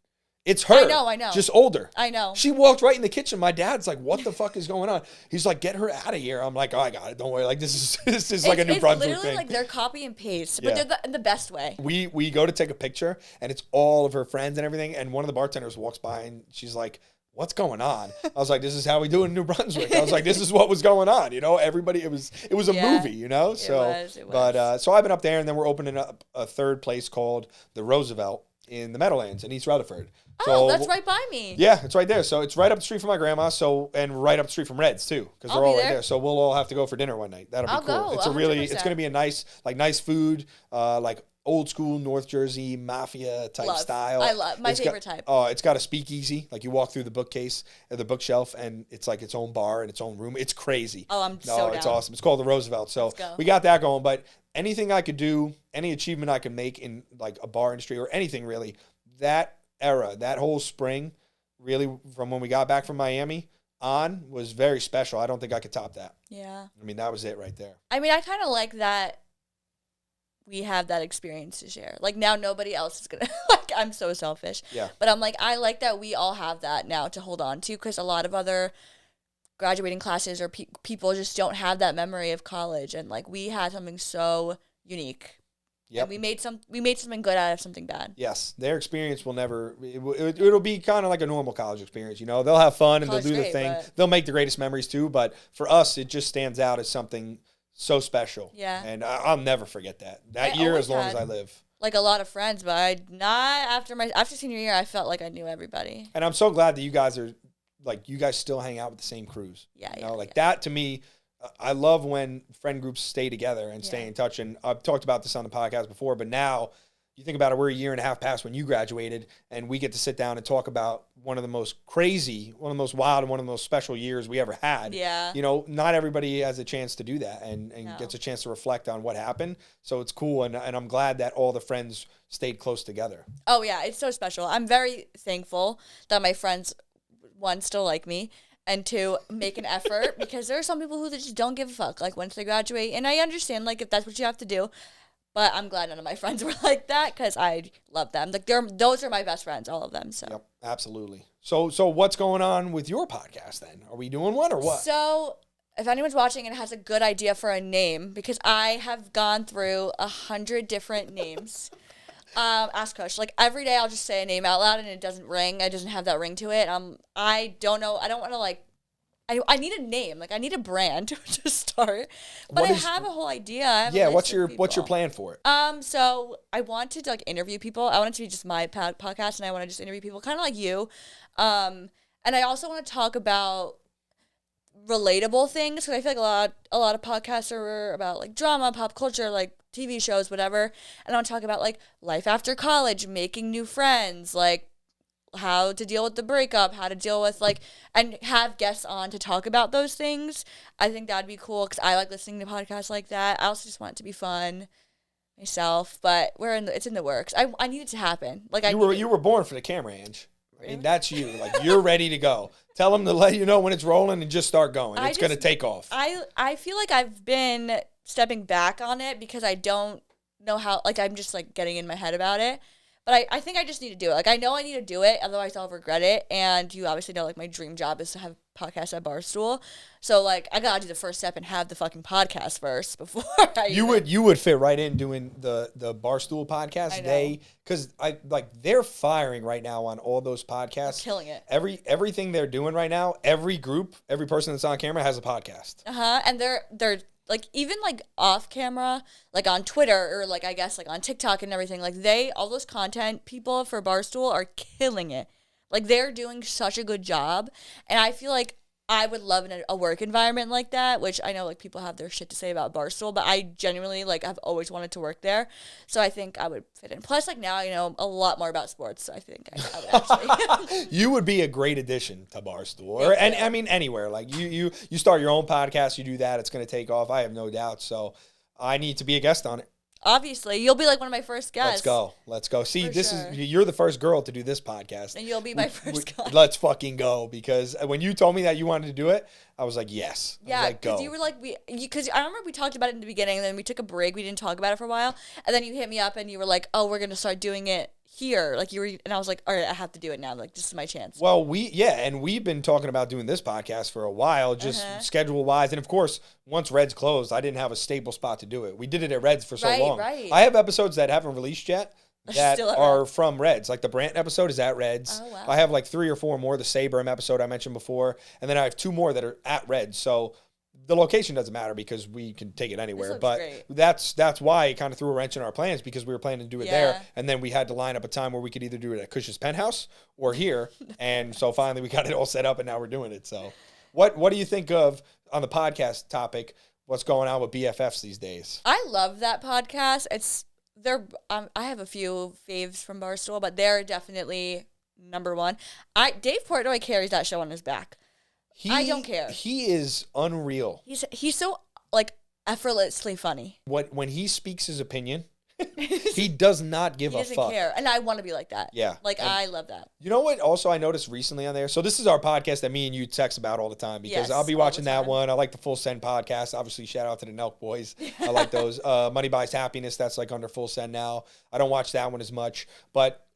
It's her. I know. Just older. I know. She walked right in the kitchen. My dad's like, what the fuck is going on? He's like, get her out of here. I'm like, oh, I got it. Don't worry. Like, this is like a New Brunswick thing. It's literally like they're copy and paste, but they're in the best way. We go to take a picture, and it's all of her friends and everything, and one of the bartenders walks by, and she's like, what's going on? I was like, this is how we do it in New Brunswick. I was like, this is what was going on. You know, everybody, it was a movie, you know? So, it was. But, so I've been up there, and then we're opening up a third place called the Roosevelt in the Meadowlands in East Rutherford. So, that's right by me. Yeah, it's right there. So it's right up the street from my grandma. So, and right up the street from Red's too, because they're all right there. So we'll all have to go for dinner one night. That'll be cool. Go, it's 100%. It's going to be a nice food, like old school North Jersey mafia type style. I love my favorite type. Oh, it's got a speakeasy. Like you walk through the bookcase or the bookshelf, and it's like its own bar and its own room. It's crazy. Oh, I'm so down. It's awesome. It's called the Roosevelt. So we got that going. But anything I could do, any achievement I could make in like a bar industry or anything really, that era, that whole spring, really from when we got back from Miami on was very special. I don't think I could top that. Yeah. I mean, that was it right there. I mean, I kind of like that we have that experience to share. Like now nobody else is going to, like I'm so selfish. Yeah. But I'm like, I like that we all have that now to hold on to because a lot of other graduating classes or people just don't have that memory of college. And like we had something so unique. Yep. And we made something good out of something bad. Yes, their experience will never. It'll be kind of like a normal college experience. You know, they'll have fun and they'll do their thing. They'll make the greatest memories too. But for us, it just stands out as something so special. Yeah. And I'll never forget that year as long as I live. Like a lot of friends, but after senior year, I felt like I knew everybody. And I'm so glad that you guys still hang out with the same crews. Yeah. You know, that to me. I love when friend groups stay together and stay in touch. And I've talked about this on the podcast before, but now you think about it, we're a year and a half past when you graduated, and we get to sit down and talk about one of the most wild, and one of the most special years we ever had. Yeah. You know, not everybody has a chance to do that and gets a chance to reflect on what happened. So it's cool. And I'm glad that all the friends stayed close together. Oh, yeah. It's so special. I'm very thankful that my friends, one, still like me, and two, make an effort because there are some people who just don't give a fuck, like, once they graduate. And I understand, like, if that's what you have to do. But I'm glad none of my friends were like that because I love them. Like, those are my best friends, all of them. So. Yep, absolutely. So what's going on with your podcast then? Are we doing one or what? So if anyone's watching and has a good idea for a name, because I have gone through 100 different names. Ask Kush. Like every day I'll just say a name out loud and it doesn't ring. It doesn't have that ring to it. I don't know. I don't want to like, I need a name. Like I need a brand to start, but I have a whole idea. What's your plan for it? So I wanted to like interview people. I want it to be just my podcast and I want to just interview people kind of like you. And I also want to talk about relatable things because I feel like a lot of podcasts are about like drama, pop culture, like TV shows, whatever. And I want to talk about like life after college, making new friends, like how to deal with the breakup, how to deal with like, and have guests on to talk about those things. I think that'd be cool because I like listening to podcasts like that. I also just want it to be fun myself, but it's in the works. I need it to happen. Like you were born for the camera, Anj. I mean, that's you. Like you're ready to go. Tell them to let you know when it's rolling and just start going. It's going to take off. I feel like I've been stepping back on it because I don't know how, like I'm just like getting in my head about it. But I think I just need to do it. Like I know I need to do it, otherwise I'll regret it. And you obviously know like my dream job is to have a podcast at Barstool. So like I gotta do the first step and have the fucking podcast first before you would fit right in doing the Barstool podcast. Because they're firing right now on all those podcasts. They're killing it. Everything they're doing right now, every person that's on camera has a podcast. And they're like even like off camera, like on Twitter or like I guess like on TikTok and everything, like all those content people for Barstool are killing it. Like they're doing such a good job. And I feel like I would love a work environment like that, which I know like people have their shit to say about Barstool, but I genuinely like I've always wanted to work there. So I think I would fit in. Plus like now I know a lot more about sports, so I think I would actually. You would be a great addition to Barstool. And I mean anywhere. Like you start your own podcast, you do that, it's going to take off. I have no doubt. So I need to be a guest on it. Obviously, you'll be like one of my first guests. Let's go. See, you're the first girl to do this podcast. And you'll be my first guy. Let's fucking go. Because when you told me that you wanted to do it, I was like, yes. Yeah, because you were like, because I remember we talked about it in the beginning, and then we took a break. We didn't talk about it for a while. And then you hit me up and you were like, oh, we're going to start doing it here, like you were, and I was like, all right, I have to do it now. Like, this is my chance. Well, and we've been talking about doing this podcast for a while, just schedule wise. And of course, once Reds closed, I didn't have a stable spot to do it. We did it at Reds for so long. Right. I have episodes that haven't released yet that Still are from Reds. Like the Brandt episode is at Reds. Oh, wow. I have like 3 or 4 more. The Sabrum episode I mentioned before. And then I have 2 more that are at Reds. So the location doesn't matter because we can take it anywhere. But great. that's why it kind of threw a wrench in our plans because we were planning to do it there. And then we had to line up a time where we could either do it at Cush's Penthouse or here. And so finally we got it all set up and now we're doing it. So what do you think of, on the podcast topic, what's going on with BFFs these days? I love that podcast. I have a few faves from Barstool, but they're definitely number one. Dave Portnoy carries that show on his back. I don't care. He is unreal. He's so like effortlessly funny. When he speaks his opinion, he does not give a fuck. He doesn't care. And I want to be like that. Yeah. Like, I love that. You know what also I noticed recently on there? So this is our podcast that me and you text about all the time because I'll be watching that one. I like the Full Send podcast. Obviously, shout out to the Nelk boys. I like those. Money Buys Happiness, that's like under Full Send now. I don't watch that one as much.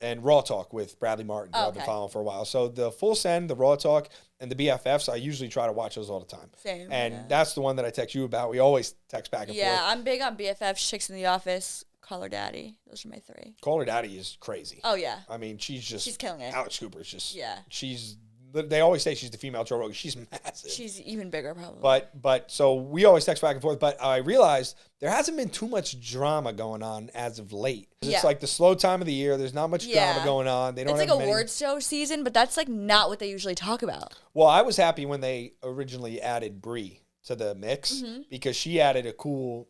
And Raw Talk with Bradley Martin, who I've been following for a while. So the Full Send, the Raw Talk, and the BFFs, I usually try to watch those all the time. Same. And that's the one that I text you about. We always text back and forth. Yeah, I'm big on BFFs, Chicks in the Office, Call Her Daddy. Those are my 3. Call Her Daddy is crazy. Oh, yeah. I mean, she's killing it. Alex Cooper's just, yeah. They always say she's the female Joe Rogan. She's massive. She's even bigger, probably. But so we always text back and forth. But I realized there hasn't been too much drama going on as of late. It's like the slow time of the year. There's not much drama going on. They don't. It's like awards show season, but that's like not what they usually talk about. Well, I was happy when they originally added Brie to the mix because she added a cool,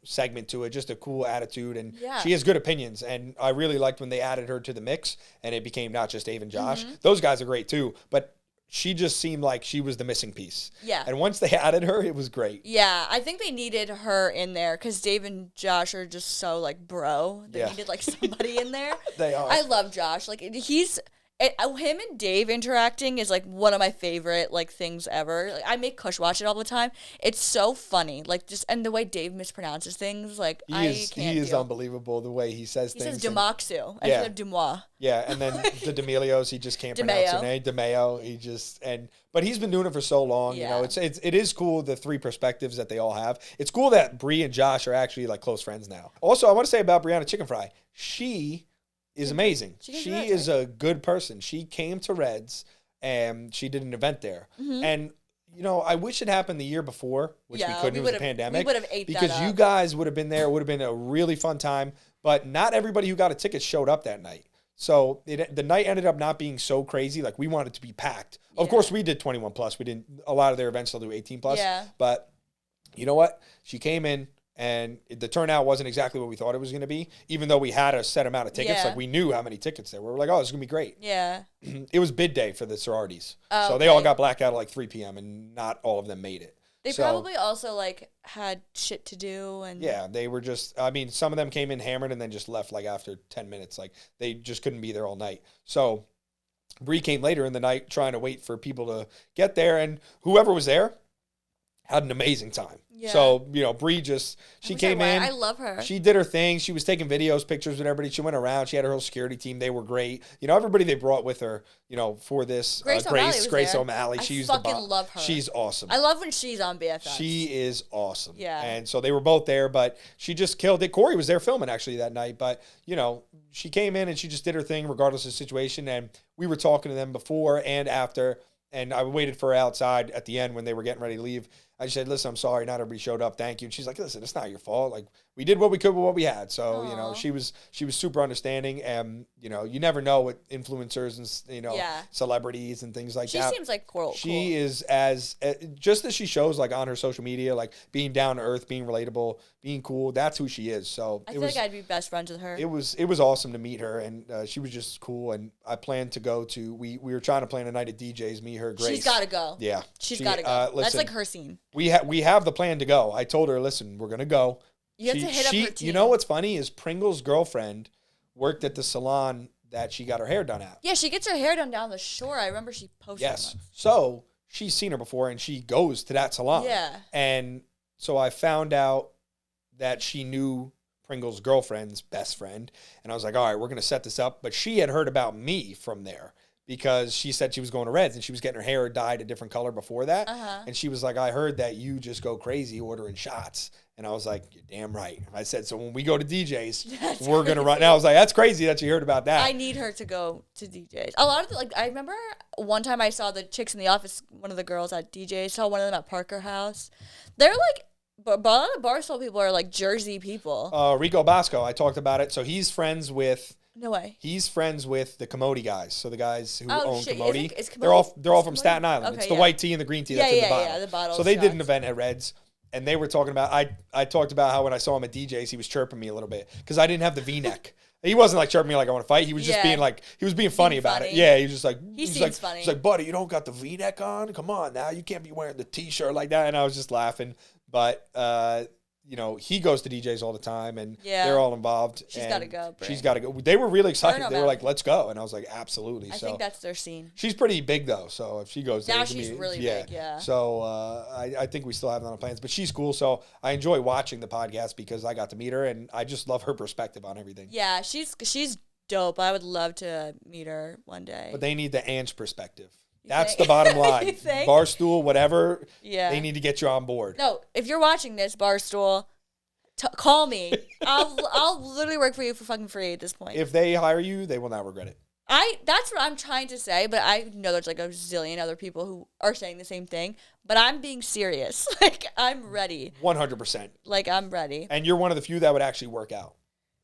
segment to it, just a cool attitude, and she has good opinions. And I really liked when they added her to the mix, and it became not just Dave and Josh. Those guys are great too, but she just seemed like she was the missing piece. Yeah. And once they added her, it was great. Yeah, I think they needed her in there because Dave and Josh are just so like bro. They needed like somebody in there. They are. I love Josh. Like him and Dave interacting is like one of my favorite like things ever. Like, I make Kush watch it all the time. It's so funny. Like and the way Dave mispronounces things, like he is unbelievable the way he says things. He says Demoxu instead of Dumois. Yeah, and then the D'Amelios, he just can't pronounce her name. DeMayo, but he's been doing it for so long. Yeah. It is cool, the 3 perspectives that they all have. It's cool that Bree and Josh are actually like close friends now. Also, I want to say about Brianna Chicken Fry, she is amazing. She is a good person. She came to Reds and she did an event there. And I wish it happened the year before, which we couldn't. It was a pandemic. We would have ate that up. Because you guys would have been there. It would have been a really fun time. But not everybody who got a ticket showed up that night. So the night ended up not being so crazy. Like, we wanted to be packed. Yeah. Of course, we did 21 plus. We didn't. A lot of their events still do 18 plus. Yeah. But you know what? She came in. And the turnout wasn't exactly what we thought it was going to be, even though we had a set amount of tickets. Yeah. Like, we knew how many tickets there were. We were like, oh, this is going to be great. Yeah. It was bid day for the sororities. Oh, so they all got blacked out at like 3 p.m. and not all of them made it. They probably also, like, had shit to do. And yeah, they were just, some of them came in hammered and then just left, like, after 10 minutes. Like, they just couldn't be there all night. So Bree came later in the night trying to wait for people to get there. And whoever was there had an amazing time. Yeah. So, Bree she came in. I love her. She did her thing. She was taking videos, pictures with everybody. She went around. She had her whole security team. They were great. Everybody they brought with her, for this. Grace O'Malley. I fucking love her. She's awesome. I love when she's on BFF. She is awesome. Yeah. And so they were both there, but she just killed it. Corey was there filming actually that night, but, she came in and she just did her thing regardless of the situation. And we were talking to them before and after, and I waited for her outside at the end when they were getting ready to leave. I just said, listen, I'm sorry, not everybody showed up. Thank you. And she's like, listen, it's not your fault. Like, we did what we could with what we had. So, she was super understanding. And, you never know what influencers and, celebrities and things like that. She seems like cool. She is just as she shows, like, on her social media, like, being down to earth, being relatable, being cool. That's who she is. So I feel like I'd be best friends with her. It was awesome to meet her. And she was just cool. And I planned to go to, we were trying to plan a night at DJ's, me, her, Grace. She's got to go. Yeah. She's got to go. Listen, that's like her scene. We have the plan to go. I told her, listen, we're going to go. You have to hit up her team. You know what's funny is Pringle's girlfriend worked at the salon that she got her hair done at. Yeah, she gets her hair done down the shore. I remember she posted. Yes. So she's seen her before and she goes to that salon. Yeah. And so I found out that she knew Pringle's girlfriend's best friend. And I was like, all right, we're going to set this up. But she had heard about me from there because she said she was going to Reds and she was getting her hair dyed a different color before that. And she was like, I heard that you just go crazy ordering shots. And I was like, you're damn right. I said, so when we go to DJs, we're going to run. And I was like, that's crazy that you heard about that. I need her to go to DJs. A lot of I remember one time I saw the chicks in the office, one of the girls at DJs, saw one of them at Parker House. They're like, but a lot of the Barstool people are like Jersey people. Rico Bosco, I talked about it. So he's friends with. No way. He's friends with the Commodity guys. So the guys who own Commodity. Is they're all from Staten Island. Okay, it's the white tea and the green tea that's in the bottle. Yeah, the bottle. So they did an event at Reds. And they were talking about, I talked about how when I saw him at DJs, he was chirping me a little bit because I didn't have the V-neck. He wasn't like chirping me like I want to fight. He was just being like, he was being funny about it. Yeah, he was just like, he seems funny. He's like, buddy, you don't got the V-neck on? Come on now. You can't be wearing the T-shirt like that. And I was just laughing. But, you know, he goes to DJs all the time, and they're all involved. She's got to go. She's got to go. They were really excited. They were like, let's go. And I was like, absolutely. I think that's their scene. She's pretty big, though. So if she goes there. Now she's really big, yeah. So I think we still have that on plans. But she's cool. So I enjoy watching the podcast because I got to meet her, and I just love her perspective on everything. Yeah, she's dope. I would love to meet her one day. But they need the Anj perspective. That's the bottom line. Barstool, whatever, they need to get you on board. No, if you're watching this, Barstool, call me. I'll literally work for you for fucking free at this point. If they hire you, they will not regret it. That's what I'm trying to say, but I know there's like a zillion other people who are saying the same thing, but I'm being serious. Like, I'm ready. 100%. Like, I'm ready. And you're one of the few that would actually work out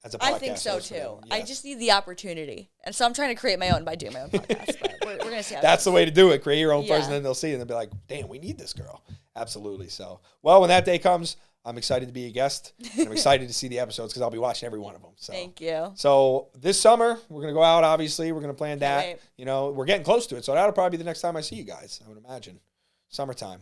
as a podcast. I think so, too. Yes. I just need the opportunity. And so I'm trying to create my own by doing my own podcast, but we're going to see how that's the way to do it. Create your own first, and then they'll see it, and they'll be like, damn, we need this girl. Absolutely. So, well, when that day comes, I'm excited to be a guest. And I'm excited to see the episodes because I'll be watching every one of them. So. Thank you. So this summer, we're going to go out, obviously. We're going to plan that. Wait. You know, we're getting close to it. So that'll probably be the next time I see you guys, I would imagine. Summertime.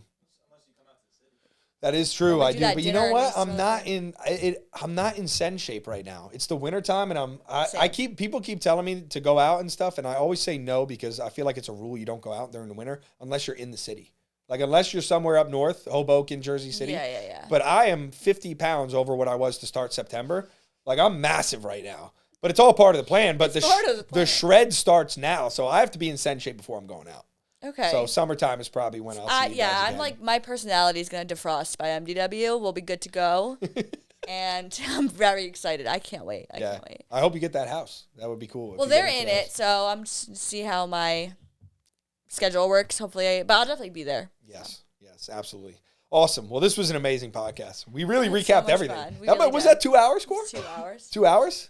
That is true. I do. But you know what? I'm not in send shape right now. It's the wintertime, and people keep telling me to go out and stuff, and I always say no because I feel like it's a rule you don't go out during the winter unless you're in the city. Like, unless you're somewhere up north, Hoboken, Jersey City. Yeah. But I am 50 pounds over what I was to start September. Like, I'm massive right now. But it's all part of the plan. But the shred starts now, so I have to be in send shape before I'm going out. Okay. So summertime is probably when I'll see you guys again. I'm like, my personality is going to defrost by MDW. We'll be good to go. And I'm very excited. I can't wait. I can't wait. I hope you get that house. That would be cool. Well, they're in it, so I'm just see how my schedule works. Hopefully, but I'll definitely be there. Yes, absolutely. Awesome. Well, this was an amazing podcast. We really recapped everything. Was that 2 hours, Cor? 2 hours. 2 hours?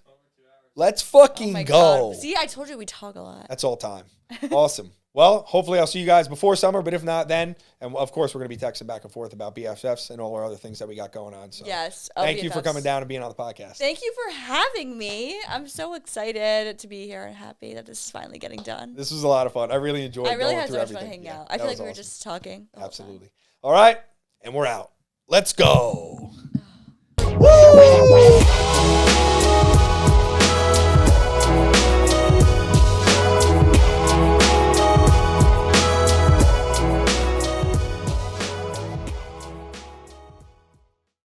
Let's fucking go. God. See, I told you we talk a lot. That's all time. Awesome. Well, hopefully I'll see you guys before summer, but if not, then. And, of course, we're going to be texting back and forth about BFFs and all our other things that we got going on. So yes. Thank you for coming down and being on the podcast. Thank you for having me. I'm so excited to be here and happy that this is finally getting done. This was a lot of fun. I really enjoyed going through everything. I really had so much fun hanging out. I feel like we were just talking. Absolutely. All right. And we're out. Let's go. Woo!